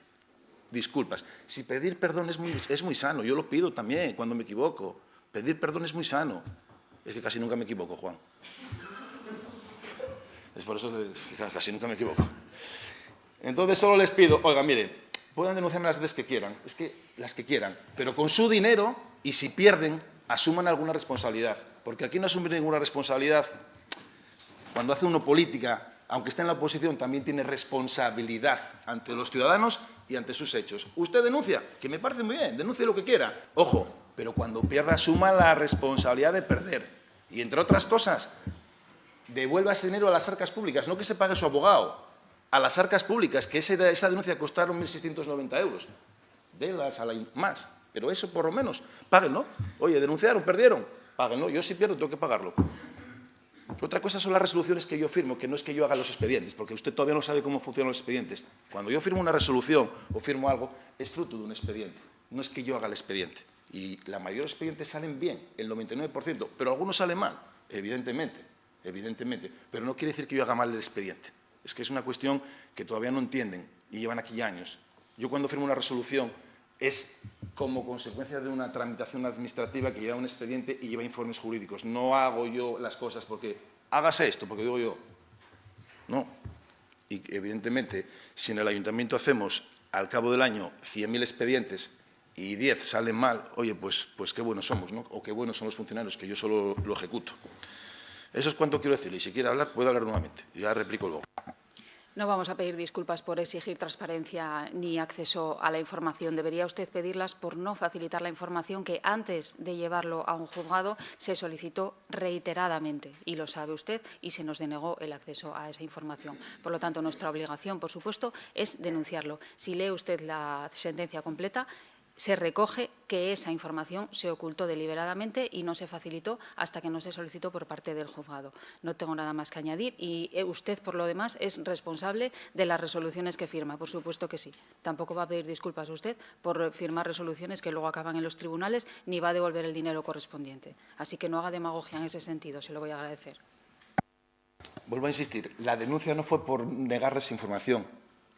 disculpas. Si pedir perdón es muy sano, yo lo pido también cuando me equivoco. Pedir perdón es muy sano. Es que casi nunca me equivoco, Juan. Es por eso que casi nunca me equivoco. Entonces solo les pido, oiga, mire, pueden denunciarme las veces que quieran, es que las que quieran, pero con su dinero, y si pierden, asuman alguna responsabilidad. Porque aquí no asumen ninguna responsabilidad. Cuando hace uno política, aunque esté en la oposición, también tiene responsabilidad ante los ciudadanos y ante sus hechos. Usted denuncia, que me parece muy bien, denuncie lo que quiera. Ojo, pero cuando pierda, asuma la responsabilidad de perder. Y, entre otras cosas, devuelva ese dinero a las arcas públicas, no que se pague su abogado, a las arcas públicas, que esa denuncia costaron 1.690 euros. Délas a la más, pero eso por lo menos, páguenlo. Oye, denunciaron, perdieron, páguenlo. Yo si pierdo tengo que pagarlo. Otra cosa son las resoluciones que yo firmo, que no es que yo haga los expedientes, porque usted todavía no sabe cómo funcionan los expedientes. Cuando yo firmo una resolución o firmo algo, es fruto de un expediente, no es que yo haga el expediente. Y la mayoría de los expedientes salen bien, el 99%, pero algunos salen mal, evidentemente, pero no quiere decir que yo haga mal el expediente. Es que es una cuestión que todavía no entienden y llevan aquí años. Yo cuando firmo una resolución es como consecuencia de una tramitación administrativa que lleva un expediente y lleva informes jurídicos. No hago yo las cosas porque hágase esto, porque digo yo. No. y, evidentemente, si en el ayuntamiento hacemos, al cabo del año, 100.000 expedientes y 10 salen mal, oye, pues qué buenos somos, ¿no? O qué buenos son los funcionarios, que yo solo lo ejecuto. Eso es cuanto quiero decirle. Y si quiere hablar, puede hablar nuevamente. Ya replico luego. No vamos a pedir disculpas por exigir transparencia ni acceso a la información. Debería usted pedirlas por no facilitar la información que antes de llevarlo a un juzgado se solicitó reiteradamente. Y lo sabe usted y se nos denegó el acceso a esa información. Por lo tanto, nuestra obligación, por supuesto, es denunciarlo. Si lee usted la sentencia completa, se recoge que esa información se ocultó deliberadamente y no se facilitó hasta que no se solicitó por parte del juzgado. No tengo nada más que añadir y usted, por lo demás, es responsable de las resoluciones que firma. Por supuesto que sí. Tampoco va a pedir disculpas usted por firmar resoluciones que luego acaban en los tribunales ni va a devolver el dinero correspondiente. Así que no haga demagogia en ese sentido, se lo voy a agradecer. Vuelvo a insistir, la denuncia no fue por negarles información.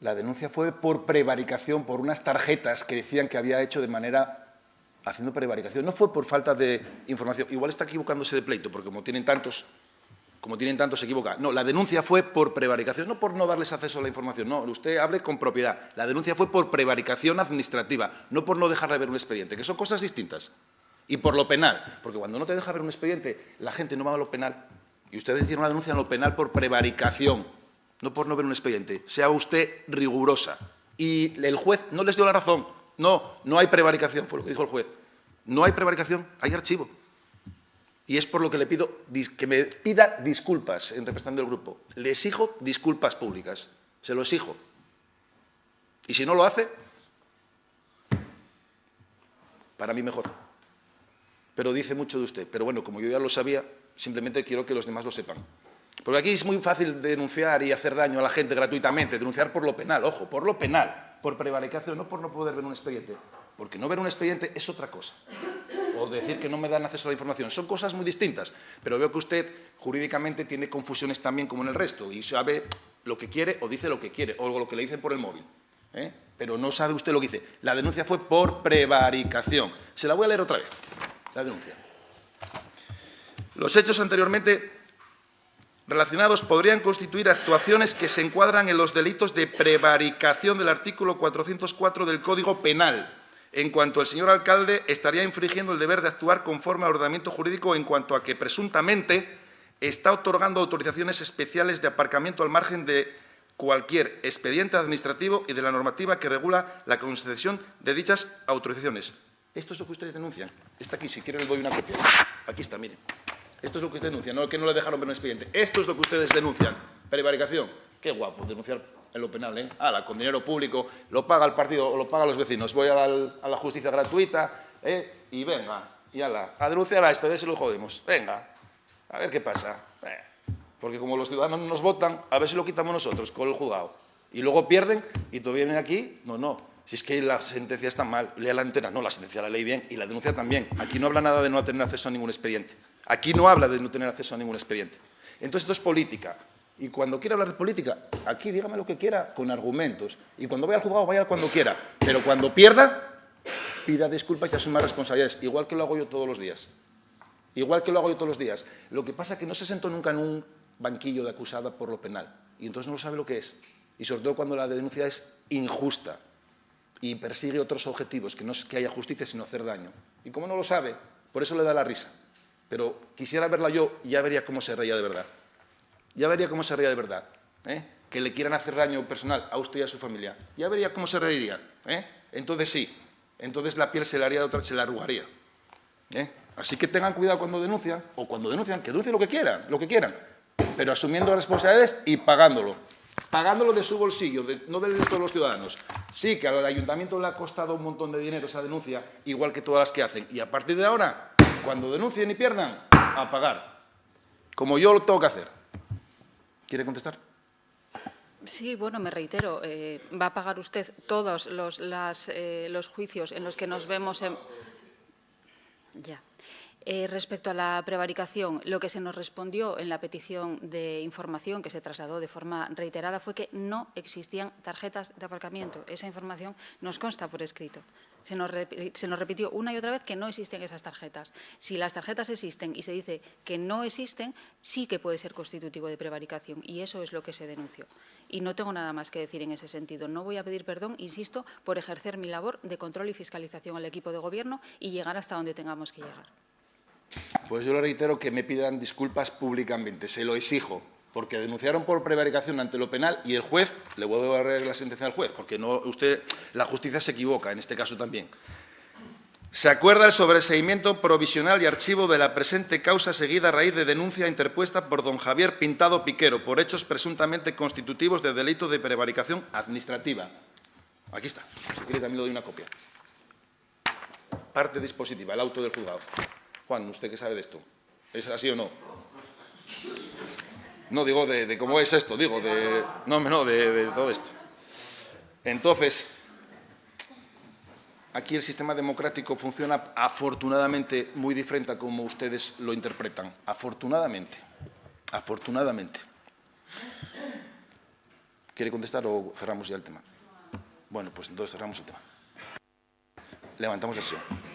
La denuncia fue por prevaricación, por unas tarjetas que decían que había hecho de manera haciendo prevaricación. No fue por falta de información. Igual está equivocándose de pleito, porque como tienen tantos se equivoca. No, la denuncia fue por prevaricación, no por no darles acceso a la información. No, usted hable con propiedad. La denuncia fue por prevaricación administrativa, no por no dejarle ver un expediente, que son cosas distintas. Y por lo penal, porque cuando no te deja ver un expediente, la gente no va a lo penal. Y usted decide una denuncia en lo penal por prevaricación, no por no ver un expediente. Sea usted rigurosa. Y el juez no les dio la razón. No hay prevaricación, fue lo que dijo el juez. No hay prevaricación, hay archivo. Y es por lo que le pido que me pida disculpas en representante del grupo. Le exijo disculpas públicas. Se lo exijo. Y si no lo hace, para mí mejor. Pero dice mucho de usted. Pero bueno, como yo ya lo sabía, simplemente quiero que los demás lo sepan. Porque aquí es muy fácil denunciar y hacer daño a la gente gratuitamente, denunciar por lo penal, ojo, por lo penal, por prevaricación, no por no poder ver un expediente. Porque no ver un expediente es otra cosa. O decir que no me dan acceso a la información. Son cosas muy distintas. Pero veo que usted jurídicamente tiene confusiones también como en el resto y sabe lo que quiere o dice lo que quiere o lo que le dicen por el móvil. Pero no sabe usted lo que dice. La denuncia fue por prevaricación. Se la voy a leer otra vez, la denuncia. Los hechos anteriormente relacionados podrían constituir actuaciones que se encuadran en los delitos de prevaricación del artículo 404 del Código Penal, en cuanto el señor alcalde estaría infringiendo el deber de actuar conforme al ordenamiento jurídico en cuanto a que presuntamente está otorgando autorizaciones especiales de aparcamiento al margen de cualquier expediente administrativo y de la normativa que regula la concesión de dichas autorizaciones. Esto es lo que ustedes denuncian. Está aquí, si quiere le doy una copia. Aquí está, miren. Esto es lo que ustedes denuncian, no que no le dejaron ver un expediente. Esto es lo que ustedes denuncian. Prevaricación. Qué guapo denunciar en lo penal, ¿eh? Con dinero público, lo paga el partido o lo pagan los vecinos. Voy a la justicia gratuita, y venga, y a denunciar a esto, a ver si lo jodemos. Venga, a ver qué pasa. Porque como los ciudadanos nos votan, a ver si lo quitamos nosotros con el juzgado. Y luego pierden y todavía vienen aquí. No. Si es que la sentencia está mal, lea la entera. No, la sentencia la leí bien y la denuncia también. Aquí no habla nada de no tener acceso a ningún expediente. Aquí no habla de no tener acceso a ningún expediente. Entonces esto es política. Y cuando quiera hablar de política, aquí dígame lo que quiera con argumentos. Y cuando vaya al juzgado, vaya cuando quiera. Pero cuando pierda, pida disculpas y asuma responsabilidades. Igual que lo hago yo todos los días. Igual que lo hago yo todos los días. Lo que pasa es que no se sentó nunca en un banquillo de acusada por lo penal. Y entonces no sabe lo que es. Y sobre todo cuando la denuncia es injusta y persigue otros objetivos, que no es que haya justicia, sino hacer daño. Y como no lo sabe, por eso le da la risa. Pero quisiera verla yo y ya vería cómo se reía de verdad. Ya vería cómo se reía de verdad. Que le quieran hacer daño personal a usted y a su familia. Ya vería cómo se reiría. Entonces sí, entonces la piel se la arrugaría. Así que tengan cuidado cuando denuncian, o cuando denuncian, que denuncien lo que quieran, pero asumiendo responsabilidades y pagándolo. Pagándolo de su bolsillo, no del de todos los ciudadanos. Sí, que al ayuntamiento le ha costado un montón de dinero esa denuncia, igual que todas las que hacen. Y a partir de ahora, cuando denuncien y pierdan, a pagar. Como yo lo tengo que hacer. ¿Quiere contestar? Sí, bueno, me reitero. ¿Va a pagar usted todos los juicios en los que nos vemos en... Ya. Respecto a la prevaricación, lo que se nos respondió en la petición de información que se trasladó de forma reiterada fue que no existían tarjetas de aparcamiento. Esa información nos consta por escrito. Se nos repitió una y otra vez que no existen esas tarjetas. Si las tarjetas existen y se dice que no existen, sí que puede ser constitutivo de prevaricación, y eso es lo que se denunció. Y no tengo nada más que decir en ese sentido. No voy a pedir perdón, insisto, por ejercer mi labor de control y fiscalización al equipo de Gobierno y llegar hasta donde tengamos que llegar. Pues yo le reitero que me pidan disculpas públicamente, se lo exijo, porque denunciaron por prevaricación ante lo penal y el juez, le vuelvo a leer la sentencia al juez, porque no, la justicia se equivoca en este caso también. Se acuerda el sobreseimiento provisional y archivo de la presente causa seguida a raíz de denuncia interpuesta por don Javier Pintado Piquero por hechos presuntamente constitutivos de delito de prevaricación administrativa. Aquí está, si quiere también le doy una copia. Parte dispositiva, el auto del juzgado. Juan, ¿usted qué sabe de esto? ¿Es así o no? No digo de cómo es esto, digo de... No, de todo esto. Entonces, aquí el sistema democrático funciona afortunadamente muy diferente a como ustedes lo interpretan. Afortunadamente. Afortunadamente. ¿Quiere contestar o cerramos ya el tema? Bueno, pues entonces cerramos el tema. Levantamos la sesión.